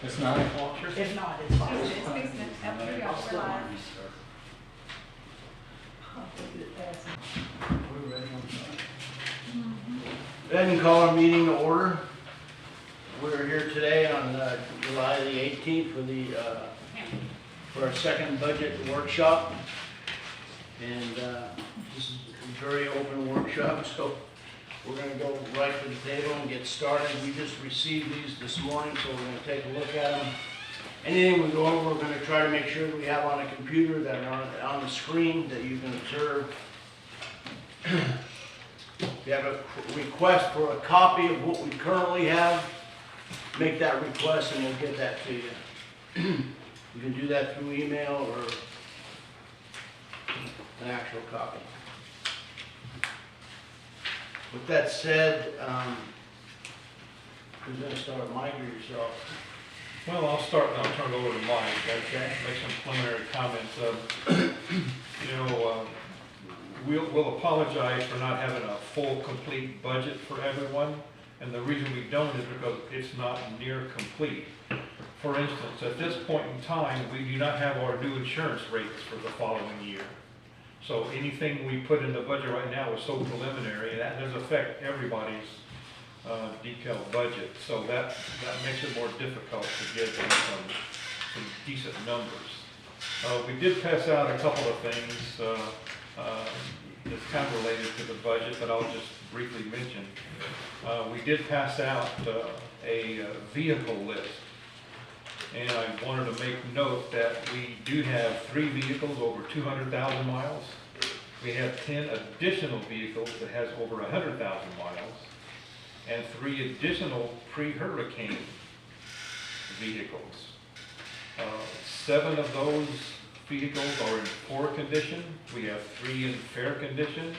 It's 9 o'clock. If not, it's fine. It's fixing it. After we all realize. We're ready on time. Go ahead and call our meeting to order. We're here today on July the 18th for our second budget workshop. And this is a very open workshop, so we're going to go right to the table and get started. We just received these this morning, so we're going to take a look at them. Anything we go over, we're going to try to make sure we have on a computer that are on the screen that you can observe. If you have a request for a copy of what we currently have, make that request and we'll get that to you. You can do that through email or an actual copy. With that said, who's going to start, Mike or yourself? Well, I'll start and I'll turn it over to Mike, okay? Make some preliminary comments. We'll apologize for not having a full, complete budget for everyone. And the reason we don't is because it's not near complete. For instance, at this point in time, we do not have our new insurance rates for the following year. So anything we put in the budget right now is so preliminary, and that does affect everybody's detailed budget. So that makes it more difficult to get some decent numbers. We did pass out a couple of things that's kind of related to the budget, but I'll just briefly mention. We did pass out a vehicle list. And I wanted to make note that we do have 3 vehicles over 200,000 miles. We have 10 additional vehicles that has over 100,000 miles, and 3 additional pre-hurricane vehicles. 7 of those vehicles are in poor condition. We have 3 in fair condition,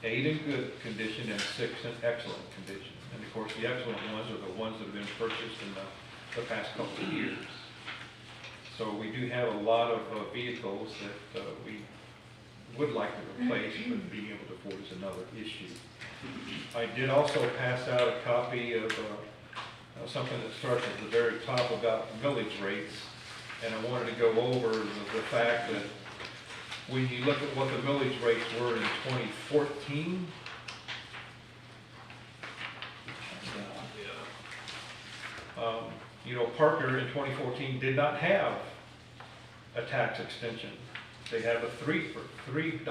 8 in good condition, and 6 in excellent condition. And of course, the excellent ones are the ones that have been purchased in the past couple of years. So we do have a lot of vehicles that we would like to replace, but being able to afford is another issue. I did also pass out a copy of something that starts at the very top about millage rates, and I wanted to go over the fact that when you look at what the millage rates were in 2014, Parker in 2014 did not have a tax extension. They have a 3.000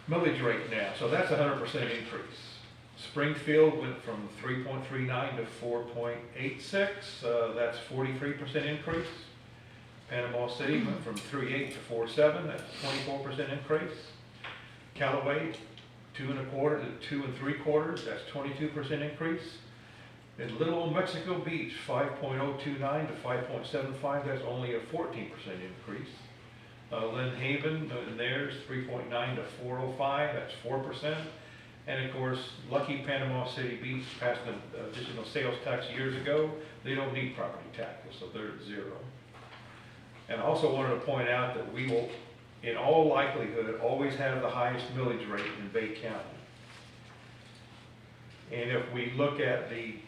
millage rate now, so that's a 100% increase. Springfield went from 3.39 to 4.86, that's 43% increase. Panama City went from 3.8 to 4.7, that's 24% increase. Callaway, 2.25 to 2 3/4, that's 22% increase. In Little Old Mexico Beach, 5.029 to 5.75, that's only a 14% increase. Lynn Haven, theirs 3.9 to 4.05, that's 4%. And of course, Lucky Panama City Beach passed an additional sales tax years ago. They don't need property taxes, so they're at 0. And I also wanted to point out that we will, in all likelihood, always have the highest millage rate in Bay County. And if we look at the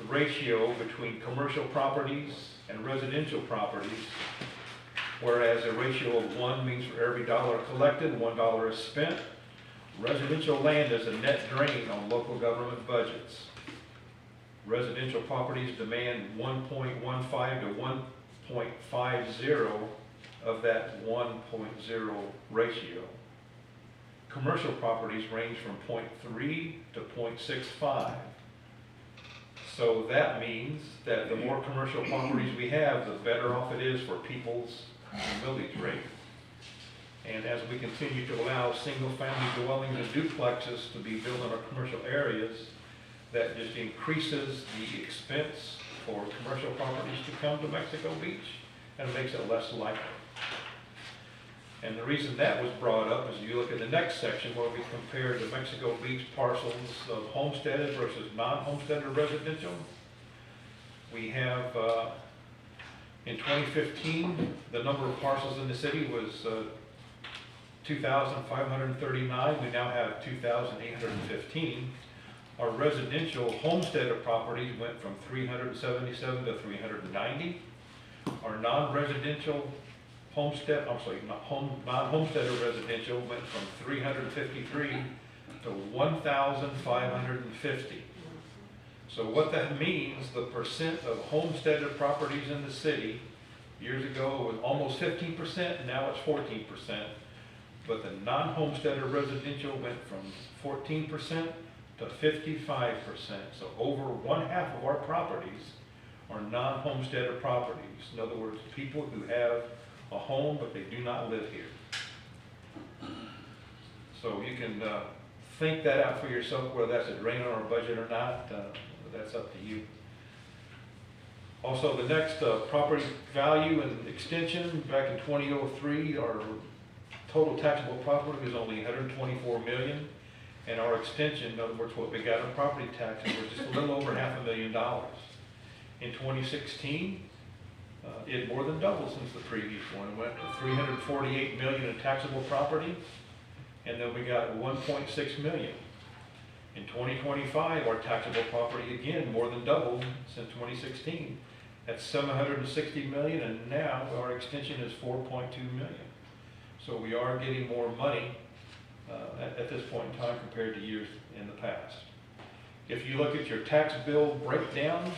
ratio between commercial properties and residential properties, whereas a ratio of 1 means for every dollar collected, $1 is spent, residential land is a net drain on local government budgets. Residential properties demand 1.15 to 1.50 of that 1.0 ratio. Commercial properties range from 0.3 to 0.65. So that means that the more commercial properties we have, the better off it is for people's millage rate. And as we continue to allow single-family dwellings and duplexes to be built in our commercial areas, that just increases the expense for commercial properties to come to Mexico Beach, and it makes it less likely. And the reason that was brought up is you look at the next section where we compare the Mexico Beach parcels of homesteaded versus non-homesteaded residential. We have, in 2015, the number of parcels in the city was 2,539. We now have 2,815. Our residential homesteader properties went from 377 to 390. Our non-residential non-homesteader residential went from 353 to 1,550. So what that means, the percent of homesteaded properties in the city, years ago it was almost 15%, now it's 14%. But the non-homesteader residential went from 14% to 55%. So over 1/2 of our properties are non-homesteader properties. In other words, people who have a home, but they do not live here. So you can think that out for yourself, whether that's a drain on our budget or not, that's up to you. Also, the next property value and extension, back in 2003, our total taxable property was only 124 million, and our extension, in other words, what we got in property taxes, was just a little over $500,000. In 2016, it more than doubled since the previous one. It went to 348 million in taxable property, and then we got 1.6 million. In 2025, our taxable property again more than doubled since 2016. That's 760 million, and now our extension is 4.2 million. So we are getting more money at this point in time compared to years in the past. If you look at your tax bill breakdown,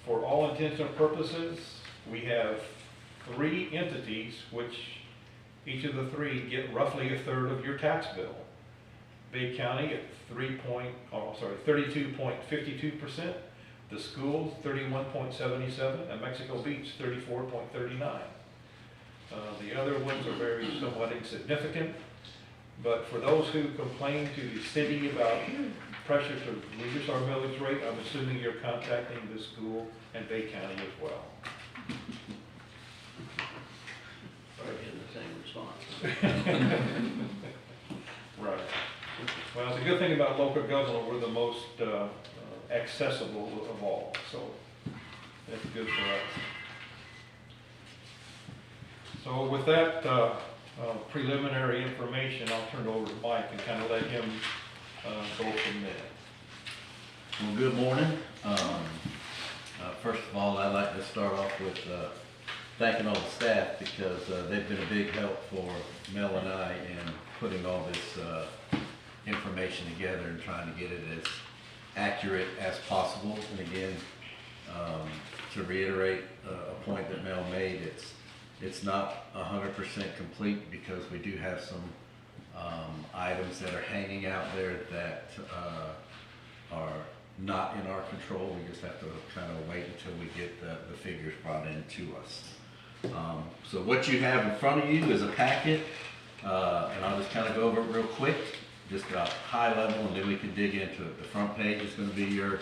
for all intents and purposes, we have 3 entities which each of the 3 get roughly 1/3 of your tax bill. Bay County at 32.52%, the schools 31.77%, and Mexico Beach 34.39%. The other ones are very somewhat insignificant, but for those who complain to the city about pressure to reduce our millage rate, I'm assuming you're contacting the school and Bay County as well. Probably getting the same response. Right. Well, the good thing about local government, we're the most accessible of all, so that's good for us. So with that preliminary information, I'll turn it over to Mike and kind of let him go from there. Well, good morning. First of all, I'd like to start off with thanking all the staff because they've been a big help for Mel and I in putting all this information together and trying to get it as accurate as possible. And again, to reiterate a point that Mel made, it's not 100% complete because we do have some items that are hanging out there that are not in our control. We just have to kind of wait until we get the figures brought in to us. So what you have in front of you is a packet, and I'll just kind of go over it real quick, just a high level, and then we can dig into it. The front page is going to be your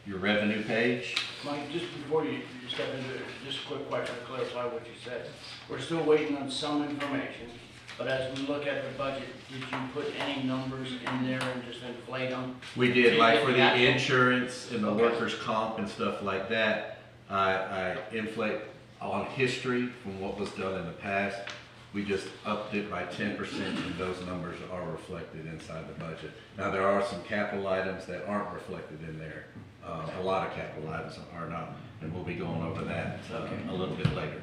revenue page. Mike, just before you step into it, just a quick question to clarify what you said. We're still waiting on some information, but as we look at the budget, did you put any numbers in there and just inflate them? We did, like for the actual- insurance and the Okay. workers' comp and stuff like that. I inflate on history from what was done in the past. We just upped it by 10%, and those numbers are reflected inside the budget. Now, there are some capital items that aren't reflected in there. A lot of capital items are not, and we'll be going over that a little bit later.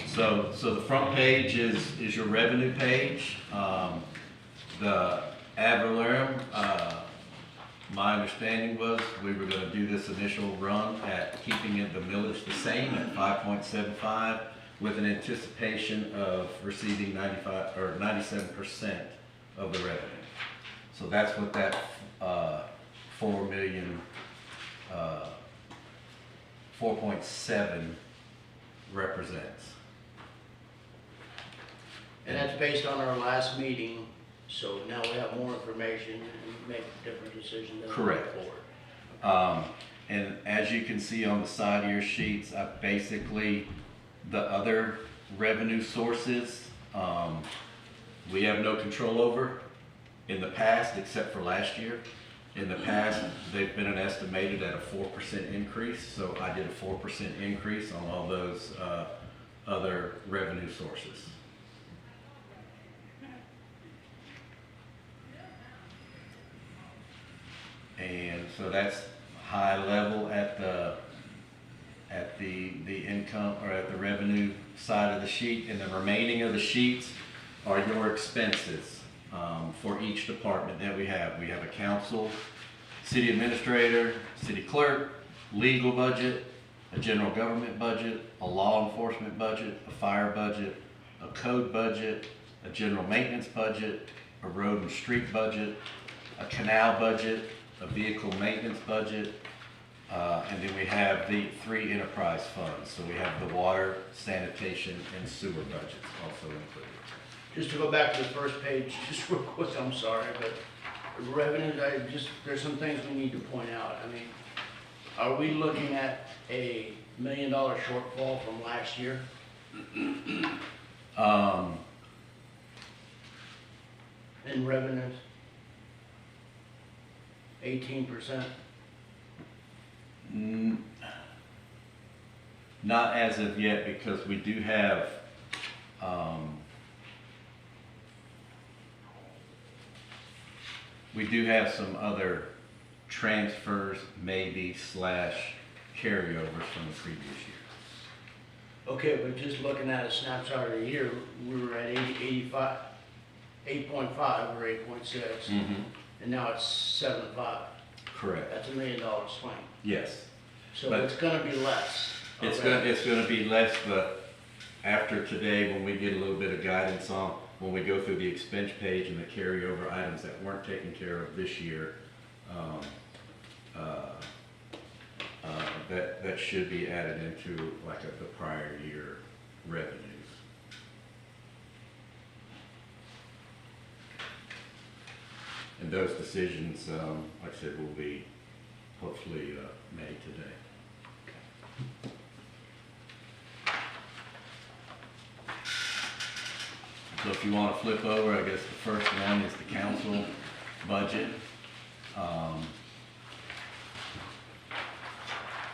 So the front page is your revenue page. The ad valorem, my understanding was we were going to do this initial run at keeping the millage the same at 5.75 with an anticipation of receiving 95 or 97% of the revenue. So that's what that 4.7 represents. And that's based on our last meeting, so now we have more information and make a different decision than we Correct. forward. And as you can see on the side of your sheets, basically the other revenue sources, we have no control over in the past, except for last year. In the past, they've been estimated at a 4% increase, so I did a 4% increase on all those other revenue sources. And so that's high level at the income or at the revenue side of the sheet. And the remaining of the sheets are your expenses for each department that we have. We have a council, city administrator, city clerk, legal budget, a general government budget, a law enforcement budget, a fire budget, a code budget, a general maintenance budget, a road and street budget, a canal budget, a vehicle maintenance budget, and then we have the 3 enterprise funds. So we have the water, sanitation, and sewer budgets also included. Just to go back to the first page, just real quick, I'm sorry, but revenues, there's some things we need to point out. I mean, are we looking at a $1 million shortfall from last year? In revenues? 18%? Not as of yet, because we do have, some other transfers, maybe / carryovers from the previous year. Okay, but just looking at a snapshot of the year, we were at 8.5 or 8.6, and now it's 7.5. Correct. That's $1 million swing. Yes. So But- it's gonna be less. It's Okay. gonna be less, but after today, when we get a little bit of guidance on, when we go through the expense page and the carryover items that weren't taken care of this year, that should be added into like the prior year revenues. And those decisions, like I said, will be hopefully made today. So if you want to flip over, I guess the first one is the council budget.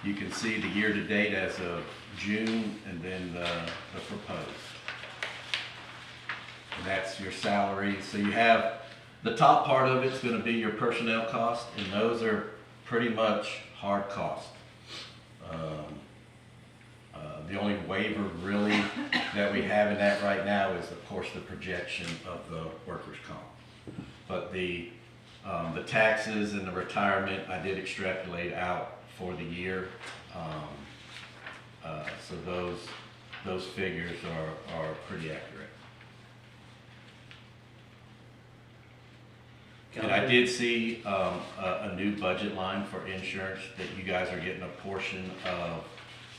You can see the year-to-date as of June and then the proposed. And that's your salary. So you have, the top part of it's gonna be your personnel cost, and those are pretty much hard cost. The only waiver really that we have in that right now is, of course, the projection of the workers' comp. But the taxes and the retirement, I did extrapolate out for the year. So those figures are pretty accurate. And I did see a new budget line for insurance, that you guys are getting a portion of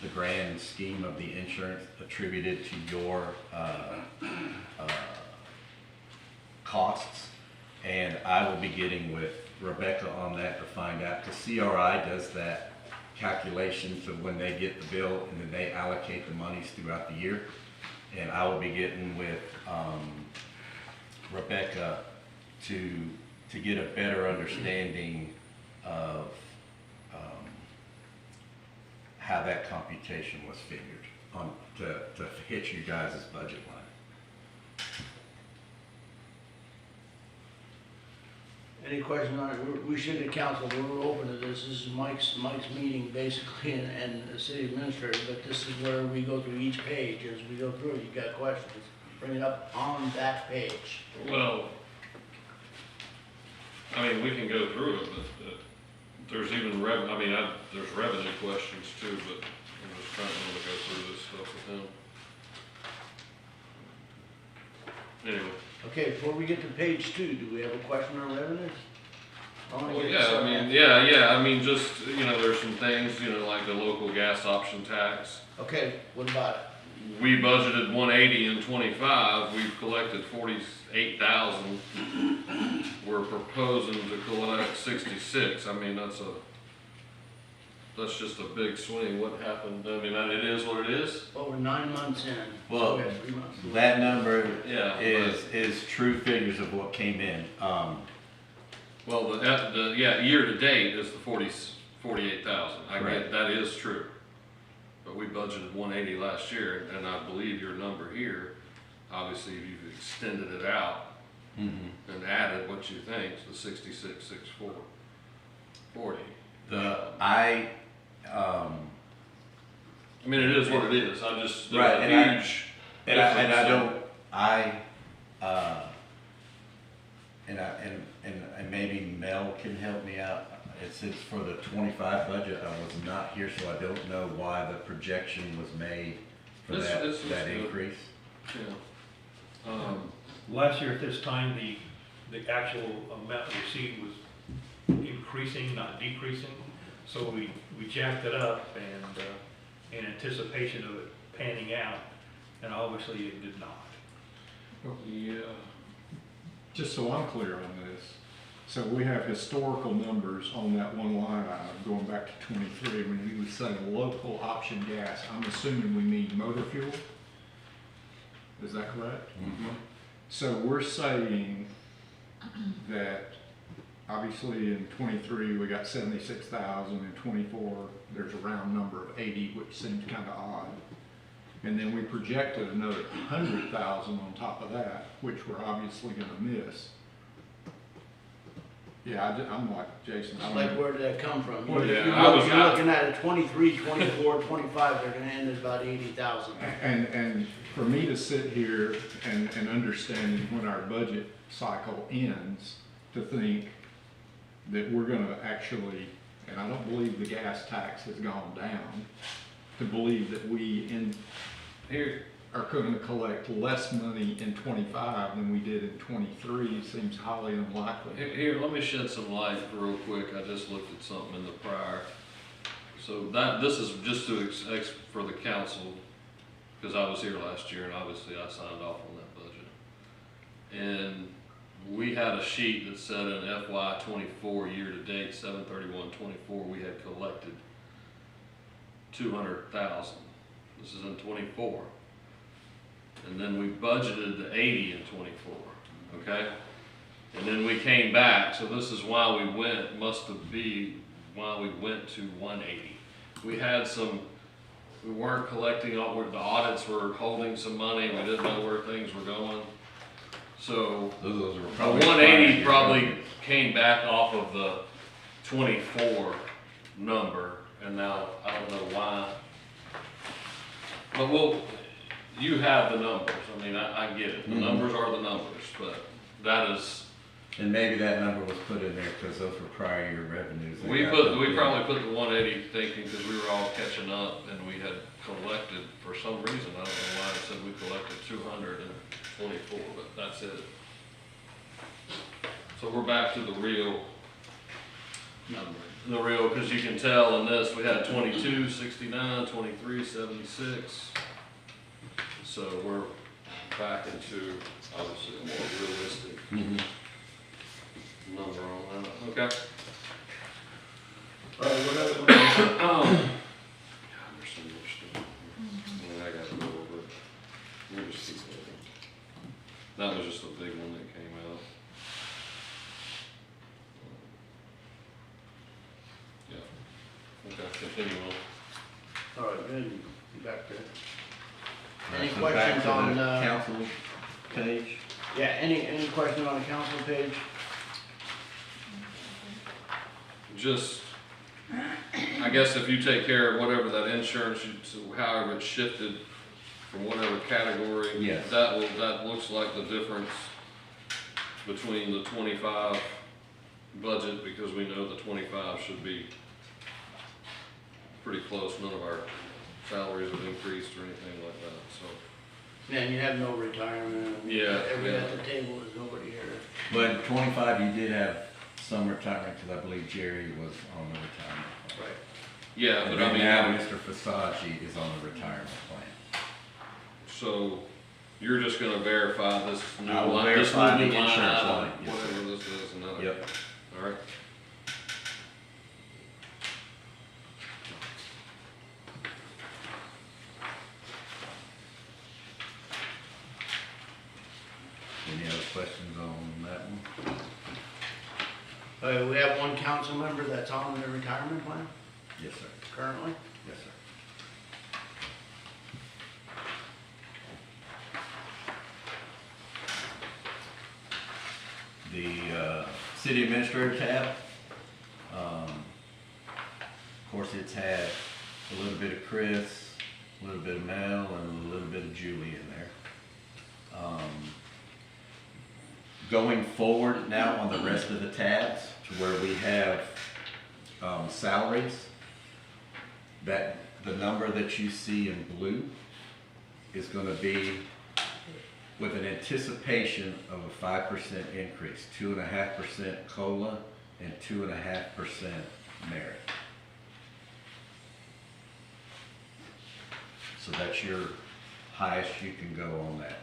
the grand scheme of the insurance attributed to your costs. And I will be getting with Rebecca on that to find out, because CRI does that calculation, so when they get the bill and then they allocate the monies throughout the year. And I will be getting with Rebecca to get a better understanding of how that computation was figured on to hit you guys' budget line. Any questions on it? We should at council, we're open to this. This is Mike's meeting basically and the city administrator, but this is where we go through each page. As we go through it, you got questions, bring it up on that page. Well, I mean, we can go through it, but there's even there's revenue questions too, but I'm just trying to go through this stuff with him. Anyway. Okay, before we get to page 2, do we have a question on revenues? Well, I mean, just, there's some things, like the local gas option tax. Okay, what about it? We budgeted 180 in 25, we've collected 48,000. We're proposing to collect 66. I mean, that's just a big swing. What happened? I mean, it is what it is. Well, we're 9 months in. Well, We have 3 months. that number Yeah, is true figures of what came in. Well, year to date is the 48,000. I Right. get that is true. But we budgeted 180 last year, and I believe your number here, obviously you've extended it out Mhm. and added what you think, the 66,640. 40. Um, I mean, it is what it is, I just, Right, there's and I- a huge and I difference. don't, and maybe Mel can help me out. It's for the 25 budget. I was not here, so I don't know why the projection was made for It's that good. increase. Yeah. Last year at this time, the actual amount received was increasing, not decreasing. So we jacked it up and, in anticipation of it panning out, and obviously it did not. Yeah. Just so I'm clear on this, so we have historical numbers on that one line item going back to 23. When you say local option gas, I'm assuming we mean motor fuel? Is that correct? So we're saying that obviously in 23 we got 76,000, in 24 there's a round number of 80, which seems kind of odd. And then we projected another 100,000 on top of that, which we're obviously gonna miss. Yeah, I'm like Jason, I don't Like, know. where did that come from? Well, You're yeah, I was- you're looking at a 23, 24, 25, they're gonna end at about 80,000. And for me to sit here and understanding when our budget cycle ends, to think that we're gonna actually, and I don't believe the gas tax has gone down, to believe that we Here, are gonna collect less money in 25 than we did in 23 seems highly unlikely. here, let me shed some light real quick, I just looked at something in the prior. So this is just to for the council, because I was here last year and obviously I signed off on that budget. And we had a sheet that said in FY 24, year-to-date, 7/31/24, we had collected 200,000. This is in 24. And then we budgeted the 80 in 24, okay? And then we came back, so this is why we went, why we went to 180. We had we weren't collecting all, the audits were holding some money, we didn't know where things were going. So Those were the probably. 180 probably came back off of the 24 number, and now I don't know why. But you have the numbers, I mean, I get it, the Mhm. numbers are the numbers, but that is, And maybe that number was put in there because those were prior year revenues. we probably put the 180 thinking, because we were all catching up, and we had collected, for some reason, I don't know why it said we collected 224, but that's it. So we're back to the real number. The real, because you can tell in this, we had 2269, 2376. So we're back into, obviously, a more realistic Mhm. number on that, okay? All right, what else? God, there's so much stuff. I mean, I gotta go over it. We'll just keep moving. That was just a big one that came out. Yeah. Okay, continue on. All right, good, back there. All right, Any so back questions to the on, Council page. Yeah, any questions on the council page? Just, I guess if you take care of whatever that insurance, however it's shifted from whatever category. Yes. That looks like the difference between the 25 budget, because we know the 25 should be pretty close. None of our salaries have increased or anything like that, so. Yeah, and you have no retirement. Yeah, Everybody yeah. at the table, there's nobody here. But 25, you did have some retirement because I believe Jerry was on the retirement plan. Right. Yeah, And but I then mean, now Mr. Fasagi is on the retirement plan. so you're just gonna verify this new I will line, this verify new the line insurance item, line, yes, sir. whatever this is, and that. Yep. All right. Any other questions on that one? We have one council member that's on the retirement plan Yes, sir. currently. Yes, sir. The city administrator tab, Of course, it's had a little bit of Chris, a little bit of Mel, and a little bit of Julie in there. Going forward now on the rest of the tabs to where we have salaries, that the number that you see in blue is gonna be with an anticipation of a 5% increase, 2.5% COLA and 2.5% merit. So that's your highest you can go on that.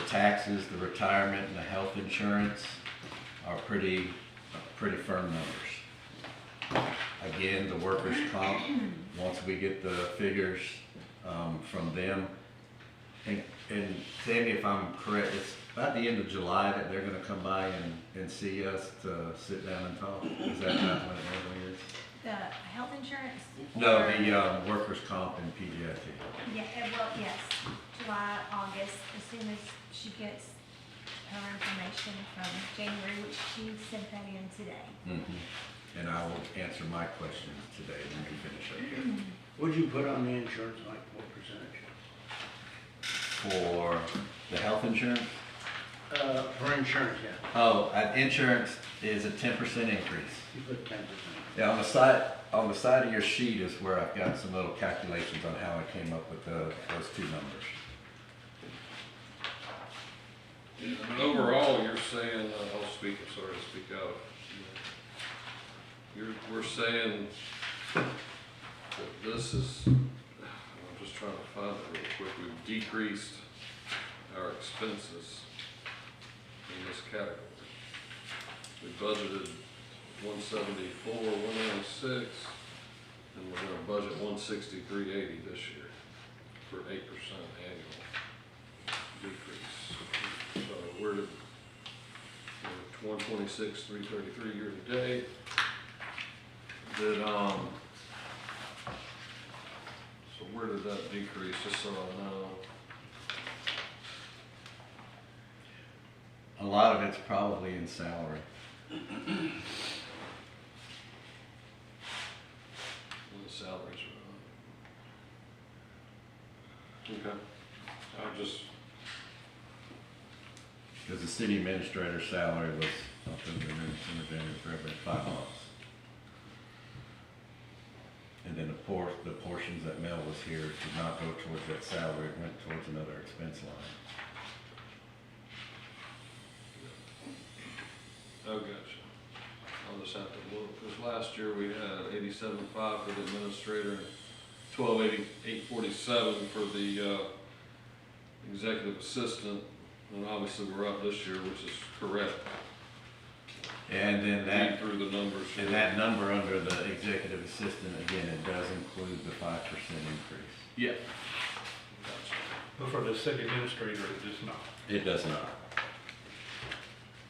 The taxes, the retirement, and the health insurance are pretty firm numbers. Again, the workers' comp, once we get the figures from them, and Tammy, if I'm correct, it's about the end of July that they're gonna come by and see us to sit down and talk. Is that not when it normally is? The health insurance? No, or- the workers' comp and PGIT. Yeah, well, yes, July, August, as soon as she gets her information from January, which she sent that in today. And I will answer my questions today when we finish up here. What'd you put on the insurance, like what percentage? For the health insurance, For insurance, yeah. oh, insurance is a 10% increase. You put 10%. Yeah, on the side of your sheet is where I've got some little calculations on how I came up with those two numbers. And overall, you're saying, I'll speak, I'm sorry to speak out. We're saying that this is, I'm just trying to find it real quick, we've decreased our expenses in this category. We budgeted 174, 196, and we're gonna budget 163.80 this year for 8% annual decrease. So we're at 126, 333 year to date. Did, so where did that decrease, just so I know? A lot of it's probably in salary. When the salaries are up. Okay. I just, Because the city administrator's salary was something that been for every 5 months. And then the portions that Mel was here did not go towards that salary, it went towards another expense line. oh, gotcha. I'll just have to look, because last year we had 87.5 for the administrator and 1288.47 for the executive assistant. And obviously we're up this year, which is correct. And then Read that, through the numbers here. and that number under the executive assistant, again, it does include the 5% increase. Yeah. Gotcha. But for the city administrator, it does not. It does not.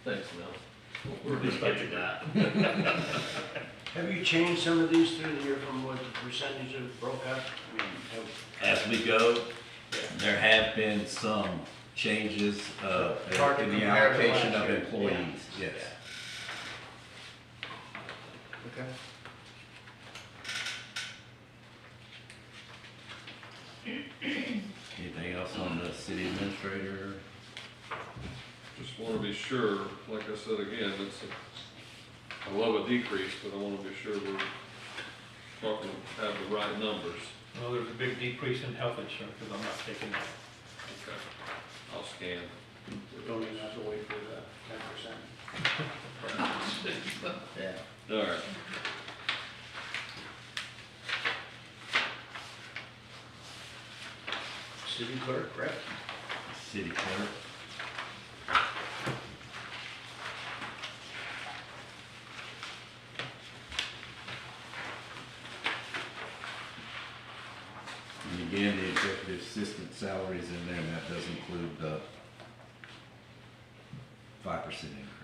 Thanks, Mel. We're expecting that. Have you changed some of these through the year from what the percentages broke up? I mean, As we go, there have been some changes It's hard to in the compare to allocation last of year. employees, yes. Okay. Anything else on the city administrator? Just want to be sure, like I said again, I love a decrease, but I want to be sure we're talking, have the right numbers. Well, there's a big decrease in health insurance, because I'm not taking that. Okay. I'll scan. Don't even have to wait for the 10%. Yeah. All right. City clerk, correct? City clerk? And again, the executive assistant salary is in there, and that does include the 5% increase.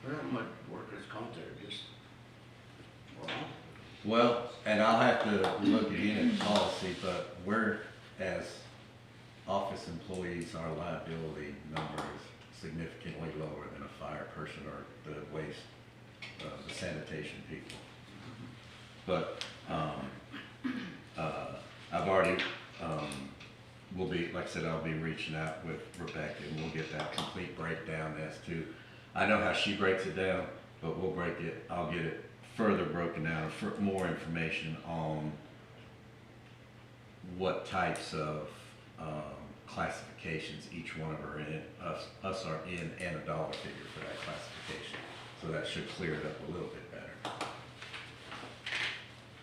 There ain't much workers' comp there, just, well, Well, and I'll have to look again at policy, but we're, as office employees, our liability number is significantly lower than a fire person or the waste, the sanitation people. But, I've already, will be, like I said, I'll be reaching out with Rebecca and we'll get that complete breakdown as to, I know how she breaks it down, but we'll break it, I'll get it further broken down, for more information on what types of, classifications each one of us are in, and a dollar figure for that classification. So that should clear it up a little bit better.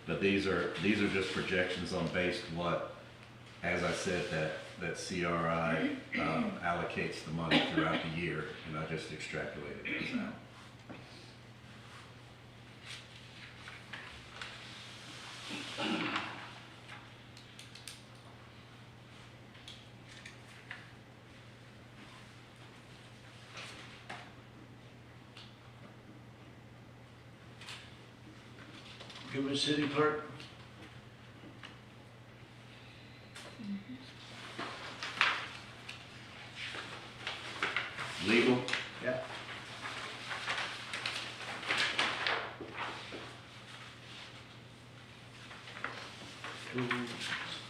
But these are just projections on based what, as I said, that CRI allocates the money throughout the year, and I just extrapolated those out. give me city clerk. Legal, Yeah.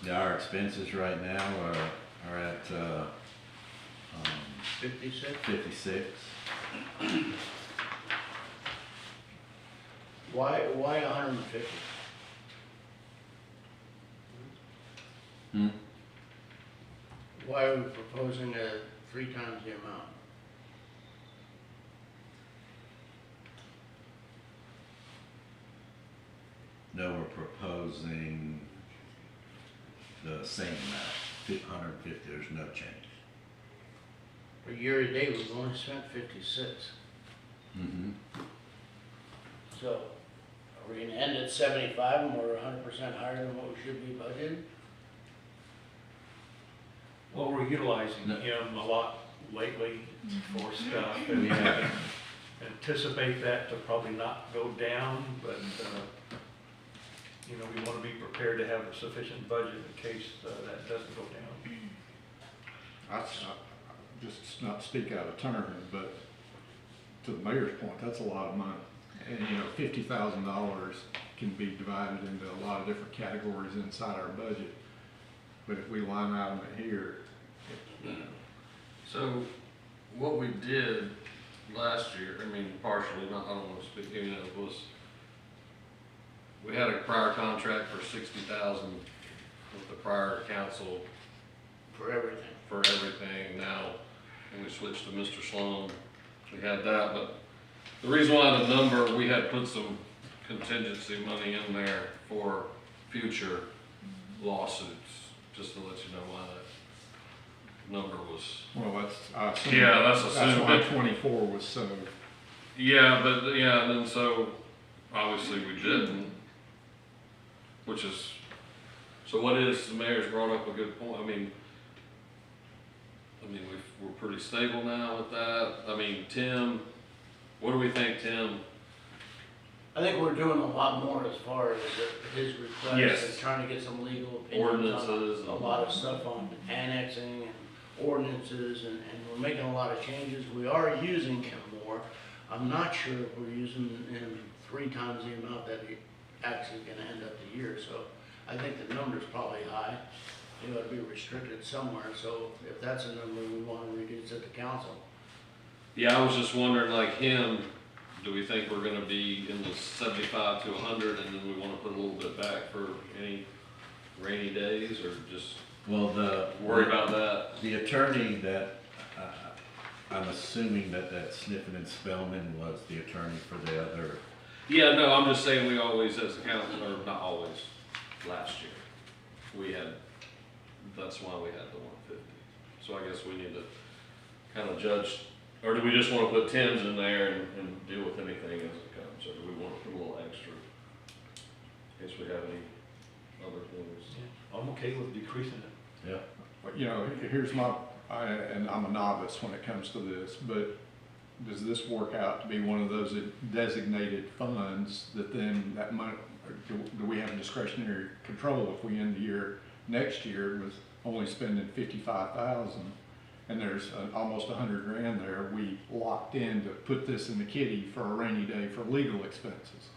yeah, our expenses right now are at, 56? 56. Why 150? Hmm? Why are we proposing 3 times the amount? No, we're proposing the same amount, 150, there's no change. For year to date, we've only spent 56. Mm-hmm. So, are we gonna end at 75 and we're 100% higher than what we should be budgeted? Well, we're utilizing No. him a lot lately for stuff, and We we have. anticipate that to probably not go down, but, you know, we wanna be prepared to have a sufficient budget in case that doesn't go down. I just not speak out of turn, but to the mayor's point, that's a lot of money. And, you know, $50,000 can be divided into a lot of different categories inside our budget. But if we line item it here, So, what we did last year, I mean, partially, not, I don't wanna speak, you know, was, we had a prior contract for 60,000 with the prior council For everything. for everything. Now, when we switched to Mr. Sloan, we had that, but the reason why the number, we had put some contingency money in there for future lawsuits, just to let you know why that number was. well, I assume. Yeah, that's That's assumed. why 24 was so, Yeah, but, yeah, and then so, obviously we didn't, which is, so what is, the mayor's brought up a good point, I mean, we're pretty stable now with that, I mean, Tim, what do we think, Tim? I think we're doing a lot more as far as his request, Yes. and trying to get some legal opinions on Ordinances a and- lot of stuff on annexing and ordinances, and we're making a lot of changes. We are using him more. I'm not sure if we're using him 3 times the amount that he actually gonna end up the year, so I think the number's probably high. It ought to be restricted somewhere, so if that's a number we wanna reduce at the council. Yeah, I was just wondering, like him, do we think we're gonna be in the 75 to 100, and then we wanna put a little bit back for any rainy days, or just Well, worry about that? the attorney that, I'm assuming that Sniffen and Spellman was the attorney for the other. Yeah, no, I'm just saying we always, as a council, or not always, last year, we had, that's why we had the 150. So I guess we need to kind of judge, or do we just want to put Tim's in there and deal with anything as it comes, or do we want to put a little extra in case we have any other things? I'm okay with decreasing it. Yeah. you know, here's my, and I'm a novice when it comes to this, but does this work out to be one of those designated funds that then that money, or do we have discretionary control if we end the year next year with only spending 55,000 and there's almost 100 grand there, we locked in to put this in the kitty for a rainy day for legal expenses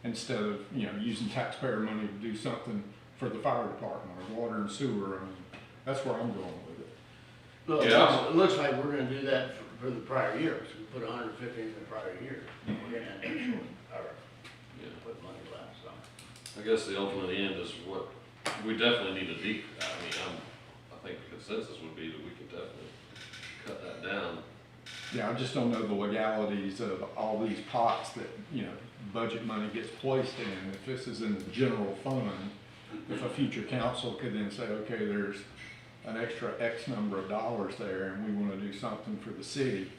instead of, you know, using taxpayer money to do something for the fire department or water and sewer. I mean, that's where I'm going with it. Well, Yeah. it looks like we're gonna do that for the prior year, so we put 150 in the prior year. We're gonna end up short, or Yeah. put money left, so. I guess the ultimate end is what, we definitely need to I mean, I think the consensus would be that we could definitely cut that down. Yeah, I just don't know the legalities of all these pots that, you know, budget money gets placed in. If this is in the general fund, if a future council could then say, okay, there's an extra X number of dollars there and we wanna do something for the city,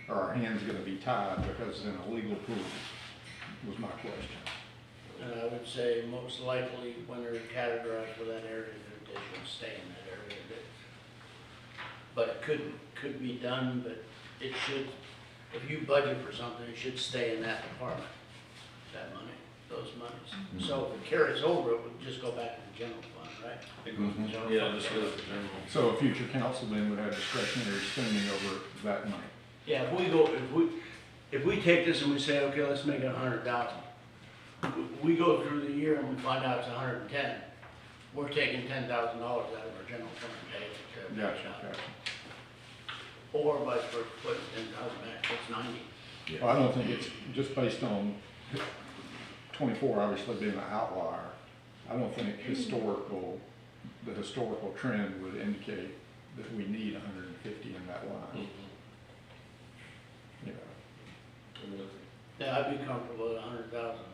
are our hands gonna be tied because it's in a legal pool, was my question. And I would say most likely when they're categorized for that area, that they should stay in that area. But it could be done, but it should, if you budget for something, it should stay in that department, that money, those monies. So if it carries over, it would just go back to the general fund, right? Mhm. General Yeah, fund. just go to general. So a future council then would have discretionary spending over that money. Yeah, if we take this and we say, okay, let's make it 100,000. We go through the year and we find out it's 110. We're taking $10,000 out of our general fund and pay it to Gotcha, shop. gotcha. Or vice versa, put 10,000 back, it's 90. Well, I don't think it's just based on 24 obviously being an outlier. I don't think the historical trend would indicate that we need 150 in that line. You know, I'm with you. Yeah, I'd be comfortable at 100,000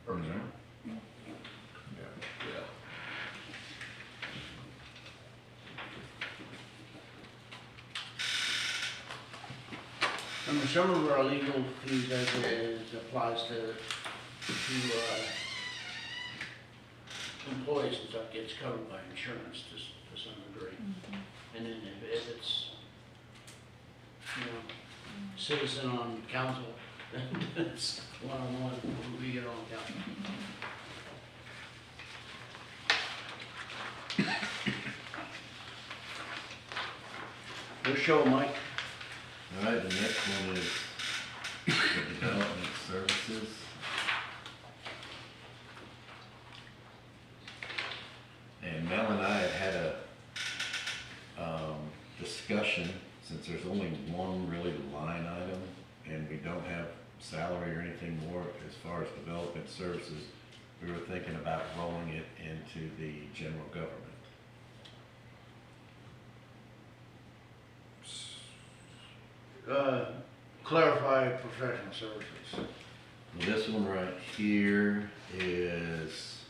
personally. yeah. Yeah. I mean, some of our legal fees as it applies to employees and stuff gets covered by insurance to some degree. And then if it's, you know, citizen on council, then it's one-on-one, we get on council. Your show, Mike. All right, the next one is the development services. And Mel and I have had a discussion, since there's only one really line item, and we don't have salary or anything more as far as development services, we were thinking about rolling it into the general government. Clarify professional services. This one right here is,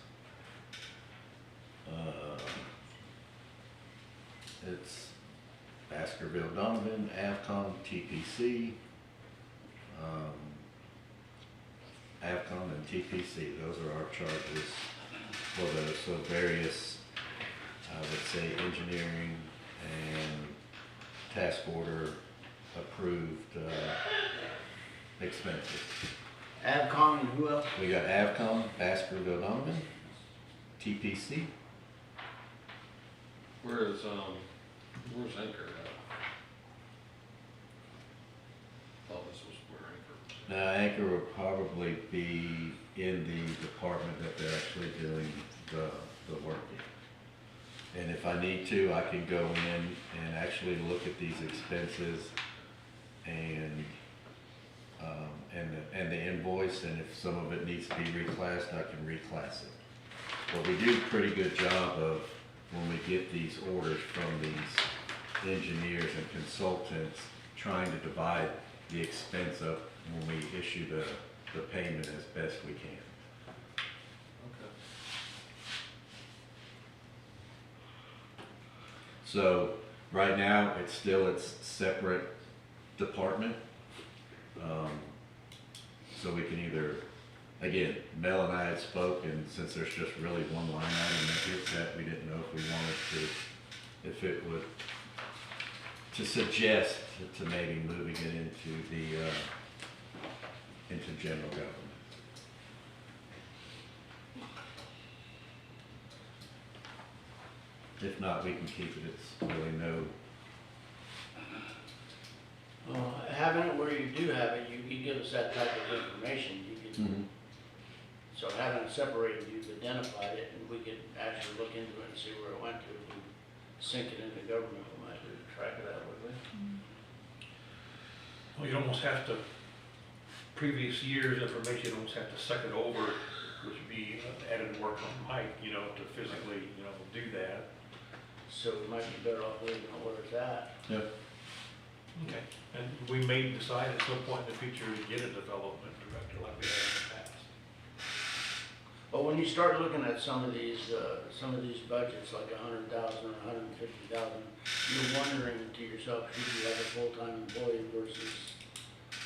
it's Baskerville Donovan, Avcon, TPC, Avcon and TPC, those are our charges for those, so various, I would say, engineering and task order approved, expenses. Avcon and who else? We got Avcom, Baskerville Donovan, TPC. Where's Anchor at? Thought this was where Anchor was. Now, Anchor will probably be in the department that they're actually doing the work in. And if I need to, I can go in and actually look at these expenses and the invoice, and if some of it needs to be reclassed, I can reclass it. But we do a pretty good job of, when we get these orders from these engineers and consultants, trying to divide the expense up when we issue the payment as best we can. Okay. So, right now, it's still its separate department. So we can either, again, Mel and I had spoken, since there's just really one line item that hits that, we didn't know if we wanted to, if it would to suggest to maybe moving it into the, into general government. If not, we can keep it, it's really no, Having it where you do have it, you give us that type of information, you can, so having it separated, you've identified it, and we could actually look into it and see where it went to. If we sink it into government, we might lose track of that, would we? Well, you almost have to, previous years' information, you almost have to suck it over, which would be added work on Mike, you know, to physically, you know, do that. So we might be better off leaving it where it's at. Yep. Okay. And we may decide at some point in the future to get a development director like we have in the past. But when you start looking at some of these budgets, like 100,000 or 150,000, you're wondering to yourself, should you have a full-time employee versus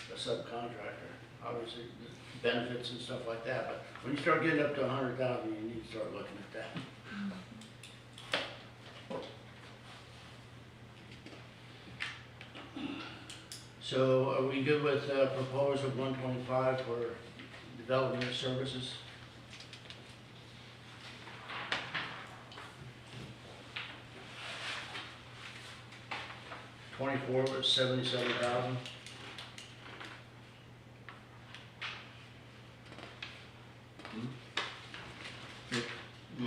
a subcontractor? Obviously, benefits and stuff like that, but when you start getting up to 100,000, you need to start looking at that. So are we good with proposal of 125 for development services? '24 was 77,000. You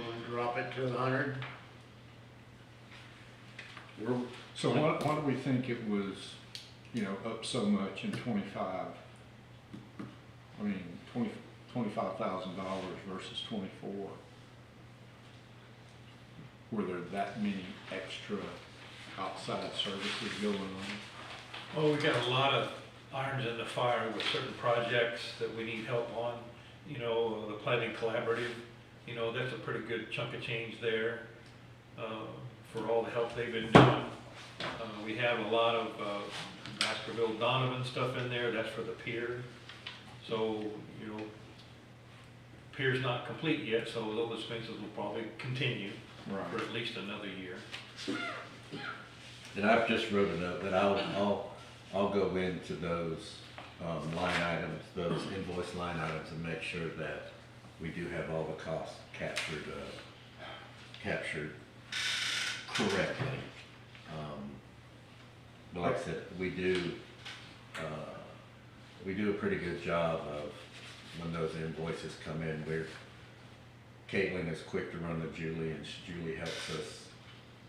want to drop it to 100? So why do we think it was, you know, up so much in 25? I mean, $25,000 versus 24. Were there that many extra outside services going on? Well, we've got a lot of irons in the fire with certain projects that we need help on. You know, the Planning Collaborative, you know, that's a pretty good chunk of change there for all the help they've been doing. We have a lot of Baskerville Donovan stuff in there, that's for the pier. So, you know, pier's not complete yet, so those expenses will probably continue for Right. at least another year. and I've just wrote a note that I'll go into those line items, those invoice line items, and make sure that we do have all the costs captured correctly. But like I said, we do a pretty good job of, when those invoices come in, Caitlin is quick to run to Julie, and Julie helps us,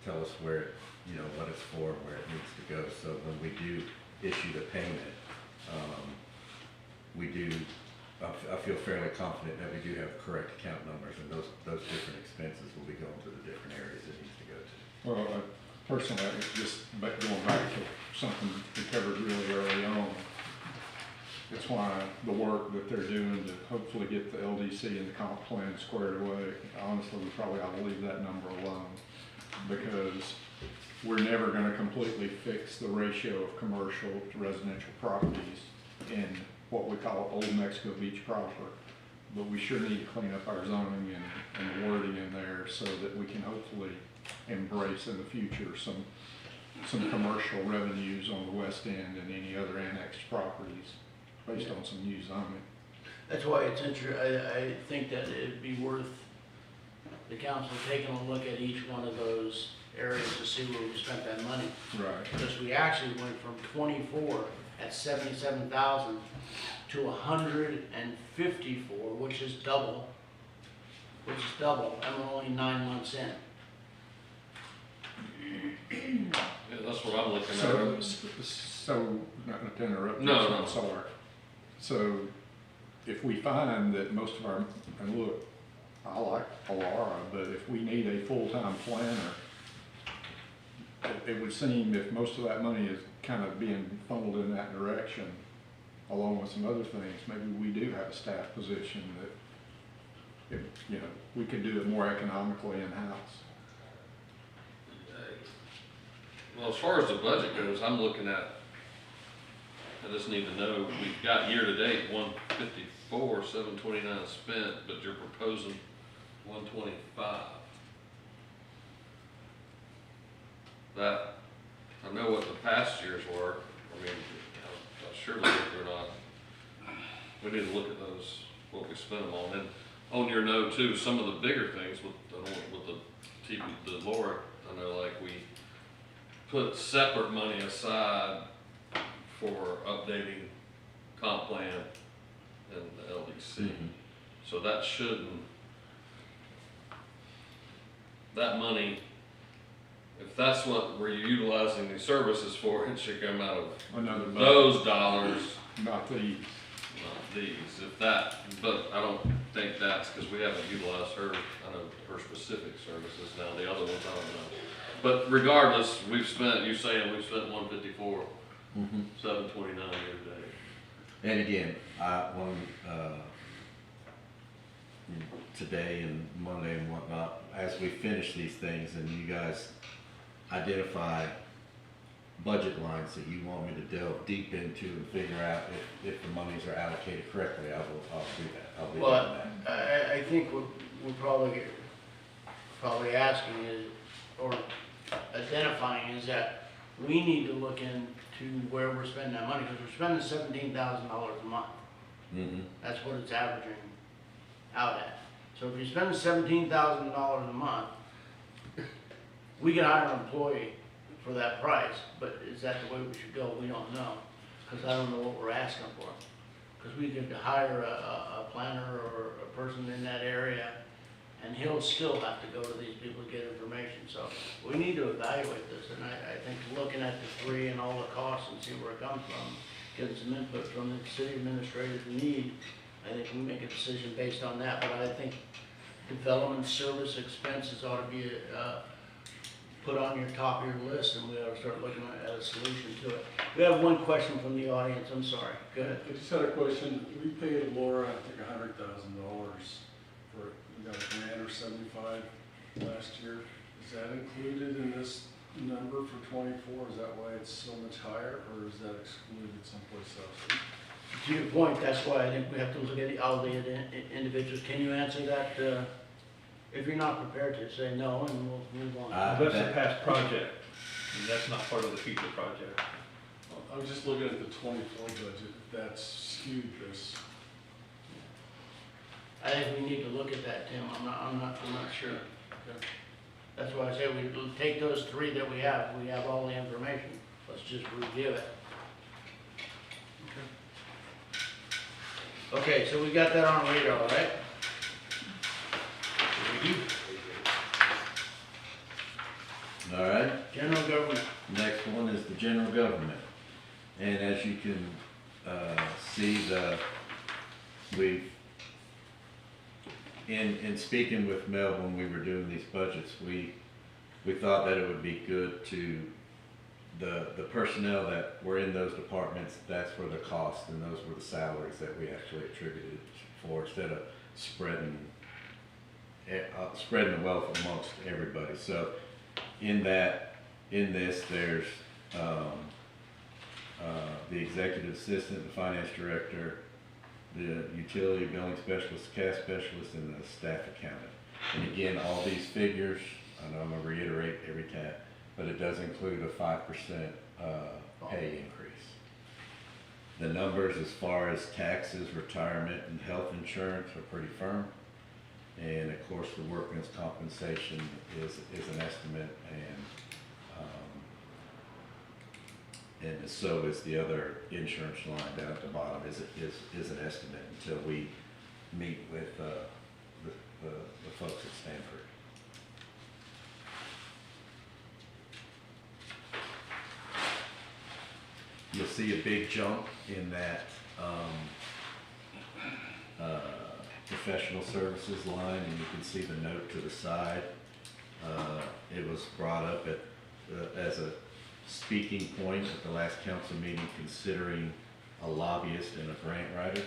tell us where, you know, what it's for, and where it needs to go. So when we do issue the payment, I feel fairly confident that we do have correct account numbers, and those different expenses will be going to the different areas it needs to go to. Well, personally, just going back to something we covered really early on, it's why the work that they're doing to hopefully get the LDC and the comp plan squared away, honestly, we probably ought to leave that number alone, because we're never gonna completely fix the ratio of commercial to residential properties in what we call Old Mexico Beach proper. But we sure need to clean up our zoning and the wording in there so that we can hopefully embrace in the future some commercial revenues on the west end and any other annexed properties based on some new zoning. That's why it's I think that it'd be worth the council taking a look at each one of those areas to see where we spent that money. Right. Because we actually went from 24 at 77,000 to 154, which is double, and we're only 9 months in. Yeah, that's what I'm looking at. So, not to interrupt you, No, so no. I'm sorry. So, if we find that most of our, and look, I like Alara, but if we need a full-time planner, it would seem if most of that money is kind of being funneled in that direction, along with some other things, maybe we do have a staff position that, you know, we could do it more economically in-house. Well, as far as the budget goes, I'm looking at, I just need to know, we've got year-to-date 154, 729 spent, but you're proposing 125. That, I know what the past years were, I mean, surely they're not, we need to look at those, what we spent them on. And on your note too, some of the bigger things with the TV, the Laura, I know like we put separate money aside for updating comp plan and the LDC. So that shouldn't, that money, if that's what we're utilizing these services for, it should come out of Another budget. those dollars, Not these. not these. If that, but I don't think that's, because we haven't utilized her, I know her specific services now, the other ones, I don't know. But regardless, we've spent, you saying we've spent 154, 729 year to date. And again, today and Monday and whatnot, as we finish these things and you guys identify budget lines that you want me to delve deep into and figure out if the monies are allocated correctly, I'll do that. I'll be Well, doing that. I think what we're probably asking is, or identifying is that we need to look into where we're spending that money, because we're spending $17,000 a month. That's what it's averaging out at. So if you're spending $17,000 a month, we can hire an employee for that price, but is that the way we should go? We don't know, because I don't know what we're asking for. Because we could hire a planner or a person in that area, and he'll still have to go to these people to get information. So we need to evaluate this, and I think looking at the three and all the costs and see where it comes from, getting some input from the city administrators we need, I think we make a decision based on that. But I think development service expenses ought to be put on your top of your list, and we ought to start looking at a solution to it. We have one question from the audience. I'm sorry. Go ahead. I just had a question. We paid Laura, I think, $100,000 for, we got a grant or 75 last year. Is that included in this number for 24? Is that why it's so much higher, or is that excluded someplace else? To your point, that's why I think we have to look at all the individuals. Can you answer that? If you're not prepared to, say no, and we'll move on. That's a past project, and that's not part of the future project. I was just looking at the 24 budget, if that's skewed this. I think we need to look at that, Tim. I'm not sure. Okay. That's why I say we take those three that we have all the information. Let's just review it. Okay, so we got that on radar, all right? All right. General government. Next one is the general government. And as you can see, we've, in speaking with Mel when we were doing these budgets, we thought that it would be good to, the personnel that were in those departments, that's where the cost and those were the salaries that we actually attributed for, instead of spreading the wealth amongst everybody. So in this, there's the executive assistant, the finance director, the utility billing specialist, cash specialist, and the staff accountant. And again, all these figures, I know I'm gonna reiterate every time, but it does include a 5% pay increase. The numbers as far as taxes, retirement, and health insurance are pretty firm. And of course, the workman's compensation is an estimate, and so is the other insurance line down at the bottom is an estimate until we meet with the folks at Stanford. You'll see a big jump in that professional services line, and you can see the note to the side. It was brought up as a speaking point at the last council meeting, considering a lobbyist and a grant writer.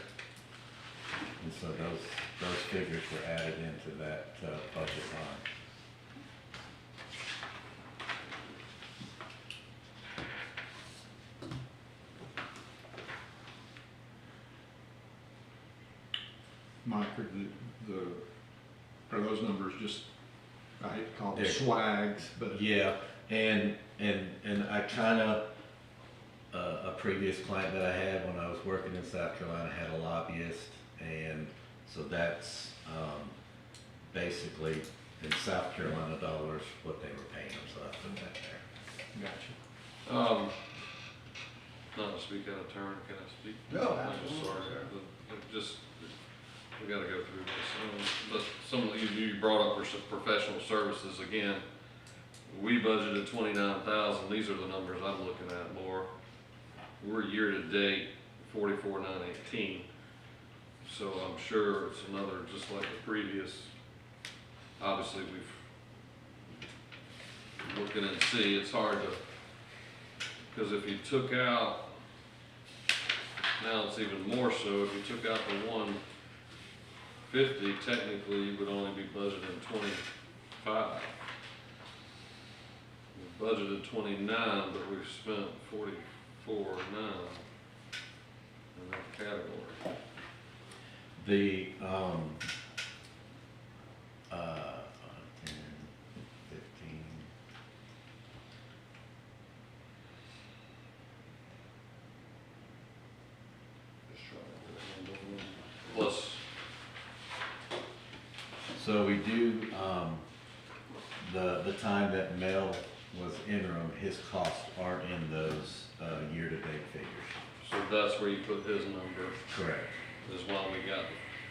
And so those figures were added into that budget line. Mike, are those numbers just, I hate to call them They're- swags, but Yeah, and and I kinda, a previous client that I had when I was working in South Carolina had a lobbyist, and so that's, basically in South Carolina dollars what they were paying them, so I put that there. Gotcha. Not to speak out of turn, can I speak? No, I'm just absolutely. sorry, but just, we gotta go through this. But some of you brought up professional services again. We budgeted 29,000, these are the numbers I'm looking at, Laura. We're year to date 44,918. So I'm sure it's another, just like the previous, obviously we've looking and see, it's hard to, because if you took out, now it's even more so, if you took out the 150, technically you would only be budgeting 25. We budgeted 29, but we've spent 44.9 in that category. The, 10, 15. Plus, So we do, the time that Mel was interim, his costs aren't in those, year-to-date figures. so that's where you put his number, Correct. is why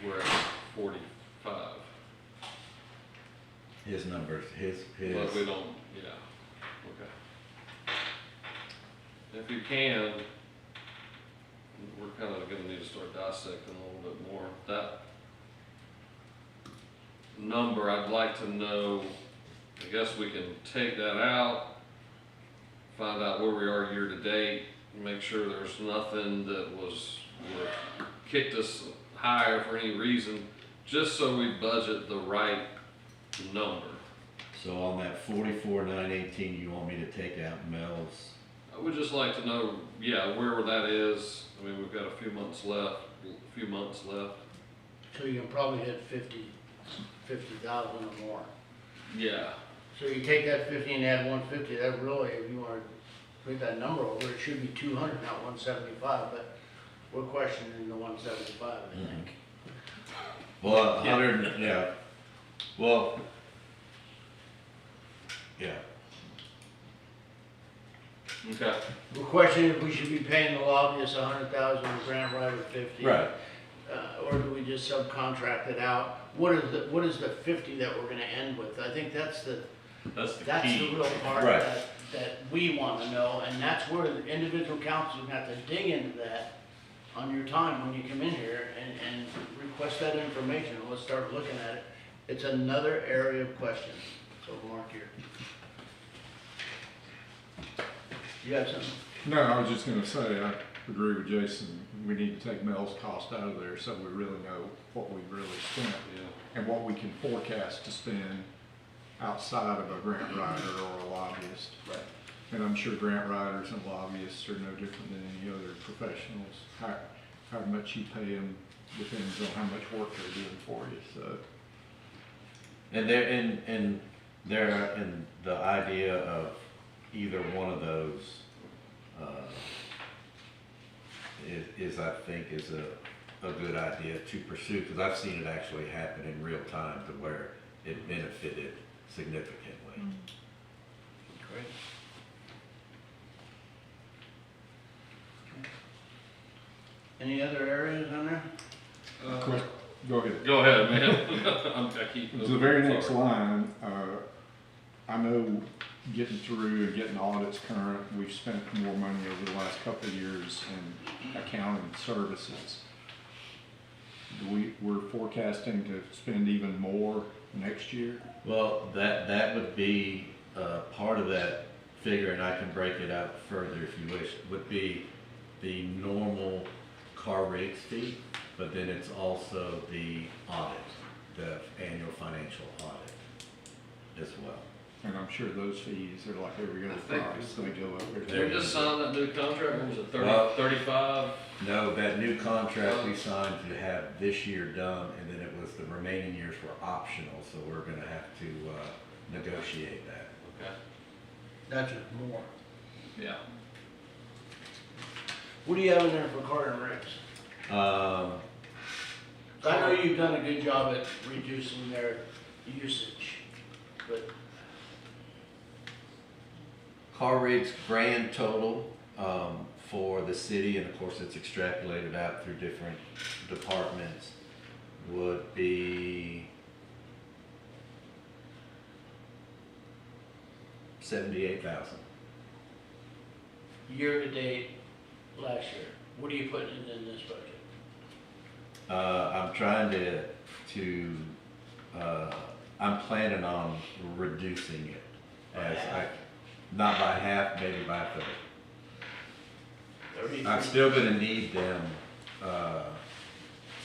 we're at 45. His numbers, his, But we don't, yeah, okay. If you can, we're kind of gonna need to start dissecting a little bit more. That number, I'd like to know, I guess we can take that out, find out where we are year to date, make sure there's nothing that kicked us higher for any reason, just so we budget the right number. so on that 44,918, you want me to take out Mel's? I would just like to know, yeah, where that is. I mean, we've got a few months left. So you can probably hit 50,000 or more. Yeah, So you take that 50 and add 150, that really, if you wanna put that number over, it should be 200, not 175, but we're questioning the 175, I think. Well, 100, yeah, well, yeah, okay. We're questioning if we should be paying the lobbyists 100,000, the grant writer 50. right. Or do we just subcontract it out? What is the 50 that we're gonna end with? I think that's the key. real part Right. that we wanna know, and that's where the individual councils have to dig into that on your time when you come in here and request that information, and let's start looking at it. It's another area of question, so Mark here. You have something? No, I was just gonna say, I agree with Jason, we need to take Mel's cost out of there so we really know what we really spent Yeah. and what we can forecast to spend outside of a grant writer or a lobbyist. Right. And I'm sure grant writers and lobbyists are no different than any other professionals. How much you pay them depends on how much work they're doing for you, so. And the idea of either one of those, I think is a good idea to pursue, because I've seen it actually happen in real time to where it benefited significantly. Great. Any other areas on there? Quick, go ahead. Go ahead, man. I keep. The very next Sorry. line, I know getting through and getting audits current, we've spent more money over the last couple of years in accounting services. We're forecasting to spend even more next year. Well, that would be, part of that figure, and I can break it out further if you wish, would be the normal car rigs fee, but then it's also the audit, the annual financial audit as well. And I'm sure those fees are like every other I think price, they go up every Did we just sign that new contract? What was it, 30, Well- 35? No, that new contract we signed to have this year done, and then it was the remaining years were optional, so we're gonna have to, negotiate that. Okay. That's just more. Yeah. What do you have in there for Carter Riggs? I know you've done a good job at reducing their usage, but Car rigs grand total, for the city, and of course it's extrapolated out through different departments, would be $78,000. year-to-date last year, what are you putting in this budget? I'm trying I'm planning on reducing it not by half, maybe by a third. 30? I'm still gonna need them,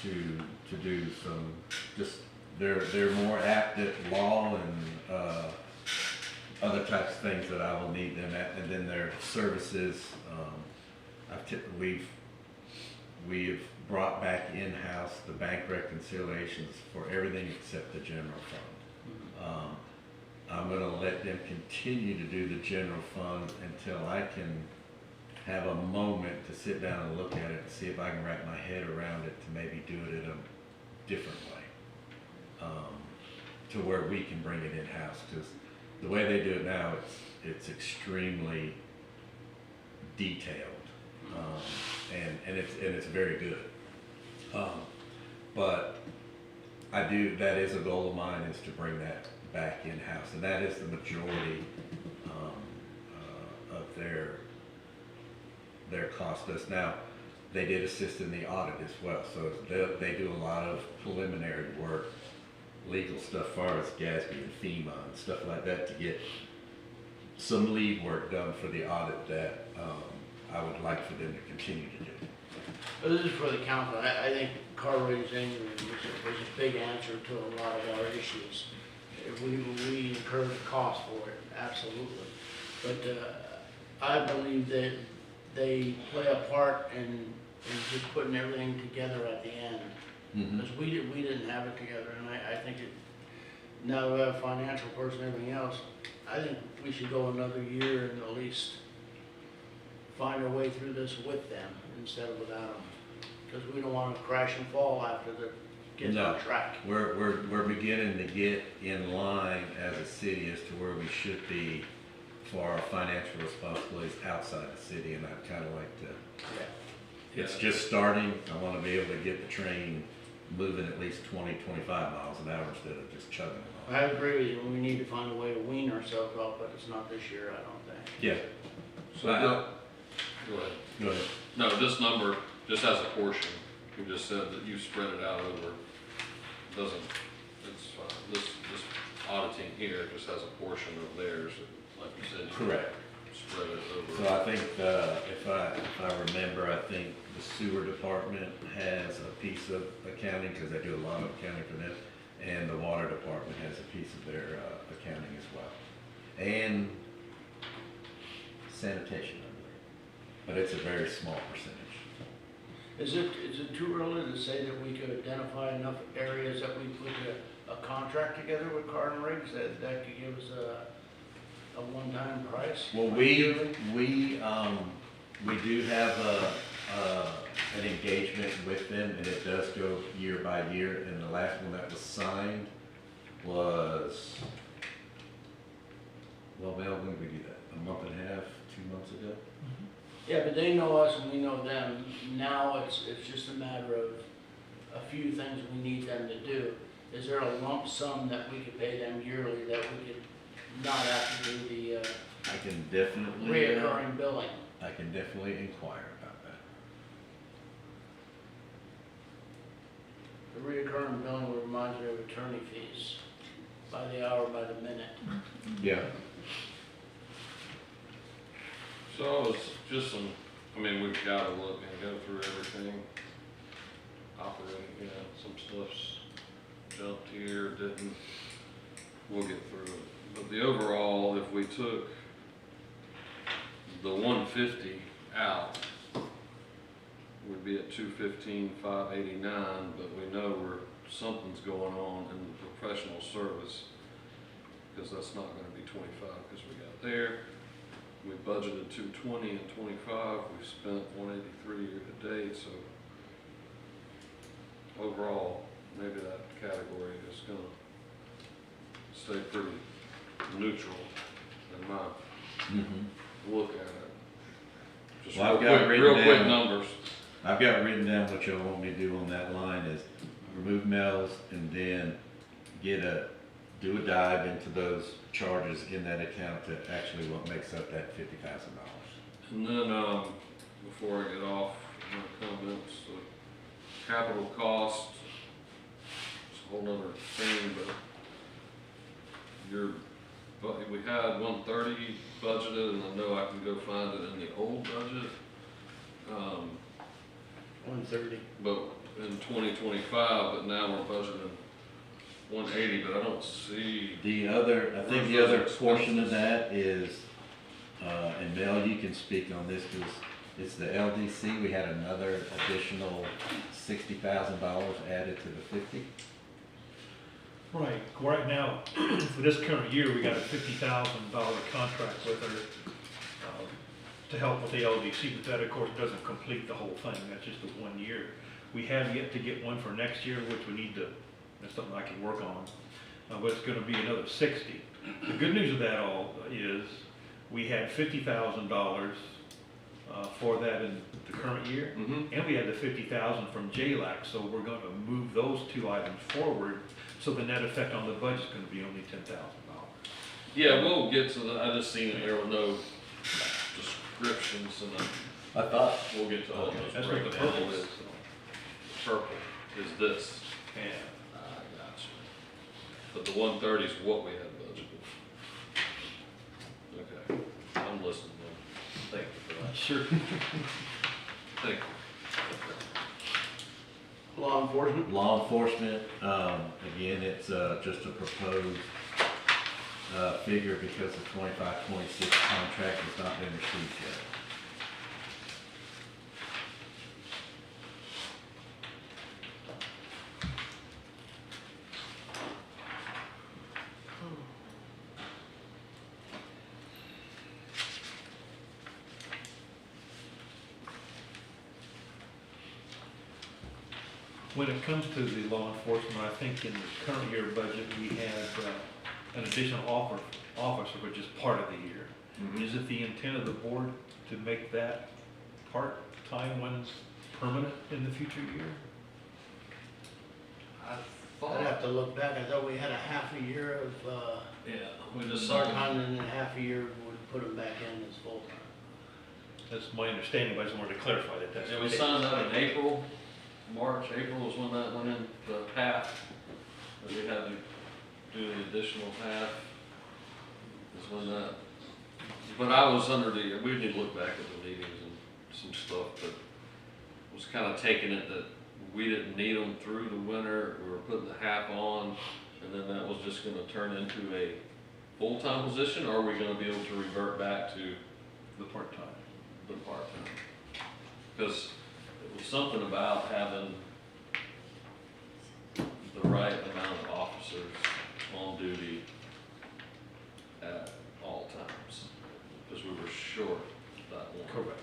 to do some, just, they're more apt at law and, other types of things that I will need them at, and then their services, we've brought back in-house the bank reconciliations for everything except the general fund. I'm gonna let them continue to do the general fund until I can have a moment to sit down and look at it and see if I can wrap my head around it to maybe do it in a different way. To where we can bring it in-house, because the way they do it now, it's extremely detailed, and it's very good. But that is a goal of mine, is to bring that back in-house, and that is the majority of their cost us. Now, they did assist in the audit as well, so they do a lot of preliminary work, legal stuff, far as Gatsby and FEMA and stuff like that, to get some lead work done for the audit that I would like for them to continue to do. But this is for the council. I think car raising was a big answer to a lot of our issues. We incurred the cost for it, absolutely. But I believe that they play a part in just putting everything together at the end. Because we didn't have it together, and I think now that we have a financial person and everything else, I think we should go another year and at least find our way through this with them instead of without them. Because we don't want to crash and fall after the get on track. We're beginning to get in line as a city as to where we should be for our financial responsibilities outside the city, and I'd kind of like to. Yeah. It's just starting. I want to be able to get the train moving at least 20, 25 miles an hour instead of just chugging along. I agree with you. We need to find a way to wean ourselves off, but it's not this year, I don't think. Yeah. So, Well, go ahead. Go ahead. No, this number just has a portion. You just said that you spread it out over, doesn't, it's fine. This auditing here just has a portion of theirs, like you said. You Correct. Spread it over. So I think, if I remember, I think the sewer department has a piece of accounting, because they do a lot of accounting for them, and the water department has a piece of their, accounting as well. And sanitation, I believe, but it's a very small percentage. Is it too early to say that we could identify enough areas that we put a contract together with Carden Riggs that could give us a one-time price? Well, we do have an engagement with them, and it does go year by year, and the last one that was signed was, well, Mel, when did we do that? A month and a half, 2 months ago? Yeah, but they know us and we know them. Now it's just a matter of a few things we need them to do. Is there a lump sum that we could pay them yearly that we could not have to do the I can definitely, reoccurring billing? I can definitely inquire about that. The reoccurring billing reminds me of attorney fees, by the hour, by the minute. Yeah. So it's just some, I mean, we've got to look and go through everything. Operating, you know, some stuff's jumped here, didn't, we'll get through it. But the overall, if we took the 150 out, we'd be at 215,589, but we know something's going on in the professional service, because that's not gonna be 25, because we got there. we budgeted 220 and 25, we spent 183 year to date, so overall, maybe that category is gonna stay pretty neutral in my look at it. Just Well, I've real got quick, written real quick down- numbers. I've got written down what y'all want me to do on that line is remove Mel's and then do a dive into those charges in that account to actually what makes up that $50,000. And then, before I get off my comments, capital cost, it's a whole nother thing, but we had 130 budgeted, and I know I can go find it in the old budget. 130. But in 2025, but now we're budgeting 180, but I don't see, I think the other portion of that is, and Mel, you can speak on this, because it's the LDC, we had another additional $60,000 added to the 50. Right now, for this current year, we got a $50,000 contract with her to help with the LDC, but that of course doesn't complete the whole thing, that's just the 1 year. We have yet to get one for next year, which we need to, that's something I can work on, but it's gonna be another 60. The good news of that all is, we had $50,000 for that in the current year, and we had the 50,000 from JLAC, so we're gonna move those two items forward, so the net effect on the budget's gonna be only $10,000. yeah, we'll get to the, I just seen it there with no descriptions, and I thought, we'll get to all those. That's what the breakdowns. purple is, Purple is this. yeah. I got you. But the 130 is what we had budgeted. Okay, I'm listening then. Thank you for that. Sure. Thank you. Law enforcement? law enforcement, again, it's just a proposed figure because the 25-26 contract has not been received yet. When it comes to the law enforcement, I think in the current year budget, we have an additional officer, which is part of the year. Is it the intent of the board to make that part-time one permanent in the future year? I'd have to look back, I thought we had a half a year of, Yeah, we decided. part-time, and then a half a year would put them back in as full-time. That's my understanding, but I just wanted to clarify that that's. Yeah, we signed that in April, March, April was when that went in, the half, that we had to do the additional half, is when that, but I was under the, we need to look back at the meetings and some stuff, but was kind of taking it that we didn't need them through the winter, we were putting the half on, and then that was just gonna turn into a full-time position, or are we gonna be able to revert back to The part-time. the part-time? Because it was something about having the right amount of officers on duty at all times, because we were short that one. Correct.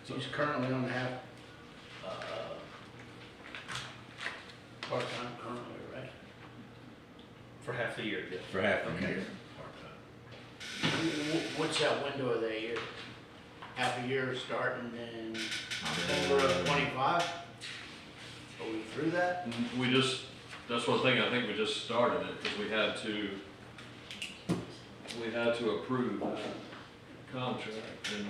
He's currently on half, part-time currently, right? For half the year, yes. For half the Okay. year. What's that window of the year? Half a year starting in October of 25? Are we through that? We just, that's one thing, I think we just started it, because we had to approve that contract, and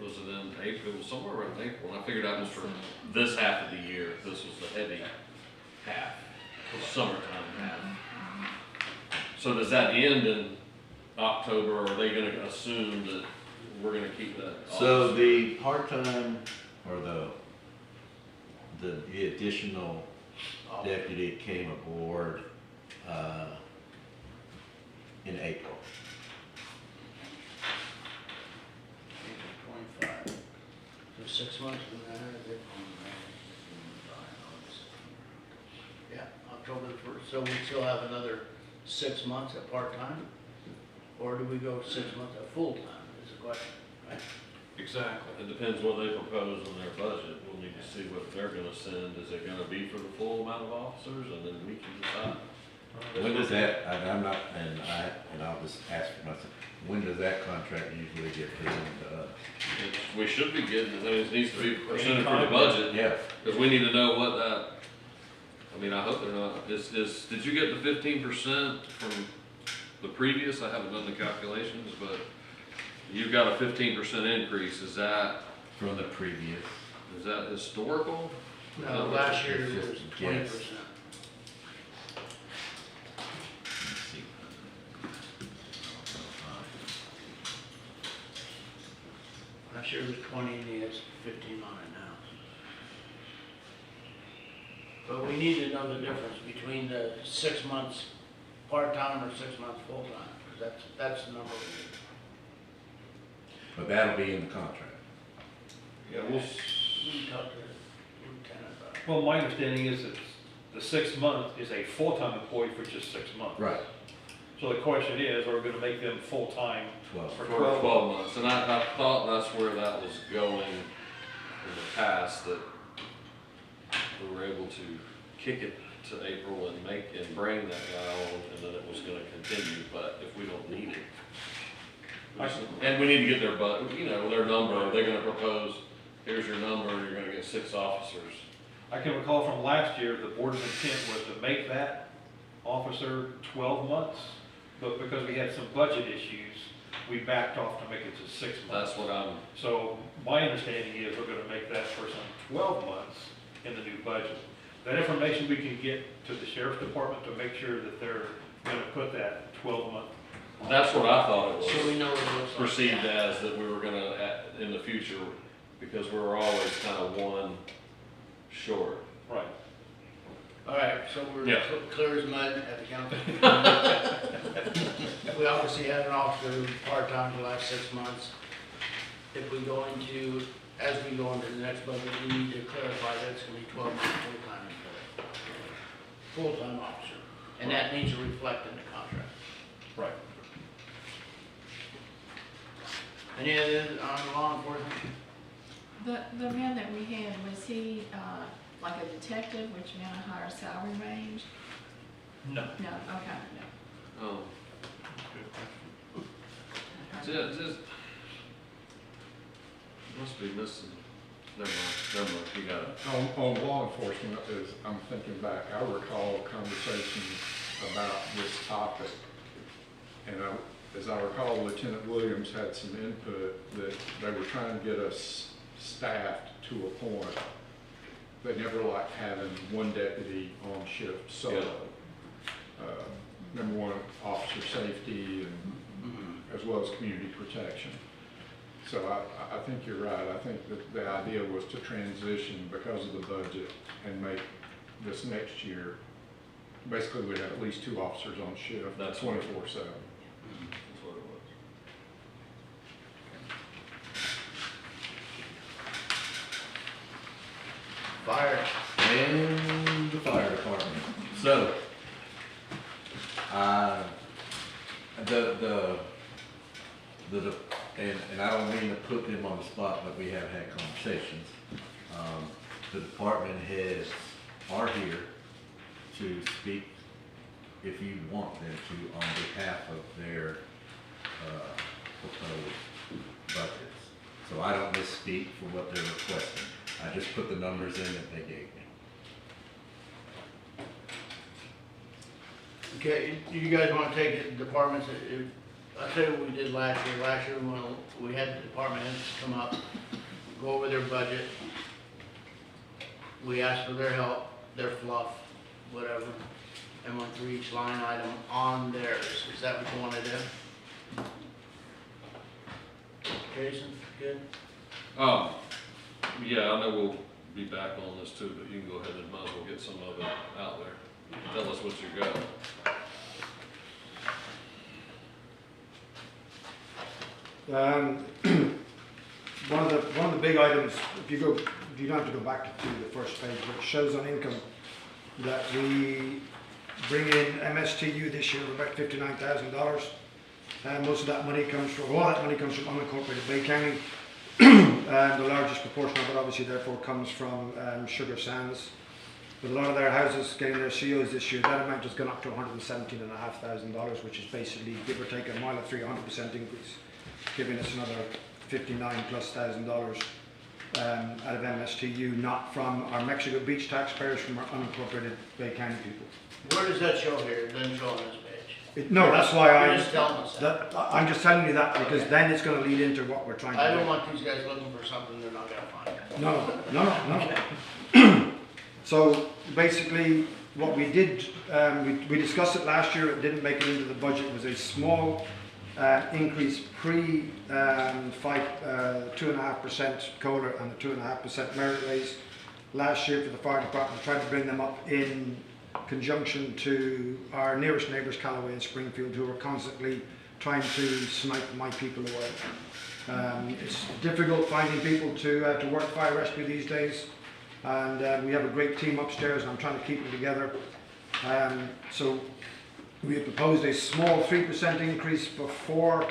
was it in April, somewhere around April, and I figured out it was for this half of the year, this was the heavy half, the summertime half. So does that end in October, or are they gonna assume that we're gonna keep that? So officer? the part-time, or the additional deputy came aboard, in April. 25. So 6 months from there, yeah, October 1st, so we still have another 6 months at part-time? Or do we go 6 months at full-time, is the question, right? Exactly. It depends what they propose in their budget. We'll need to see what they're gonna send. Is it gonna be for the full amount of officers, and then we can decide? When does that, and I'm not, and I'll just ask for myself, when does that contract usually get presented to us? We should be getting, I mean, it needs to be presented for the budget, Yeah, because we need to know what that, I mean, I hope they're not, did you get the 15% from the previous? I haven't done the calculations, but you've got a 15% increase. Is that from the previous. historical? No, last year It's it was just a 20%. guess. Let's see. Last year it was 20 and he has 15 on it now. But we need to know the difference between the 6 months part-time or 6 months full-time, because that's the number we need. But that'll be in the contract. Yeah, We can talk to the lieutenant about it. well, my understanding is that the 6 month is a full-time employee for just 6 months. Right. So the question is, are we gonna make them full-time 12. for For 12 12 months, and I thought that's where that was going in the past, that we were able to kick it to April and bring that guy on, and then it was gonna continue, but if we don't need it. And we need to get their their number, they're gonna propose, here's your number, you're gonna get 6 officers. I can recall from last year, the board's intent was to make that officer 12 months, but because we had some budget issues, we backed off to make it to 6 months. That's what I'm, So my understanding is we're gonna make that person 12 months in the new budget. That information we can get to the sheriff's department to make sure that they're gonna put that 12-month. that's what I thought it So we was know what it looks like. perceived as, that we were gonna, in the future, because we were always kind of one short. Right. All right, so we're Yeah. clear as mud at the county. We obviously had an officer who was part-time the last 6 months. If we go into, as we go into the next budget, we need to clarify that it's gonna be 12 months full-time employee. Full-time officer, and that needs to reflect in the contract. Right. Any other on law enforcement? The man that we had, was he, like a detective, which meant a higher salary range? No. No, okay, no. Oh, Okay. just, must be missing, never mind, you got it. On law enforcement, as I'm thinking back, I recall conversations about this topic. And as I recall, Lieutenant Williams had some input that they were trying to get us staffed to a point. They never liked having one deputy on shift solo. Number one, officer safety and as well as community protection. So I think you're right. I think that the idea was to transition because of the budget and make this next year, basically we'd have at least 2 officers on shift, That's 24/7. That's what it was. Fire. And the fire department. So, and I don't mean to put them on the spot, but we have had conversations. The department heads are here to speak, if you want them to, on behalf of their, proposed budgets. So I don't misspeak for what they're requesting. I just put the numbers in that they gave me. Okay, you guys wanna take the departments, I'll tell you what we did last year. Last year, when we had the department heads come up, go over their budget. We asked for their help, their fluff, whatever, and went through each line item on theirs. Is that what you wanna do? Jason, good? Yeah, I know we'll be back on this too, but you can go ahead and might as well get some of it out there. Tell us what you got. One of the big items, if you don't have to go back to the first page, but it shows on income that we bring in MSTU this year of about $59,000. Most of that money comes from, all that money comes from unincorporated Bay County. The largest proportion of it obviously therefore comes from Sugar Sands. With a lot of their houses getting their COs this year, that amount has gone up to $117,500, which is basically, give or take, a mile of 100% increase, giving us another $59,000+ out of MSTU, not from our Mexico Beach taxpayers, from our unincorporated Bay County people. Where does that show here? It doesn't show on this page. No, that's why You're just telling us that. I'm just telling you that because then it's going to lead into what we're trying to do. I don't want these guys looking for something they're not gonna find. No. So basically, what we did, we discussed it last year, it didn't make it into the budget, it was a small increase pre 2.5% COLA and a 2.5% merit raise last year for the fire department, tried to bring them up in conjunction to our nearest neighbours, Callaway and Springfield, who are constantly trying to snipe my people away. It's difficult finding people to work fire rescue these days, and we have a great team upstairs, and I'm trying to keep them together. So we have proposed a small 3% increase before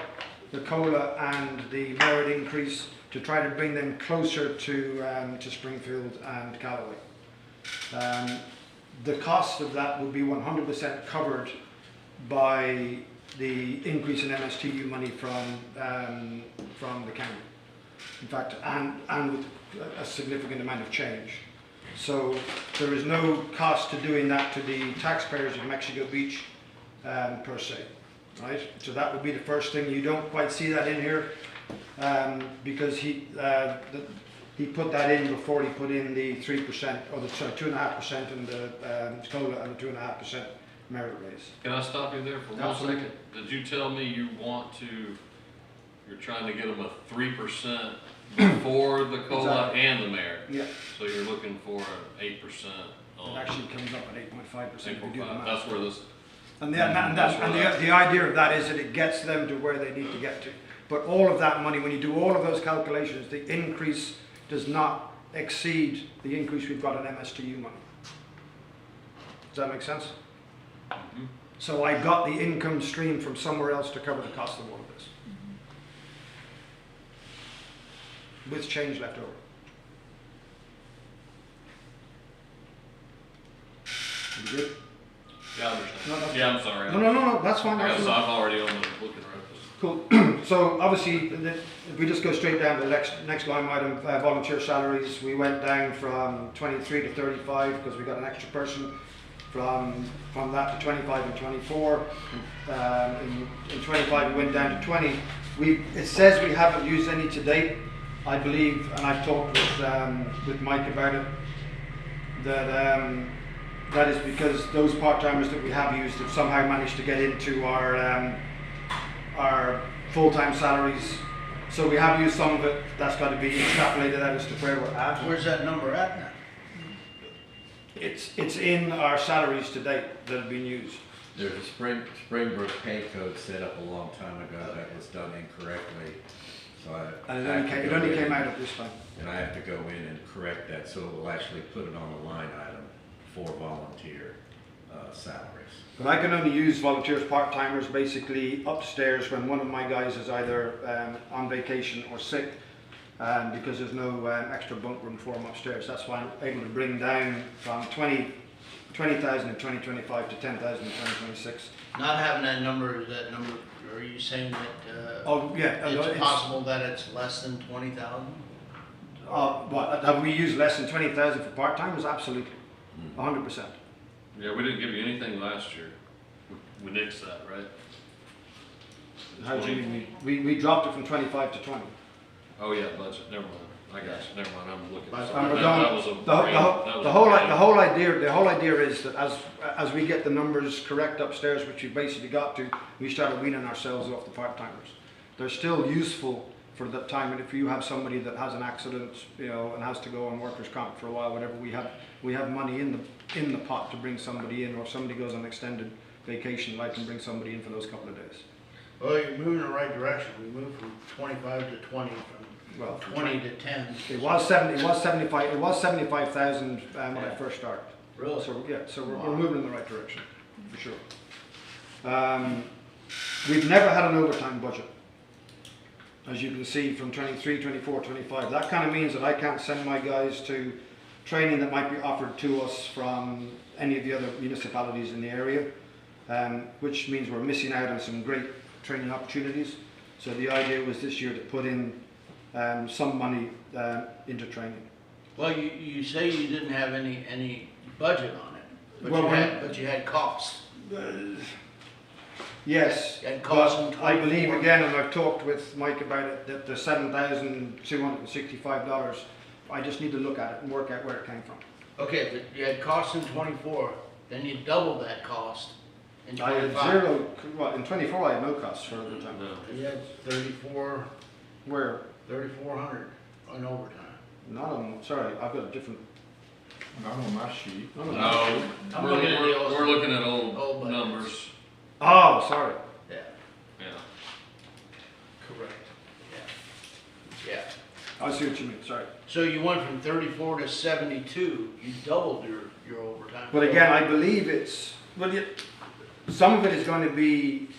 the COLA and the merit increase to try to bring them closer to Springfield and Callaway. The cost of that will be 100% covered by the increase in MSTU money from the county. In fact, and with a significant amount of change. So there is no cost to doing that to the taxpayers of Mexico Beach per se, right? So that would be the first thing. You don't quite see that in here because he put that in before he put in the 3% or the 2.5% and the COLA and the 2.5% merit raise. Can I stop you there for 1 Absolutely. second? Did you tell me you're trying to get them a 3% before the COLA Exactly. and the merit? Yeah, So you're looking for an 8% it on actually comes up at 8.5% if you do the 8.5. math. That's where this, And the idea of that is that it gets them to where they need to get to. But all of that money, when you do all of those calculations, the increase does not exceed the increase we've got in MSTU money. Does that make sense? Mhm. So I got the income stream from somewhere else to cover the cost of all of this. With change left over. You good? yeah, I understand. No, that's Yeah, I'm sorry. No, that's fine. I guess Absolutely. I'm already on the looking right. Cool. So obviously, if we just go straight down to the next line item, volunteer salaries, we went down from 23 to 35 because we got an extra person. From that to 25 and 24. In 25 we went down to 20. It says we haven't used any to date. I believe, and I've talked with Mike about it, that that is because those part-timers that we have used have somehow managed to get into our full-time salaries. So we have used some of it. That's got to be extrapolated out as to where we're at. Where's that number at now? It's in our salaries to date that have been used. There's a Springbrook pay code set up a long time ago that was done incorrectly, so And I have to it go only in came out at this time. and I have to go in and correct that, so it will actually put it on a line item for volunteer salaries. But I can only use volunteers, part-timers, basically upstairs when one of my guys is either on vacation or sick, because there's no extra bunk room for them upstairs. That's why I'm able to bring down from 20,000 in 2025 to 10,000 in 2026. Not having that number, are you saying that, Oh, yeah. it's possible that it's less than 20,000? What, have we used less than 20,000 for part-timers? Absolutely, 100%. Yeah, we didn't give you anything last year. We nixed that, right? How do you mean? We dropped it from 25 to 20. Oh, yeah, budget, never mind. I got you, never mind, I'm looking. And sorry. we're That going- was a The brain- that was a brain. whole idea is that as we get the numbers correct upstairs, which we basically got to, we started weaning ourselves off the part-timers. They're still useful for that time, and if you have somebody that has an accident, and has to go on workers' comp for a while, whatever, we have money in the pot to bring somebody in, or if somebody goes on extended vacation, I can bring somebody in for those couple of days. Well, you're moving in the right direction. We moved from 25 to 20, Well, from 20 to 10. It was 75,000 when I first started. Really? So yeah, so we're moving in the right direction. for sure. We've never had an overtime budget. As you can see from 23, 24, 25. That kind of means that I can't send my guys to training that might be offered to us from any of the other municipalities in the area, which means we're missing out on some great training opportunities. So the idea was this year to put in some money into training. Well, you say you didn't have any budget on it, but Well, you had costs. Yes, And cost but them I believe 24. again, and I've talked with Mike about it, that the $7,265, I just need to look at it and work out where it came from. Okay, but you had costs in 24, then you doubled that cost in I had 25. zero, well, in 24 I had no costs for overtime. No. You had 3,400 on overtime. Not on, sorry, I've got a different. Not on my sheet. No. No, I'm we're, looking at the old- we're looking at old old budgets. numbers, Oh, sorry. Yeah, yeah. Correct. yeah. I see what you mean, sorry. So you went from 34 to 72, you doubled your overtime. But again, I believe it's, well, some of it is going to be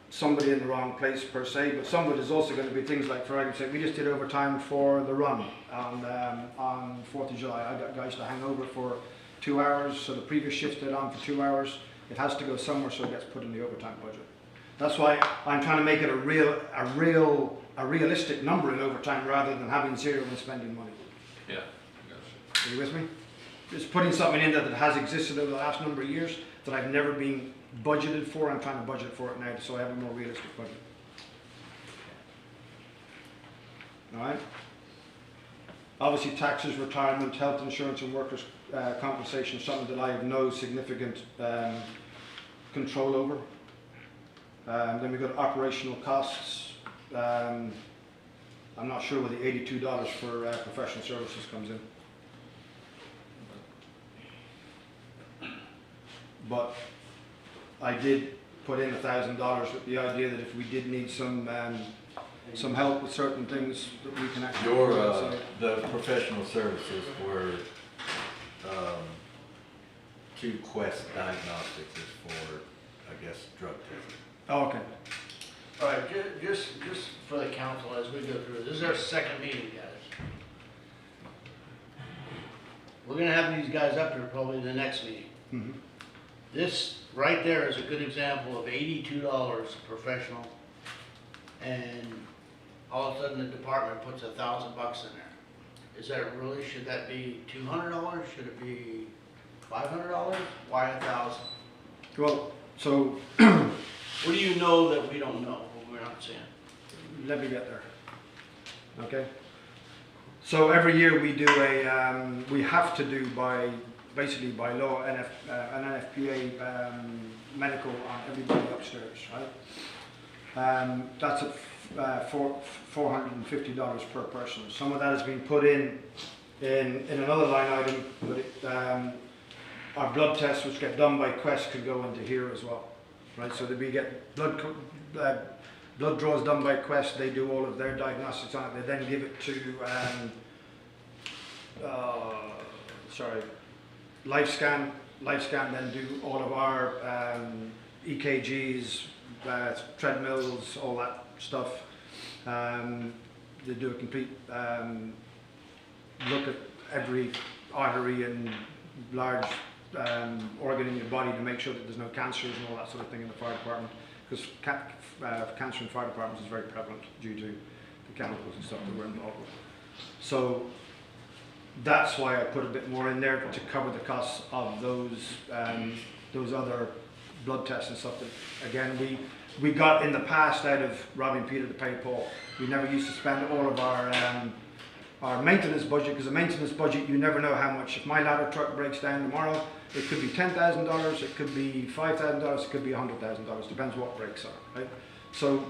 somebody in the wrong place per se, but some of it is also going to be things like, for argument's sake, we just did overtime for the run on 4th of July. I got guys to hang over for 2 hours, so the previous shift did on for 2 hours. It has to go somewhere, so it gets put in the overtime budget. That's why I'm trying to make it a realistic number in overtime rather than having zero and spending money. Yeah, gotcha. Are you with me? Just putting something in that has existed over the last number of years that I've never been budgeted for. I'm trying to budget for it now, so I have a more realistic budget. All right. Obviously, taxes, retirement, health insurance, and workers' compensation, something that I have no significant control over. Then we've got operational costs. I'm not sure where the $82 for professional services comes in. But I did put in $1,000 with the idea that if we did need some help with certain things, that we can actually. Your, do it. So- the professional services were, to Quest Diagnostics is for, I guess, drug testing. Oh, okay. All right, just for the council as we go through, this is our second meeting, guys. We're gonna have these guys up here probably the next meeting. Mhm. This right there is a good example of $82 professional, and all of a sudden the department puts $1,000 in there. Is that really, should that be $200? Should it be $500? Why 1,000? Well, so What do you know that we don't know, what we're not seeing? let me get there. Okay. So every year we do we have to do basically by law, an NFPA medical on everybody upstairs, right? That's at $450 per person. Some of that has been put in another line item, but our blood tests, which get done by Quest, could go into here as well, right? So that we get blood draws done by Quest. They do all of their diagnostics on it. They then give it to LifeScan. LifeScan then do all of our EKGs, treadmills, all that stuff. They do a complete look at every artery and large organ in your body to make sure that there's no cancers and all that sort of thing in the fire department, because cancer in fire departments is very prevalent due to the chemicals and stuff that we're involved with. So that's why I put a bit more in there to cover the costs of those other blood tests and stuff that, again, we got in the past out of robbing Peter to pay Paul. We never used to spend all of our maintenance budget, because the maintenance budget, you never know how much. If my ladder truck breaks down tomorrow, it could be $10,000, it could be $5,000, it could be $100,000, depends what breaks are, right? So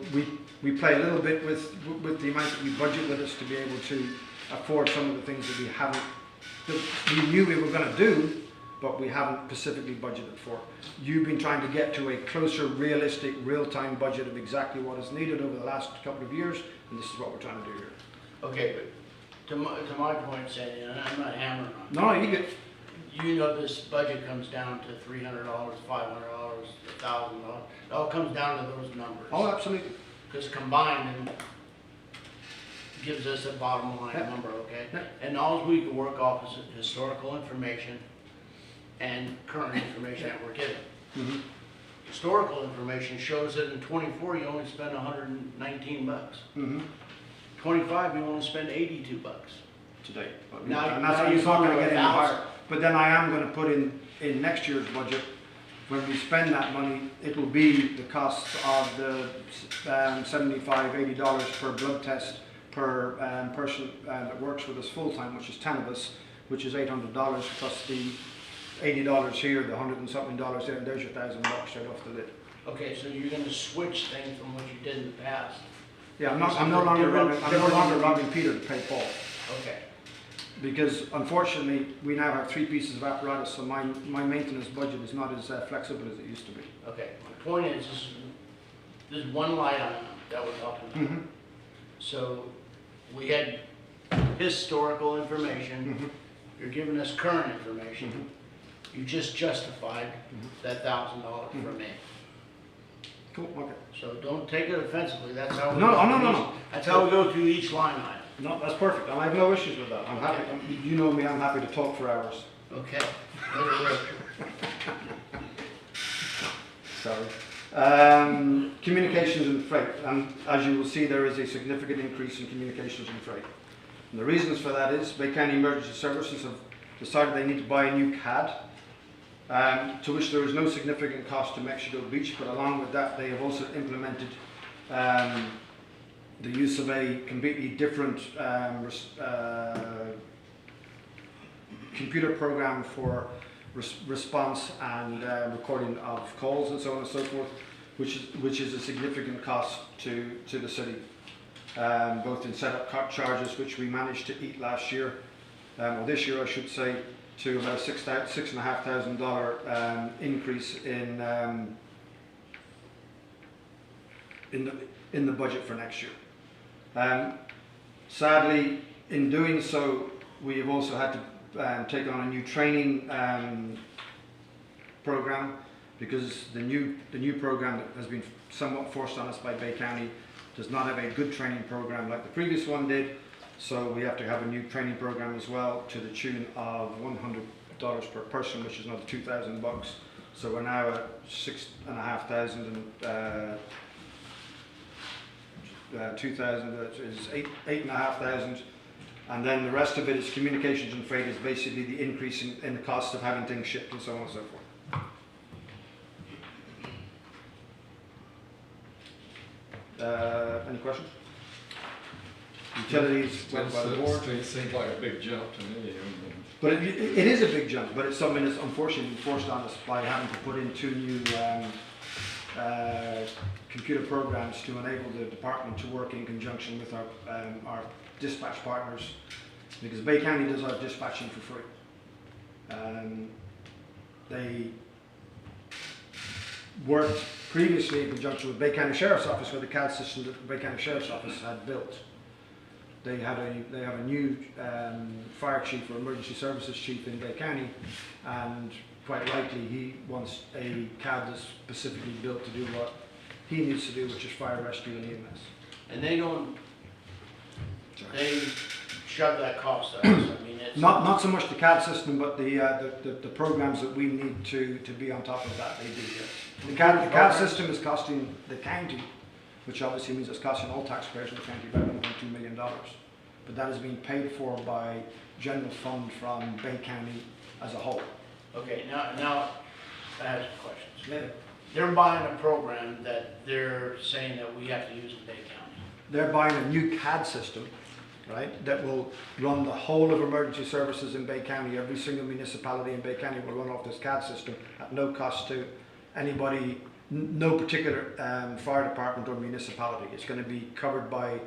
we play a little bit with the amount that we budget with us to be able to afford some of the things that we knew we were going to do, but we haven't specifically budgeted for. You've been trying to get to a closer, realistic, real-time budget of exactly what is needed over the last couple of years, and this is what we're trying to do here. Okay, but to my point, Sandy, and I'm not hammering on. No, you get. you know, this budget comes down to $300, $500, $1,000. It all comes down to those numbers. Oh, absolutely. Because combined and gives us a bottom line Yeah. number, okay? Yeah. And all we can work off is historical information and current information that we're given. Mhm. Historical information shows that in '24, you only spend $119. Mhm. '25, you only spend $82. Today. But Now- and that's now it's you're not gonna talking get any about higher. But then I am gonna put in next year's budget, when we spend that money, it will be the cost of the $75, $80 per blood test per person that works with us full-time, which is 10 of us, which is $800 plus the $80 here, the 100 and something dollars there, and there's your $1,000 right off the lid. Okay, so you're gonna switch things from what you did in the past. Yeah, I'm no longer robbing Peter to pay Paul. Okay. Because unfortunately, we now have 3 pieces of apparatus, so my maintenance budget is not as flexible as it used to be. Okay, my point is, this is one light item that we're talking about. Mhm. So, we had historical information, you're giving us current information. You just justified that $1,000 for me. Cool, okay. So don't take it offensively, that's how we. No, go no, through no, each- no. That's how we go through each line item. No, that's perfect, and I have no issues with that. I'm happy, you know me, I'm happy to talk for hours. Okay. Let it rip. Sorry. Communications and freight, and as you will see, there is a significant increase in communications and freight. And the reasons for that is Bay County Emergency Services have decided they need to buy a new CAD, to which there is no significant cost to Mexico Beach, but along with that, they have also implemented the use of a completely different computer program for response and recording of calls and so on and so forth, which is a significant cost to the city, both in setup charges, which we managed to eat last year, or this year I should say, to about $6,500 increase in the budget for next year. Sadly, in doing so, we have also had to take on a new training program, because the new program that has been somewhat forced on us by Bay County does not have a good training program like the previous one did. So we have to have a new training program as well, to the tune of $100 per person, which is another $2,000. So we're now at $6,500 and 2,000, that is $8,500, and then the rest of it is communications and freight, is basically the increase in the cost of having things shipped and so on and so forth. Any questions? Utilities went by the board. It seems like a big jump to me. But it is a big jump, but it's something that's unfortunately forced on us by having to put in 2 new computer programs to enable the department to work in conjunction with our dispatch partners, because Bay County does our dispatching for free. They worked previously in conjunction with Bay County Sheriff's Office with the CAD system that the Bay County Sheriff's Office had built. They have a new fire chief or emergency services chief in Bay County, and quite likely he wants a CAD that's specifically built to do what he needs to do, which is fire rescue and EMS. And they shove that cost at us. I mean, it's. Not so much the CAD system, but the programs that we need to be on top of that, they do, yes. The CAD system is costing the county, which obviously means it's costing all taxpayers in the county about $1.2 million. But that is being paid for by general fund from Bay County as a whole. Okay, now I have some questions. Yeah. They're buying a program that they're saying that we have to use in Bay County. They're buying a new CAD system, right, that will run the whole of emergency services in Bay County. Every single municipality in Bay County will run off this CAD system at no cost to anybody, no particular fire department or municipality. It's going to be covered by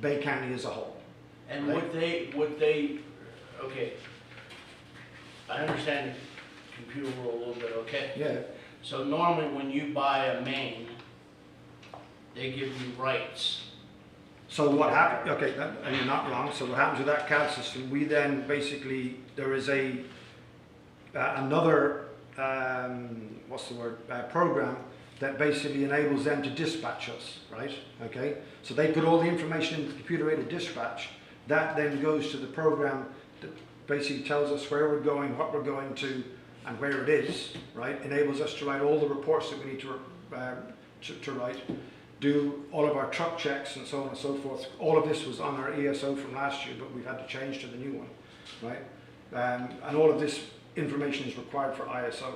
Bay County as a whole. And Right. would they, okay, I understand the computer world a little bit, okay? Yeah. So normally when you buy a main, they give you rights So what happened, okay, and you're not wrong, so what happens with that CAD system, we then basically, there is another, program that basically enables them to dispatch us, right? Okay, so they put all the information into the computer-aided dispatch. That then goes to the program that basically tells us where we're going, what we're going to, and where it is, right? Enables us to write all the reports that we need to write, do all of our truck checks and so on and so forth. All of this was on our ESO from last year, but we've had to change to the new one, right? And all of this information is required for ISO.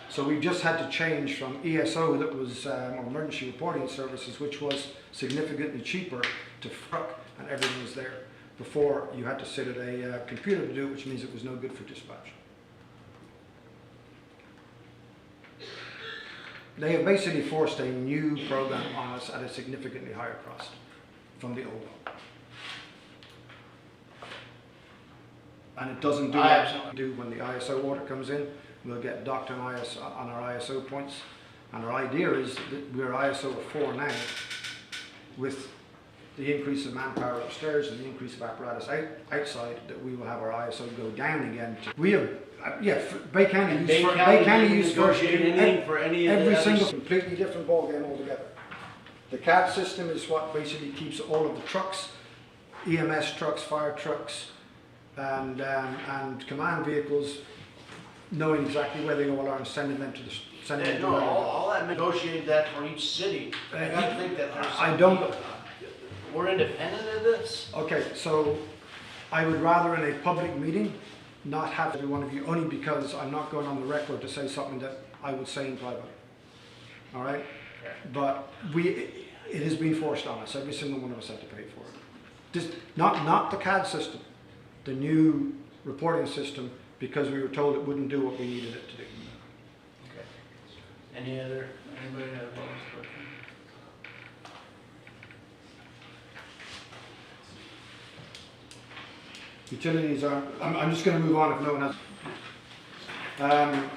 So we've just had to change from ESO, that was emergency reporting services, which was significantly cheaper, to FRUC, and everything was there. Before, you had to sit at a computer to do it, which means it was no good for dispatch. They have basically forced a new program on us at a significantly higher cost from the old one. And it doesn't do what we do when the ISO order comes in. We'll get docked on our ISO points. And our idea is that we're ISO 4 now, with the increase of manpower upstairs and the increase of apparatus outside, that we will have our ISO go down again. We have, Bay County used negotiated anything for any of the every others? single completely different ballgame altogether. The CAD system is what basically keeps all of the trucks, EMS trucks, fire trucks, and command vehicles, knowing exactly where they all are and sending them to the No, all that negotiated that for each city. I don't think that there's. I don't. We're independent of this? Okay, so I would rather in a public meeting not have every one of you, only because I'm not going on the record to say something that I would say in private. All right? But it has been forced on us. Every single one of us had to pay for it. Just, not the CAD system, the new reporting system, because we were told it wouldn't do what we needed it to do. Okay. Anybody have any questions? Utilities are, I'm just going to move on if no one has.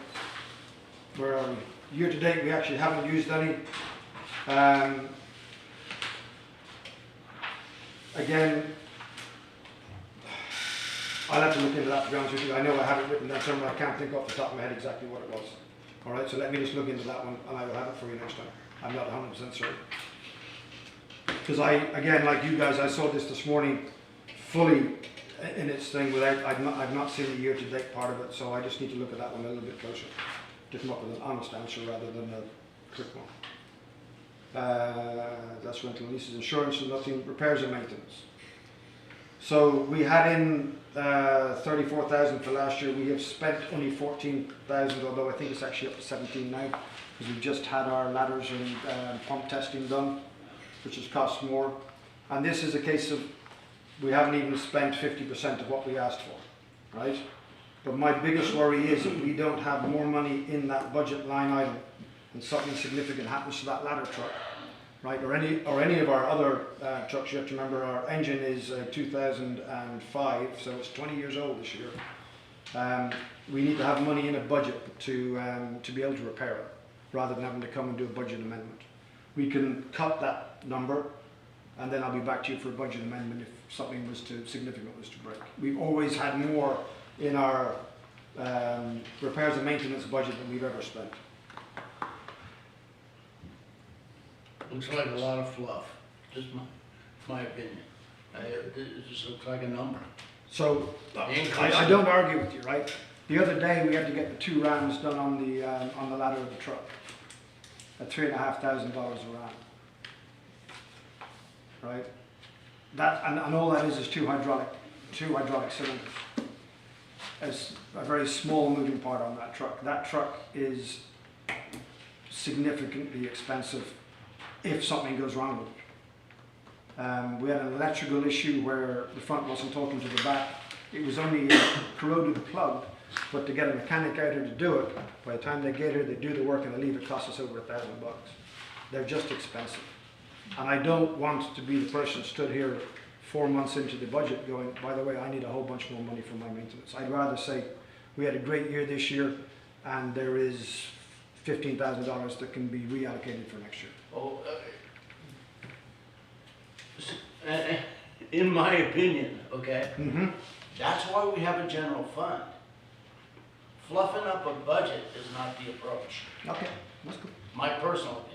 We're year to date, we actually haven't used any. Again, I'll have to look into that, to be honest with you. I know I have it written down somewhere, I can't think off the top of my head exactly what it was. All right, so let me just look into that one, and I will have it for you next time. I'm not 100% certain. Because again, like you guys, I saw this morning fully in its thing without, I've not seen the year-to-date part of it, so I just need to look at that one a little bit closer to come up with an honest answer rather than a quick one. That's rental leases, insurance, and nothing, repairs and maintenance. So we had in 34,000 for last year. We have spent only 14,000, although I think it's actually up to 17 now, because we've just had our ladders and pump testing done, which has cost more. And this is a case of we haven't even spent 50% of what we asked for, right? But my biggest worry is that we don't have more money in that budget line item and something significant happens to that ladder truck, right? Or any of our other trucks. You have to remember our engine is 2005, so it's 20 years old this year. We need to have money in a budget to be able to repair it, rather than having to come and do a budget amendment. We can cut that number, and then I'll be back to you for a budget amendment if something was significant was to break. We've always had more in our repairs and maintenance budget than we've ever spent. Looks like a lot of fluff, just my opinion. It just looks like a number. So I don't argue with you, right? The other day we had to get the 2 rams done on the ladder of the truck at $3,500 a ram, right? That and all that is two hydraulic cylinders. It's a very small moving part on that truck. That truck is significantly expensive if something goes wrong with it. We had an electrical issue where the front wasn't talking to the back. It was only corroded plug, but to get a mechanic out here to do it, by the time they get here, they do the work and they leave, it costs us over $1,000. They're just expensive. And I don't want to be the person stood here 4 months into the budget going, by the way, I need a whole bunch more money for my maintenance. I'd rather say we had a great year this year and there is $15,000 that can be reallocated for next year. Oh, In my opinion, okay, Mm-hmm. that's why we have a general fund. Fluffing up a budget is not the approach, Okay, that's good. my personal opinion.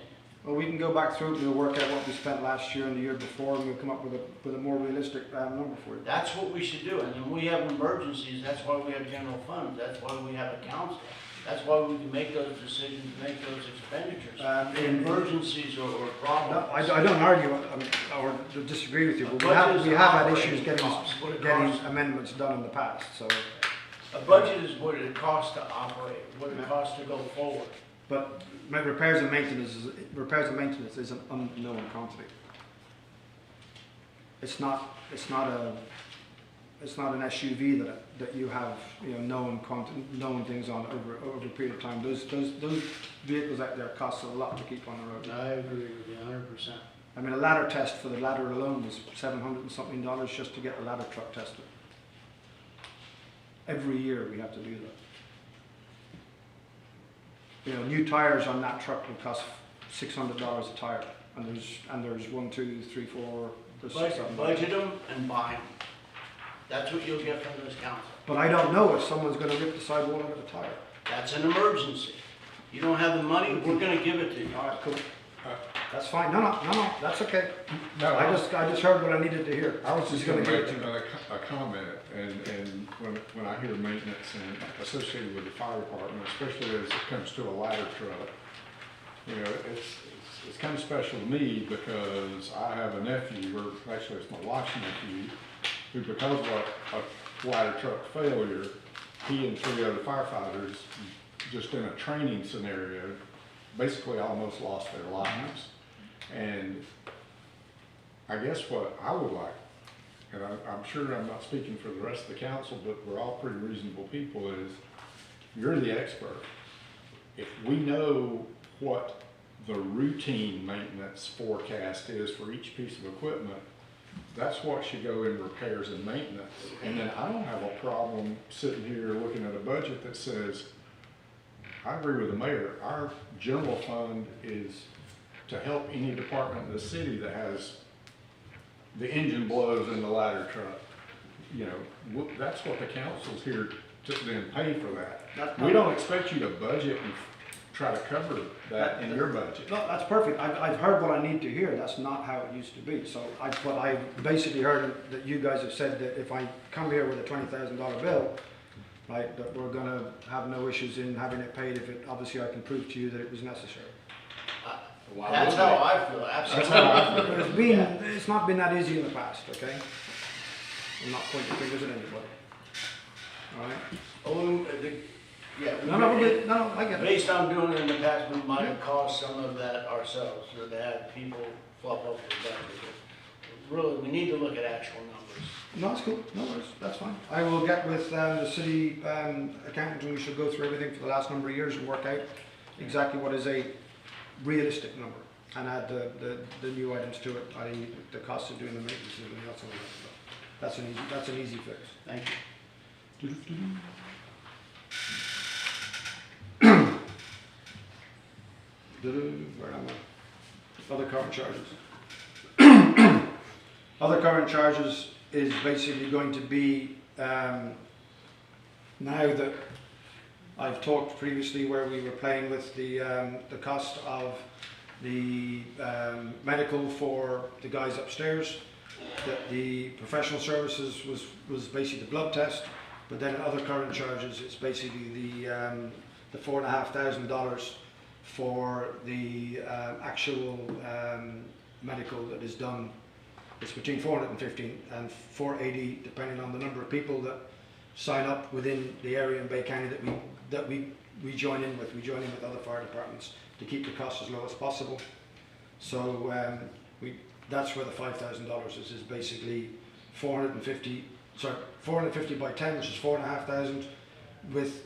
Well, we can go back through it, we'll work out what we spent last year and the year before, and we'll come up with a more realistic number for you. That's what we should do, and when we have emergencies, that's why we have general funds, that's why we have a council. That's why we can make those decisions, make those expenditures. Emergencies or No, problems. I don't argue or disagree with you, but A we budget have, is we an have had operating issues getting cost, what it getting costs. amendments done in the past, so. A budget is what it costs to operate, what it costs to go forward. But repairs and maintenance is an unknown quantity. It's not an SUV that you have, known things on over a period of time. Those vehicles out there cost a lot to keep on the road. I agree with you 100%. I mean, a ladder test for the ladder alone was $700 and something just to get the ladder truck tested. Every year we have to do that. New tires on that truck would cost $600 a tire, and there's 1, 2, 3, 4, there's 6 of them. Budget them and buy them. That's what you'll get from this council. But I don't know if someone's going to rip the sidewall out of the tire. That's an emergency. You don't have the money, we're gonna give it to you. All right, cool. That's fine. No, that's okay. No, I just heard what I needed to hear. I was just gonna gonna make give it to you. a comment, and when I hear maintenance and associated with the fire department, especially as it comes to a ladder truck, it's kind of special to me because I have a nephew, or actually it's my wife's nephew, who because of a ladder truck failure, he and 3 other firefighters, just in a training scenario, basically almost lost their lives. And I guess what I would like, and I'm sure I'm not speaking for the rest of the council, but we're all pretty reasonable people, is you're the expert. If we know what the routine maintenance forecast is for each piece of equipment, that's what should go in repairs and maintenance. And then I don't have a problem sitting here looking at a budget that says, I agree with the mayor, our general fund is to help any department in the city that has the engine blows in the ladder truck. That's what the council's here to then pay for that. We don't expect you to budget and try to cover that in your budget. No, that's perfect. I've heard what I need to hear. That's not how it used to be. So what I basically heard that you guys have said that if I come here with a $20,000 bill, right, that we're gonna have no issues in having it paid if obviously I can prove to you that it was necessary. That's how I feel, absolutely. But it's not been that easy in the past, okay? I'm not pointing fingers at anybody. All right? No, I get it. Based on doing it in the past, we might have caused some of that ourselves, so to have people flop up the budget. Really, we need to look at actual numbers. No, that's cool. No worries. That's fine. I will get with the city accountant and we shall go through everything for the last number of years and work out exactly what is a realistic number and add the new items to it, i.e. the cost of doing the maintenance and everything else on that. That's an easy fix. Thank you. Where am I? Other current charges. Other current charges is basically going to be, now that I've talked previously where we were playing with the cost of the medical for the guys upstairs, that the professional services was basically the blood test, but then other current charges, it's basically the $4,500 for the actual medical that is done. It's between $450 and $480, depending on the number of people that sign up within the area in Bay County that we join in with. We join in with other fire departments to keep the cost as low as possible. So that's where the $5,000 is basically 450 by 10, which is 4,500, with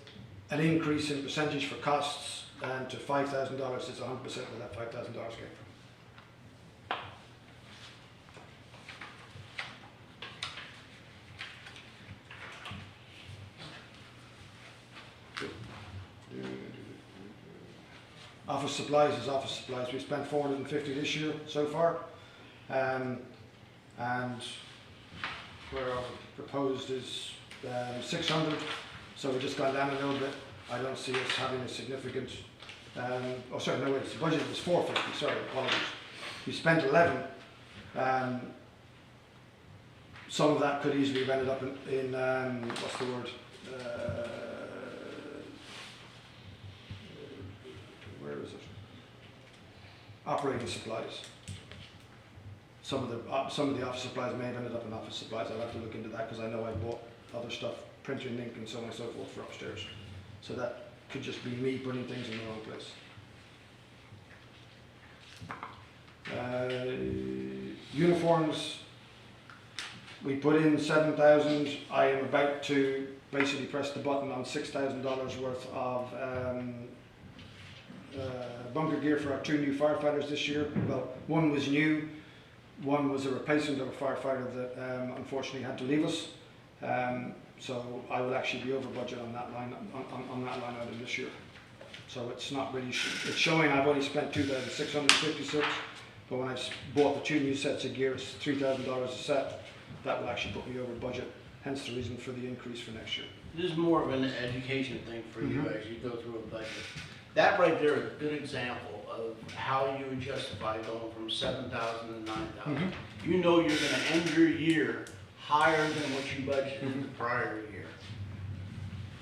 an increase in percentage for costs and to $5,000 is 100% where that $5,000 came from. Office supplies is office supplies. We spent $450 this year so far. and where our proposed is 600, so we've just gone down a little bit. I don't see us having a significant, oh sorry, no, it's the budget was 450, sorry, apologies. We spent 11. Some of that could easily have ended up in what's the word? Where is it? Operating supplies. Some of the office supplies may have ended up in office supplies. I'll have to look into that because I know I bought other stuff, printer and ink and so on and so forth for upstairs. So that could just be me putting things in the wrong place. Uniforms, we put in 7,000. I am about to basically press the button on $6,000 worth of bunker gear for our 2 new firefighters this year. Well, one was new, one was a replacement of a firefighter that unfortunately had to leave us. So I will actually be over budget on that line on that line item this year. So it's not really it's showing I've only spent 2,656, but when I bought the 2 new sets of gear, it's $3,000 a set. That will actually put me over budget. Hence the reason for the increase for next year. This is more of an education thing for you as you go through a budget. That right there is a good example of how you would justify going from 7,000 to 9,000. You know you're going to end your year higher than what you budgeted the prior year.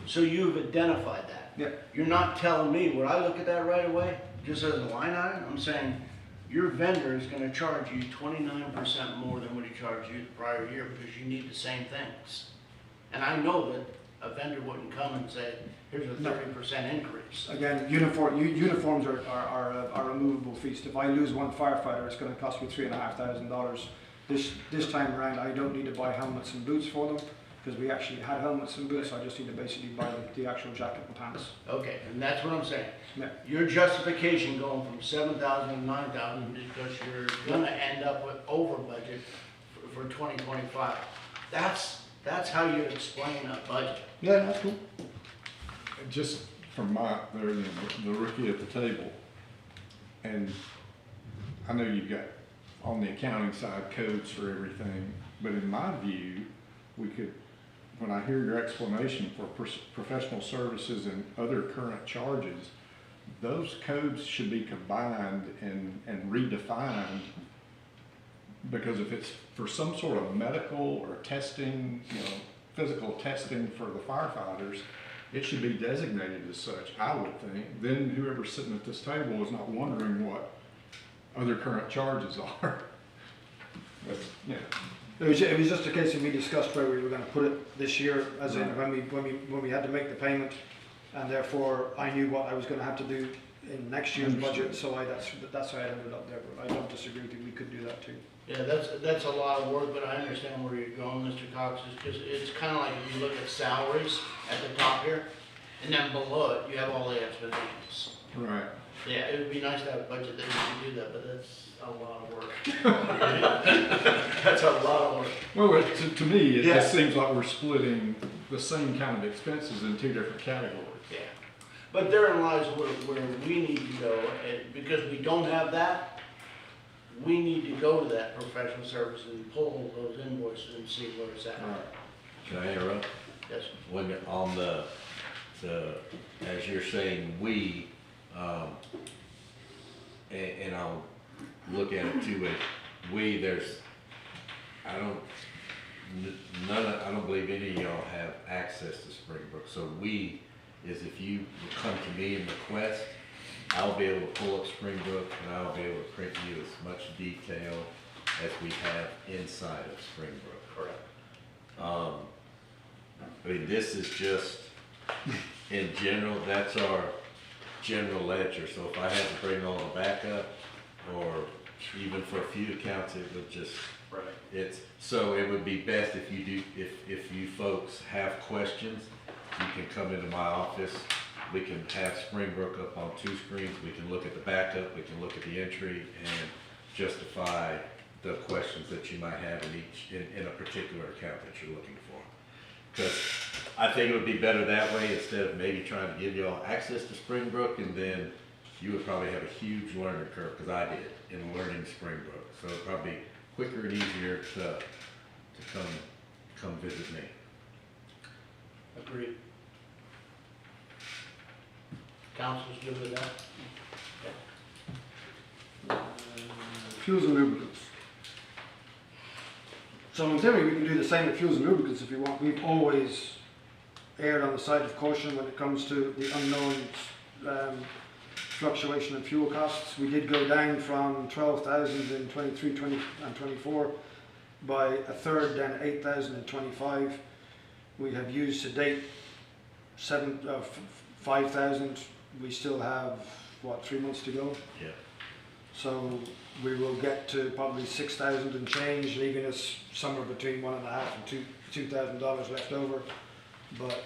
So you've identified that. Yeah. You're not telling me, would I look at that right away, just as a line item? I'm saying your vendor is going to charge you 29% more than what he charged you the prior year because you need the same things. And I know that a vendor wouldn't come and say, here's a 30% increase. Again, uniforms are a movable feast. If I lose one firefighter, it's going to cost me $3,500. This time around, I don't need to buy helmets and boots for them because we actually had helmets and boots. I just need to basically buy the actual jacket and pants. Okay, and that's what I'm saying. Yeah. Your justification going from 7,000 to 9,000 is because you're going to end up with over budget for 2025. That's how you explain a budget. Yeah, that's cool. Just from the rookie at the table, and I know you've got on the accounting side codes for everything, but in my view, when I hear your explanation for professional services and other current charges, those codes should be combined and redefined, because if it's for some sort of medical or testing, physical testing for the firefighters, it should be designated as such, I would think. Then whoever's sitting at this table is not wondering what other current charges are. That's, It was just a case of we discussed where we were going to put it this year, as in when we had to make the payment, and therefore I knew what I was going to have to do in next year's budget. So that's why I ended up there. But I don't disagree with you. We could do that too. Yeah, that's a lot of work, but I understand where you're going, Mr. Cox. It's kind of like if you look at salaries at the top here, and then below it you have all the expenditures. right. Yeah, it would be nice to have a budget that you could do that, but that's a lot of work. That's a lot of work. Well, to me, it Yeah. just seems like we're splitting the same kind of expenses in 2 different categories. Yeah, but therein lies where we need to go, and because we don't have that, we need to go to that professional service and pull those invoices and see where it's at. Right. Can I interrupt? Yes. When on the as you're saying, and I'll look at it too, I don't believe any of y'all have access to Springbrook. So is if you come to me and request, I'll be able to pull up Springbrook and I'll be able to print you as much detail as we have inside of Springbrook. Correct. I mean, this is just, in general, that's our general ledger. So if I had to bring all the backup, or even for a few accounts, it would just, so it would be best if you folks have questions, you can come into my office. We can have Springbrook up on 2 screens. We can look at the backup, we can look at the entry and justify the questions that you might have in a particular account that you're looking for. Because I think it would be better that way instead of maybe trying to give y'all access to Springbrook, and then you would probably have a huge learning curve, because I did, in learning Springbrook. So it'd probably be quicker and easier to come visit me. Agreed. Council's good with that? Fuels and lubricants. So in theory, we can do the same with fuels and lubricants if you want. We've always erred on the side of caution when it comes to the unknown fluctuation in fuel costs. We did go down from 12,000 in 23, 20 and 24 by a third, then 8,000 in 25. We have used to date 5,000. We still have, what, 3 months to go? Yeah. So we will get to probably 6,000 and change, leaving us somewhere between $1.5 and $2,000 left over. But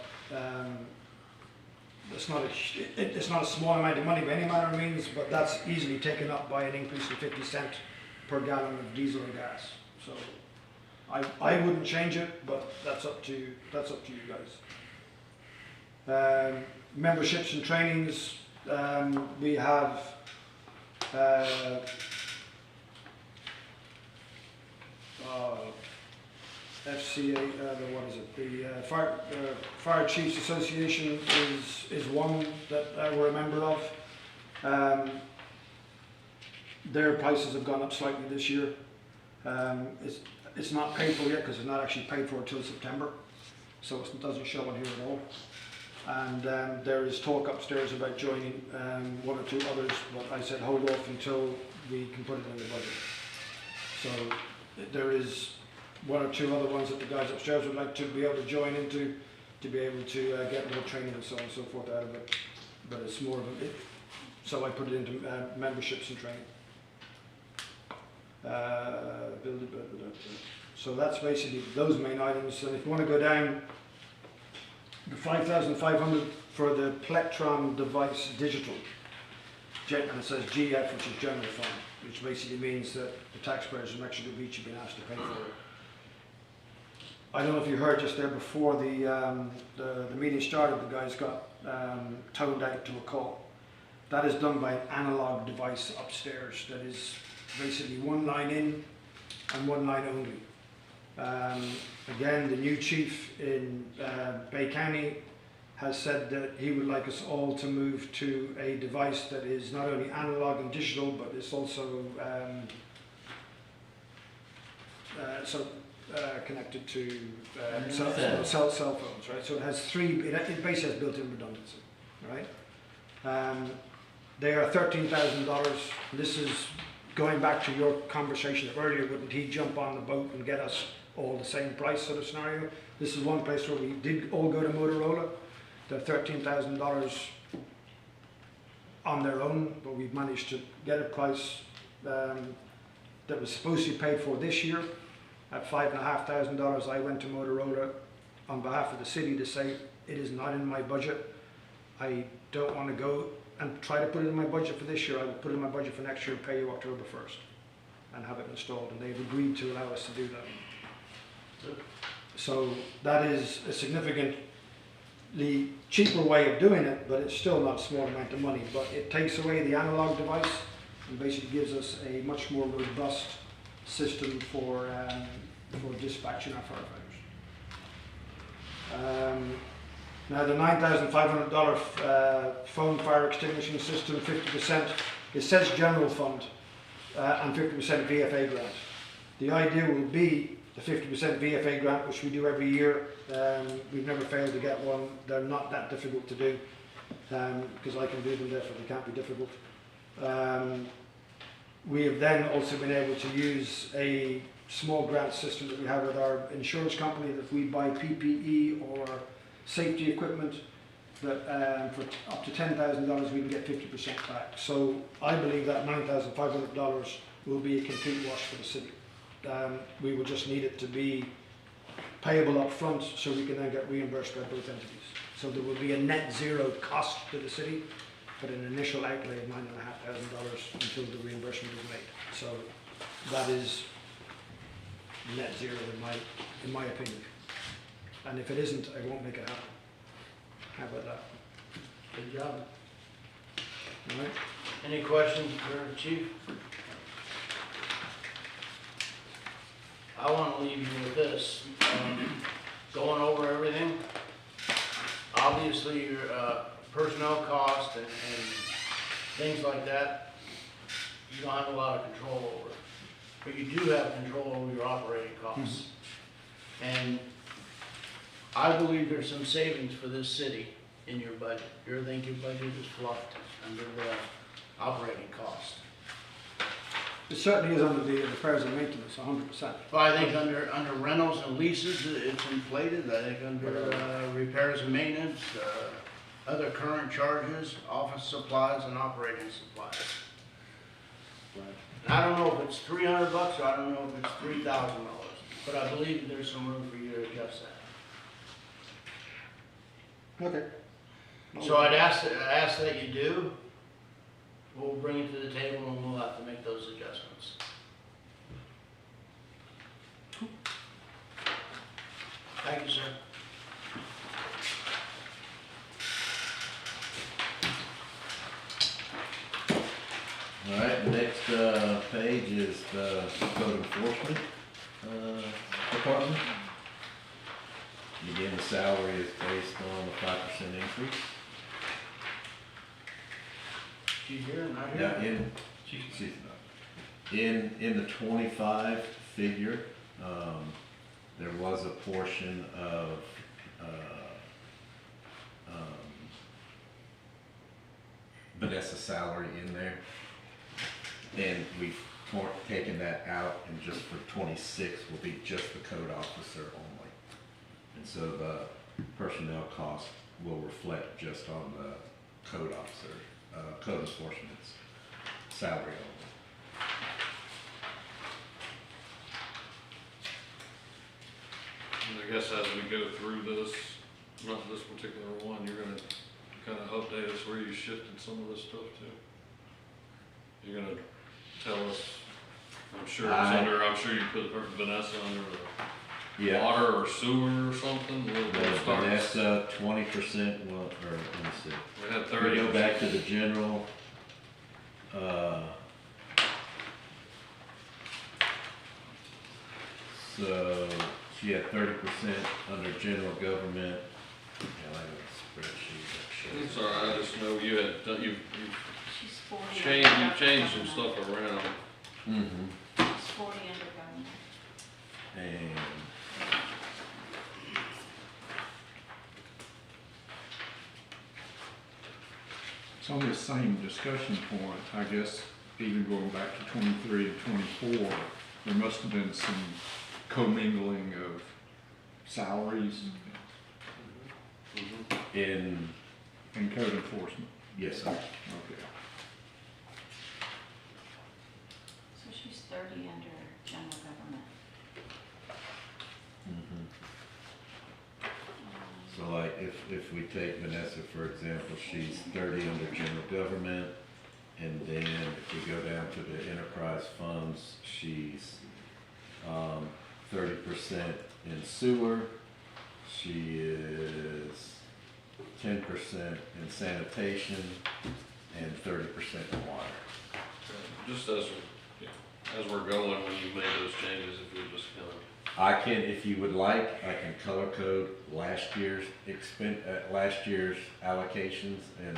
it's not a small amount of money by any manner of means, but that's easily taken up by an increase of 50 cents per gallon of diesel or gas. So I wouldn't change it, but that's up to you guys. Memberships and trainings, we have FCA, what is it? The Fire Chiefs Association is one that we're a member of. Their prices have gone up slightly this year. It's not paid for yet because it's not actually paid for until September, so it doesn't show on here at all. And there is talk upstairs about joining one or two others, but I said hold off until we can put it in the budget. So there is one or two other ones that the guys upstairs would like to be able to join into, to be able to get more training and so on and so forth out of it. But it's more of a, so I put it into memberships and training. So that's basically those main items. And if you want to go down, the 5,500 for the Plectron device digital, and it says GF, which is general fund, which basically means that the taxpayers from Mexico Beach have been asked to pay for it. I don't know if you heard just there before the meeting started, the guys got toned out to a call. That is done by an analog device upstairs that is basically one line in and one line only. Again, the new chief in Bay County has said that he would like us all to move to a device that is not only analog and digital, but it's also connected to cell phones, right? So it has it basically has built-in redundancy, right? They are $13,000. This is going back to your conversation earlier, wouldn't he jump on the boat and get us all the same price sort of scenario? This is one place where we did all go to Motorola. They're $13,000 on their own, but we've managed to get a price that was supposed to be paid for this year at $5,500. I went to Motorola on behalf of the city to say it is not in my budget. I don't want to go and try to put it in my budget for this year. I will put it in my budget for next year and pay you October 1st and have it installed, and they've agreed to allow us to do that. So that is a significantly cheaper way of doing it, but it's still not a small amount of money. But it takes away the analog device and basically gives us a much more robust system for dispatching our firefighters. Now the $9,500 phone fire extinguishing system, 50%, it says general fund and 50% VFA grant. The idea will be the 50% VFA grant, which we do every year. We've never failed to get one. They're not that difficult to do because I can do them, therefore they can't be difficult. We have then also been able to use a small grant system that we have with our insurance company, that if we buy PPE or safety equipment, that for up to $10,000 we can get 50% back. So I believe that $9,500 will be a complete wash for the city. We will just need it to be payable up front so we can then get reimbursed by both entities. So there will be a net zero cost to the city, but an initial outlay of $9,500 until the reimbursement is made. So that is net zero in my opinion. And if it isn't, I won't make it happen. How about that? Good job. All right. Any questions for the chief? I wanna leave you with this, going over everything. Obviously, your, personnel cost and things like that, you don't have a lot of control over. But you do have control over your operating costs. And I believe there's some savings for this city in your budget. You think your budget is fluffed under the operating cost? It certainly is under the repairs and maintenance, 100%. But I think under rentals and leases, it's inflated. I think under repairs and maintenance, other current charges, office supplies and operating supplies. And I don't know if it's $300 or I don't know if it's $3,000, but I believe there's some room for you to adjust that. Okay. So I'd ask that you do. We'll bring it to the table and we'll have to make those adjustments. Thank you, sir. All right, the next page is the code enforcement department. Again, the salary is based on a 5% increase. She's here, not Now, here? she's not. In the 25 figure, there was a portion of, Vanessa's salary in there. And we've taken that out, and just for 26 will be just the code officer only. And so the personnel cost will reflect just on the code officer, code enforcement's salary only. And I guess as we go through this, not this particular one, you're gonna kind of update us where you shifted some of this stuff to. You're gonna tell us, I'm sure you put Vanessa under the water or sewer or something. We'll start. Vanessa, 20%, well, or, let me see. We had We 30. go back to the general, so she had 30% under general government. Yeah, I have a spreadsheet that It's shows. alright, I just know you had, you've She's 40. changed some stuff around. Mm-hmm, She's 40 under government. and It's on this same discussion point, I guess, even going back to 23 and 24, there must have been some commingling of salaries in, and code enforcement. yes, sir. Okay. So she's 30 under general government. Mhm. So like, if we take Vanessa, for example, she's 30 under general government, and then if we go down to the enterprise funds, she's 30% in sewer, she is 10% in sanitation, and 30% in water. Just as we're going, when you made those changes, if we just kind of. I can, if you would like, I can color code last year's last year's allocations and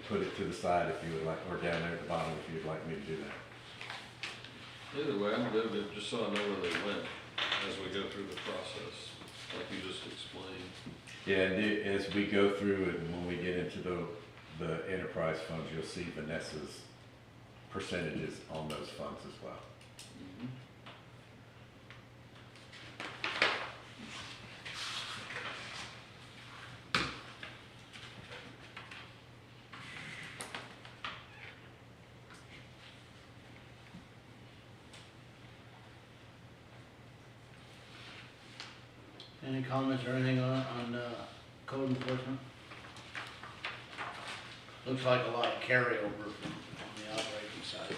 put it to the side if you would like, or down there at the bottom if you'd like me to do that. Either way, I'm good with it, just so I know where they went as we go through the process, like you just explained. Yeah, and as we go through it, and when we get into the enterprise funds, you'll see Vanessa's percentages on those funds as well. Any comments or anything on code enforcement? Looks like a lot of carryover from on the operating side.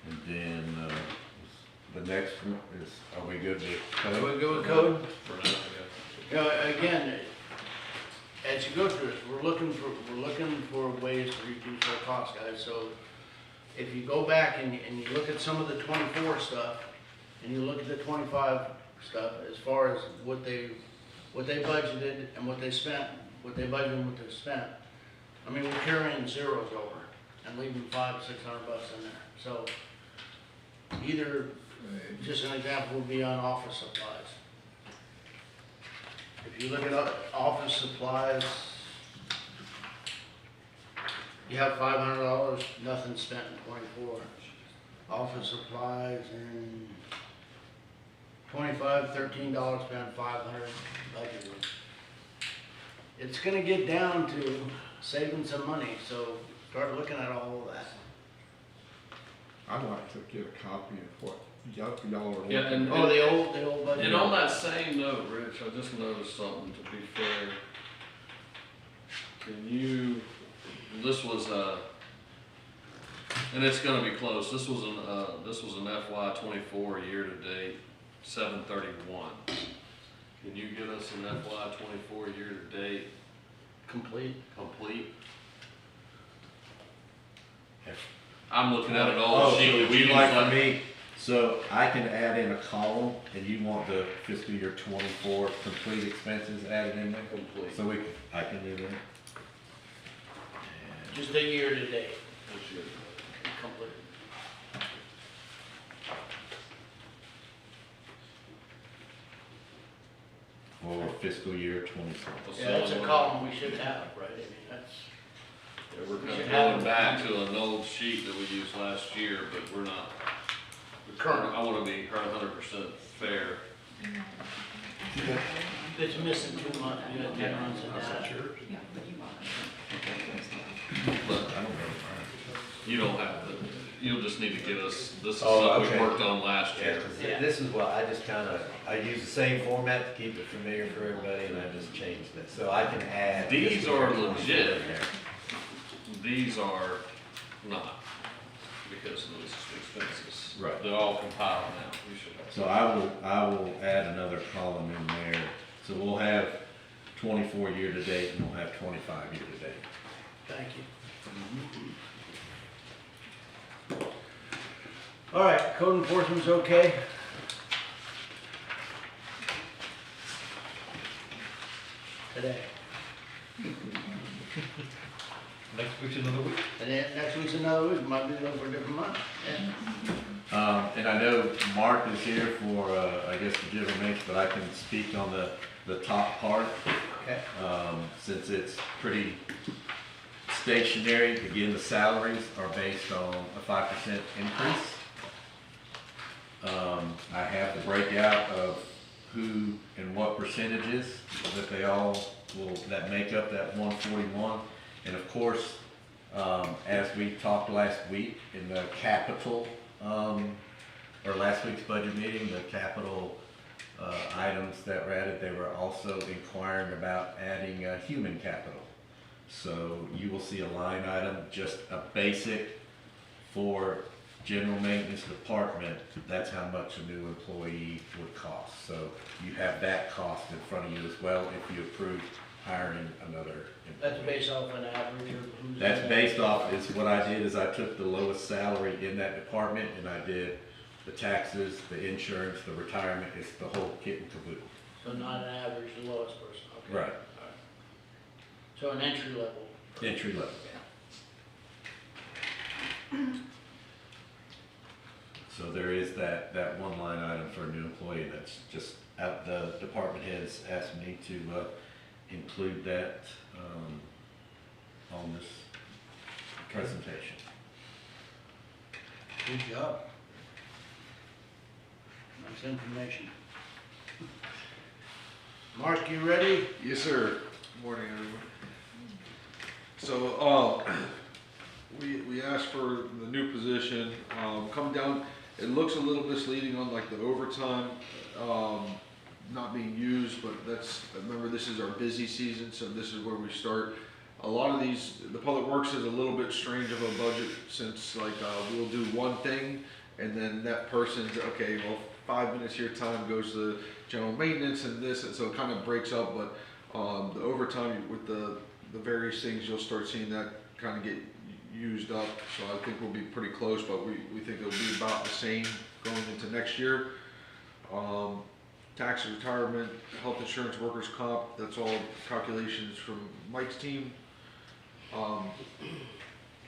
And then, the next one is, are we good with code? Can we go with code? For now, yeah. You know, again, as you go through this, we're looking for ways to reduce our costs, guys, so if you go back and you look at some of the 24 stuff, and you look at the 25 stuff, as far as what they budgeted and what they spent, what they budgeted and what they spent, I mean, we're carrying zeros over and leaving $500 or $600 in there, so either, just an example would be on office supplies. If you look at office supplies, you have $500, nothing spent in 24. Office supplies in 25, $13 spent, 500 budgeted. It's gonna get down to saving some money, so start looking at all of that. I'd like to get a copy of what y'all are looking Yeah, at. and- Oh, the old budget. And on that same note, Rich, I just noticed something, to be fair. Can you, this was, and it's gonna be close, this was an FY '24 year-to-date, 7/31. Can you get us an FY '24 year-to-date Complete. complete? I'm looking at an old sheet that would we you use like like. for me, so I can add in a column, and you want the fiscal year 24 complete expenses added in there? Complete. So I can do that. Just a year to date. Complete. For fiscal year 24. Yeah, that's a column we should have, right? I mean, that's, Yeah, we're We kind should of have going it. back to an old sheet that we used last year, but we're not. Current. I wanna be 100% fair. it's missing 2 months, you got 10 months of data. But I don't know. you don't have the, you'll just need to get us, this is Oh, stuff we okay. worked on last Yeah, year. 'cause this is what, I just kinda, I use the same format to keep it familiar for everybody, and I just changed it, so I can add. These fiscal are year 24 legit. in there. These are not, because of those expenses. Right. They're all compiled now, we should have. So I will add another column in there, so we'll have 24 year to date, and we'll have 25 year to date. Thank you. All right, code enforcement's okay? Today. Next week's another week. And then next week's another week, might be over a different month. Yeah. And I know Mark is here for, I guess, the general maintenance, but I can speak on the top part. Okay. Since it's pretty stationary, again, the salaries are based on a 5% increase. I have the breakout of who and what percentages that they all will, that make up that 141. And of course, as we talked last week in the capital, or last week's budget meeting, the capital items that were added, they were also inquiring about adding human capital. So you will see a line item, just a basic for general maintenance department, that's how much a new employee would cost. So you have that cost in front of you as well if you approve hiring another employee. That's based off an average of who's. in That's that. based off, is what I did is I took the lowest salary in that department and I did the taxes, the insurance, the retirement, it's the whole kit and caboodle. So not an average, the lowest person, okay. Right. So an entry level. Entry level. So there is that one line item for a new employee, that's just, the department heads asked me to include that on this presentation. Good job. Nice information. Mark, you ready? Yes, sir. Morning, everyone. So, we asked for the new position, come down, it looks a little misleading on like the overtime, not being used, but that's, remember, this is our busy season, so this is where we start. A lot of these, the public works is a little bit strange of a budget, since like, we'll do one thing, and then that person's, okay, well, 5 minutes of your time goes to general maintenance and this, and so it kind of breaks up, but, the overtime with the various things, you'll start seeing that kind of get used up, so I think we'll be pretty close, but we think it'll be about the same going into next year. Tax and retirement, health insurance, workers' comp, that's all calculations from Mike's team.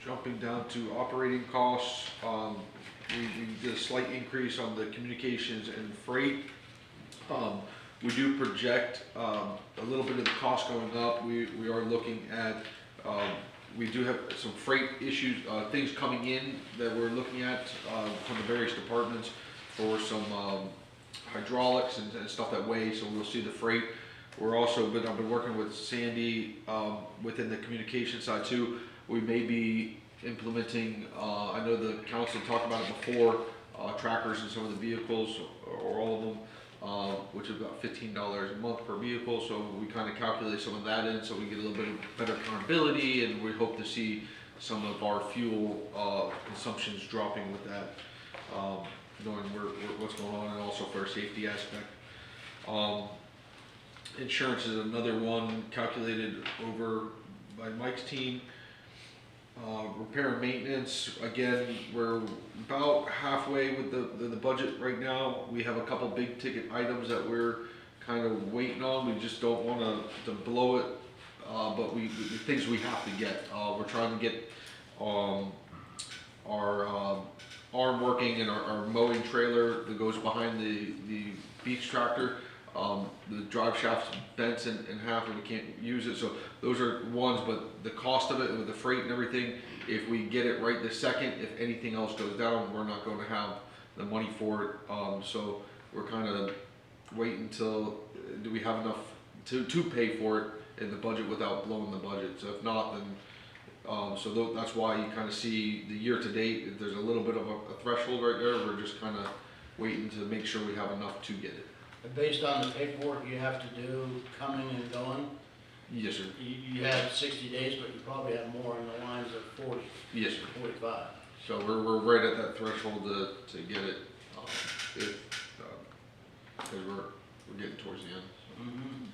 Jumping down to operating costs, we did a slight increase on the communications and freight. We do project a little bit of the cost going up. We are looking at, we do have some freight issues, things coming in that we're looking at from the various departments for some hydraulics and stuff that weigh, so we'll see the freight. We're also, I've been working with Sandy within the communication side too. We may be implementing, I know the council talked about it before, trackers in some of the vehicles, or all of them, which is about $15 a month per vehicle, so we kind of calculate some of that in so we get a little bit of better accountability, and we hope to see some of our fuel consumptions dropping with that, knowing what's going on, and also for a safety aspect. Insurance is another one calculated over by Mike's team. Repair and maintenance, again, we're about halfway with the budget right now. We have a couple big ticket items that we're kind of waiting on. We just don't want to blow it, but the things we have to get. We're trying to get our arm working and our mowing trailer that goes behind the beach tractor. The drive shaft's bent in half and we can't use it, so those are ones, but the cost of it with the freight and everything, if we get it right this second, if anything else goes down, we're not going to have the money for it, so we're kind of waiting until, do we have enough to pay for it in the budget without blowing the budget, so if not, then that's why you kind of see the year to date, there's a little bit of a threshold right there. We're just kind of waiting to make sure we have enough to get it. Based on the paperwork you have to do coming and going, Yes, sir. you have 60 days, but you probably have more in the lines of 40, Yes, sir. 45. So we're right at that threshold to get it, because we're getting towards the end. Mm-hmm.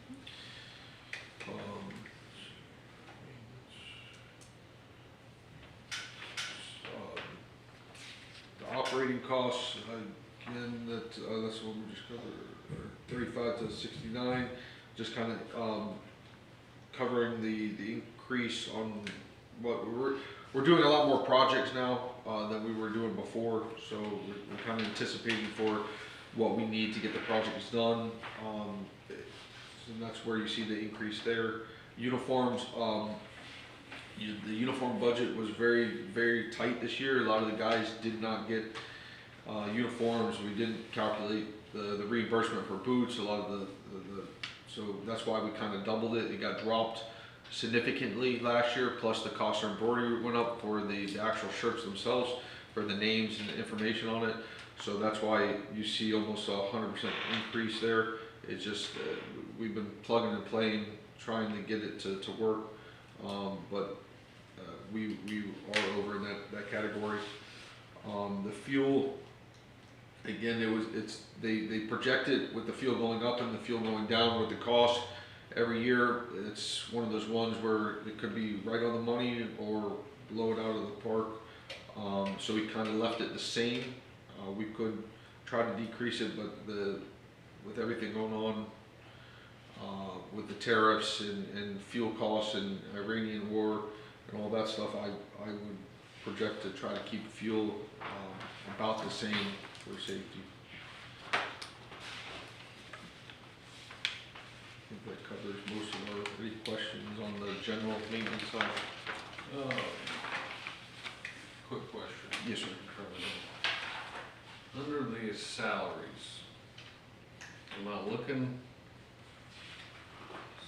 The operating costs, again, that's what we just covered, 35 to 69, just kind of covering the increase on what we're doing a lot more projects now than we were doing before, so we're kind of anticipating for what we need to get the projects done, and that's where you see the increase there. Uniforms, the uniform budget was very, very tight this year. A lot of the guys did not get uniforms. We didn't calculate the reimbursement for boots. A lot of so that's why we kind of doubled it. It got dropped significantly last year. Plus the cost of embroidery went up for the actual shirts themselves, for the names and the information on it. So that's why you see almost 100% increase there. It's just we've been plugging and playing, trying to get it to work, but we are over in that category. The fuel, again, they projected with the fuel going up and the fuel going down with the cost every year. It's one of those ones where it could be right on the money or blow it out of the park. So we kind of left it the same. We could try to decrease it, but with everything going on with the tariffs and fuel costs and Iranian war and all that stuff, I would project to try to keep fuel about the same for safety. I think that covers most of our questions on the general maintenance side. Quick question. Yes, sir. Under the salaries, am I looking,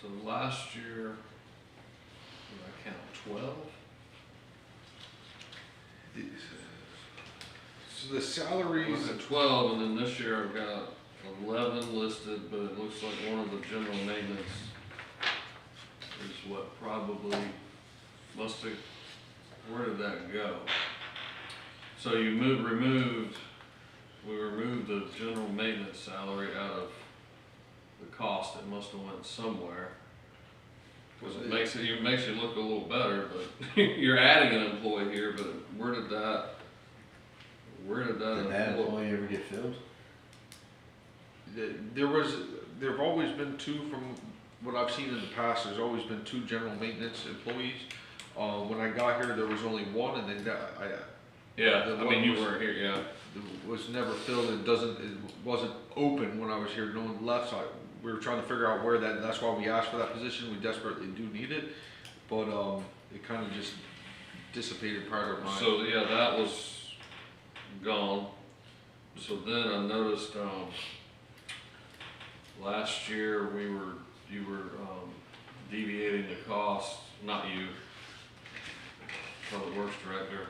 so last year, did I count 12? So the salaries. Was it 12, and then this year I've got 11 listed, but it looks like one of the general maintenance is what probably must have, where did that go? So you removed we removed the general maintenance salary out of the cost, it must have went somewhere. Cause it makes you look a little better, but you're adding an employee here, but where did that Did that employee ever get filled? There've always been two, from what I've seen in the past, there's always been two general maintenance employees. When I got here, there was only one, and then Yeah, The I mean, one you was- weren't here, yeah. it was never filled. It wasn't open when I was here. No one left, so we were trying to figure out where that's why we asked for that position. We desperately do need it, but it kind of just dissipated prior to mine. So, yeah, that was gone. So then I noticed, last year you were deviating the cost, not you, Public Works Director.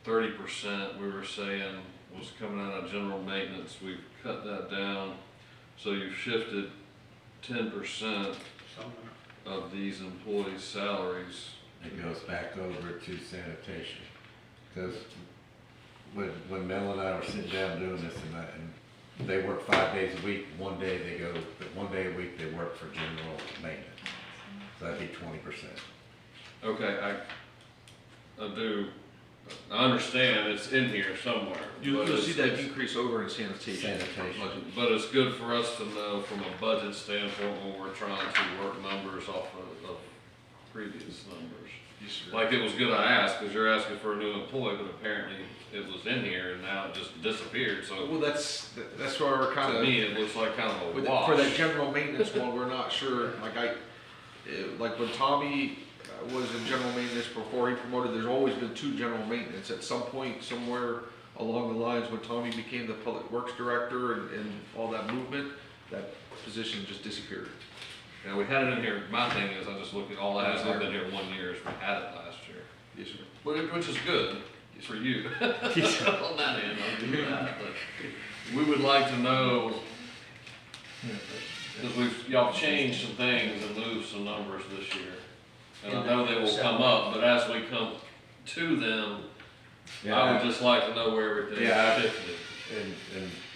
30% we were saying was coming out of general maintenance. We've cut that down. So you've shifted 10% of these employees' salaries. It goes back over to sanitation. Because when Mel and I were sitting down doing this and they work 5 days a week, one day a week they work for general maintenance. So that'd be 20%. Okay, I understand it's in here somewhere. You'll but see it's- that increase over in sanitation. Sanitation. But it's good for us to know from a budget standpoint when we're trying to work numbers off of previous numbers. Yes, sir. Like, it was good I asked, because you're asking for a new employee, but apparently it was in here and now it just disappeared, so Well, that's where we're kind to of. me, it looks like kind of a For wash. that general maintenance one, we're not sure, like when Tommy was in general maintenance before he promoted, there's always been two general maintenance. At some point, somewhere along the lines, when Tommy became the Public Works Director and all that movement, that position just disappeared. Yeah, we had it in here, my thing is, I just look at all that, it's been here 1 year, we had it last year. Yes, sir. Which is good for you. On that end, I'll do that, but we would like to know, because y'all changed some things and moved some numbers this year. And I know they will come up, but as we come to them, I would just like to know where everything Yeah, is shifted.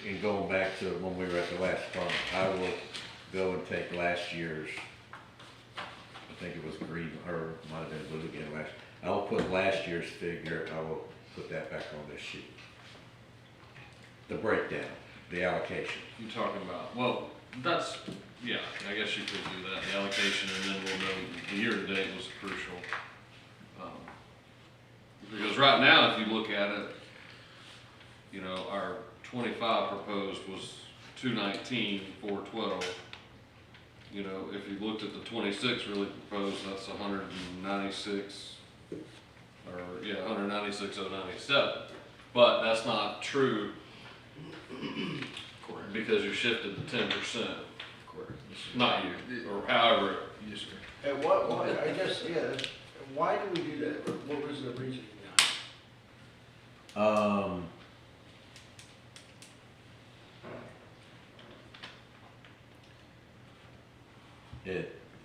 And going back to when we were at the last department, I will go and take last year's, I think it was green, or might have been blue again last. I will put last year's figure, I will put that back on this sheet. The breakdown, the allocation. You talking about, well, that's, yeah, I guess you could do that, the allocation, and then we'll know the year-to-date was crucial. Because right now, if you look at it, you know, our 25 proposed was 219, 412. You know, if you looked at the 26 really proposed, that's 196, or, yeah, 196,097. But that's not true, because you shifted the 10%. Correct. Not you, or however. Yes, sir. And what, I guess, yeah, why do we do that? What was the reason behind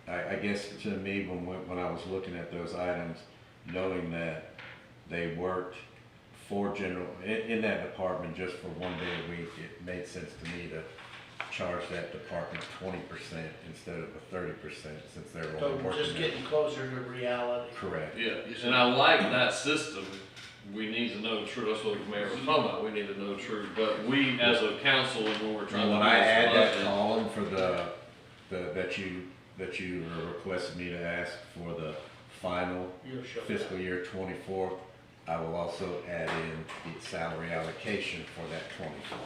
I guess to me, when I was looking at those items, knowing that they worked for general, in that department just for 1 day a week, it made sense to me to charge that department 20% instead of the 30%, since they were So only we're working just there. getting closer to reality. Correct. Yeah, and I like that system. We need to know true, that's what the mayor was talking about, we need to know true, but we as a council, when we're trying to. When do I this add that budget- column for that you requested me to ask for the final You'll show that. fiscal year 24, I will also add in the salary allocation for that 24.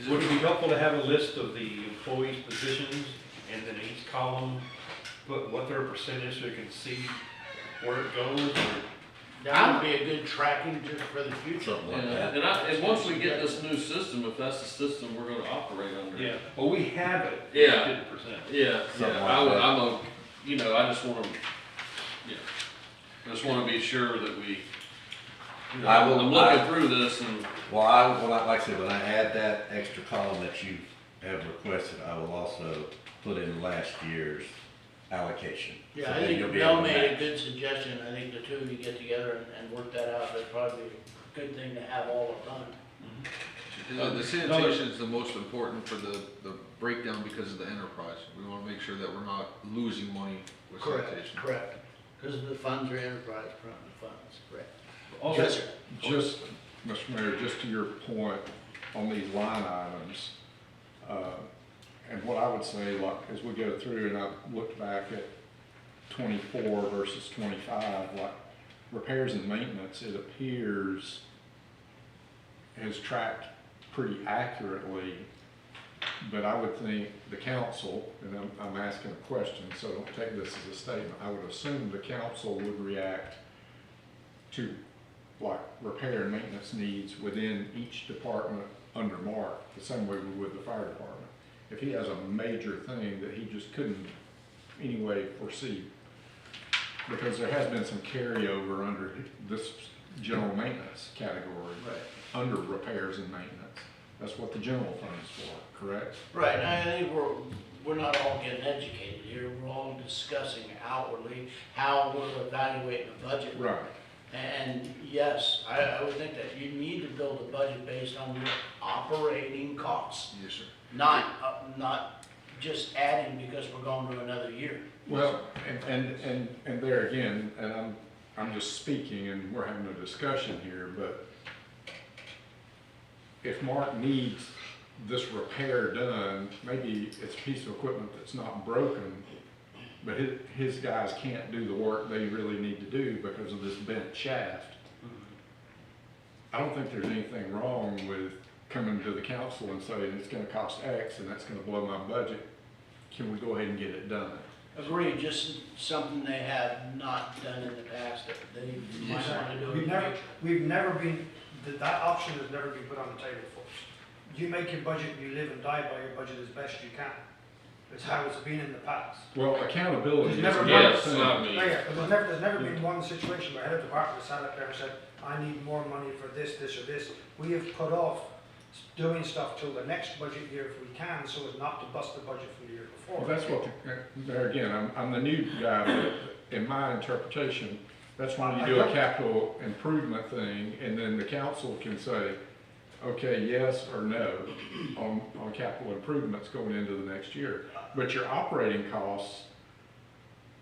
Would it be helpful to have a list of the employees' positions, and then each column, put what their percentage, so you can see where it goes, or? That would be a good tracking just for the future. Something like Yeah, that. and once we get this new system, if that's the system we're gonna operate under. Yeah, well, we have it. Yeah. 50%. Yeah, Something yeah, like that. I just wanna, yeah, I just wanna be sure that we, you know, I will- I'm looking through this and, Well, like I said, when I add that extra column that you have requested, I will also put in last year's allocation. Yeah, So I then think you'll be able Mel to made a match. good suggestion. I think the two of you get together and work that out. That'd probably be good thing to have all it done. The sanitation is the most important for the breakdown because of the enterprise. We wanna make sure that we're not losing money with sanitation. Correct, because the funds are enterprise funds, correct. Also, Yes, sir. Just, Mr. Mayor, just to your point on these line items, and what I would say, like, as we go through, and I looked back at 24 versus 25, like, repairs and maintenance, it appears has tracked pretty accurately, but I would think the council, and I'm asking a question, so don't take this as a statement, I would assume the council would react to like repair and maintenance needs within each department under Mark, the same way we would the fire department. If he has a major thing that he just couldn't anyway foresee, because there has been some carryover under this general maintenance category, Right. under repairs and maintenance. That's what the general fund is for, correct? Right, and I think we're not all getting educated here, we're all discussing outwardly how we're evaluating the budget. Right. And yes, I would think that you need to build a budget based on your operating costs, Yes, sir. not just adding because we're going to another year. Well, and there again, and I'm just speaking and we're having a discussion here, but if Mark needs this repair done, maybe it's a piece of equipment that's not broken, but his guys can't do the work they really need to do because of this bent shaft. I don't think there's anything wrong with coming to the council and saying it's gonna cost X and that's gonna blow my budget. Can we go ahead and get it done? Agreed, just something they have not done in the past that they might want to do in the future. We've never been, that option has never been put on the table for us. You make your budget, you live and die by your budget as best you can. It's how it's been in the past. Well, accountability is There's never another yes, thing. not me. Yeah, but there's never been one situation where a head of department sat up there and said, I need more money for this, this, or this. We have put off doing stuff till the next budget year if we can, so as not to bust the budget from the year Well, before. that's what, there again, I'm the new guy, but in my interpretation, that's when you do a capital improvement thing, and then the council can say, okay, yes or no on capital improvements going into the next year. But your operating costs,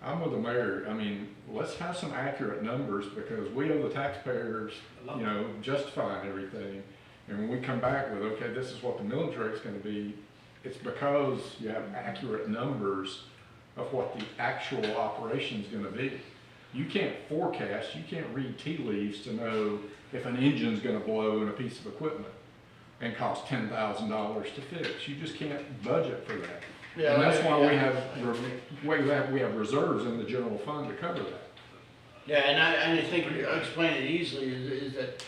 I'm with the mayor, I mean, let's have some accurate numbers, because we owe the taxpayers, you know, justifying everything. And when we come back with, okay, this is what the millage rate's gonna be, it's because you have accurate numbers of what the actual operation's gonna be. You can't forecast, you can't read tea leaves to know if an engine's gonna blow in a piece of equipment and cost $10,000 to fix. You just can't budget for that. Yeah, And that's why we yeah. have reserves in the general fund to cover that. Yeah, and I think I'll explain it easily, is that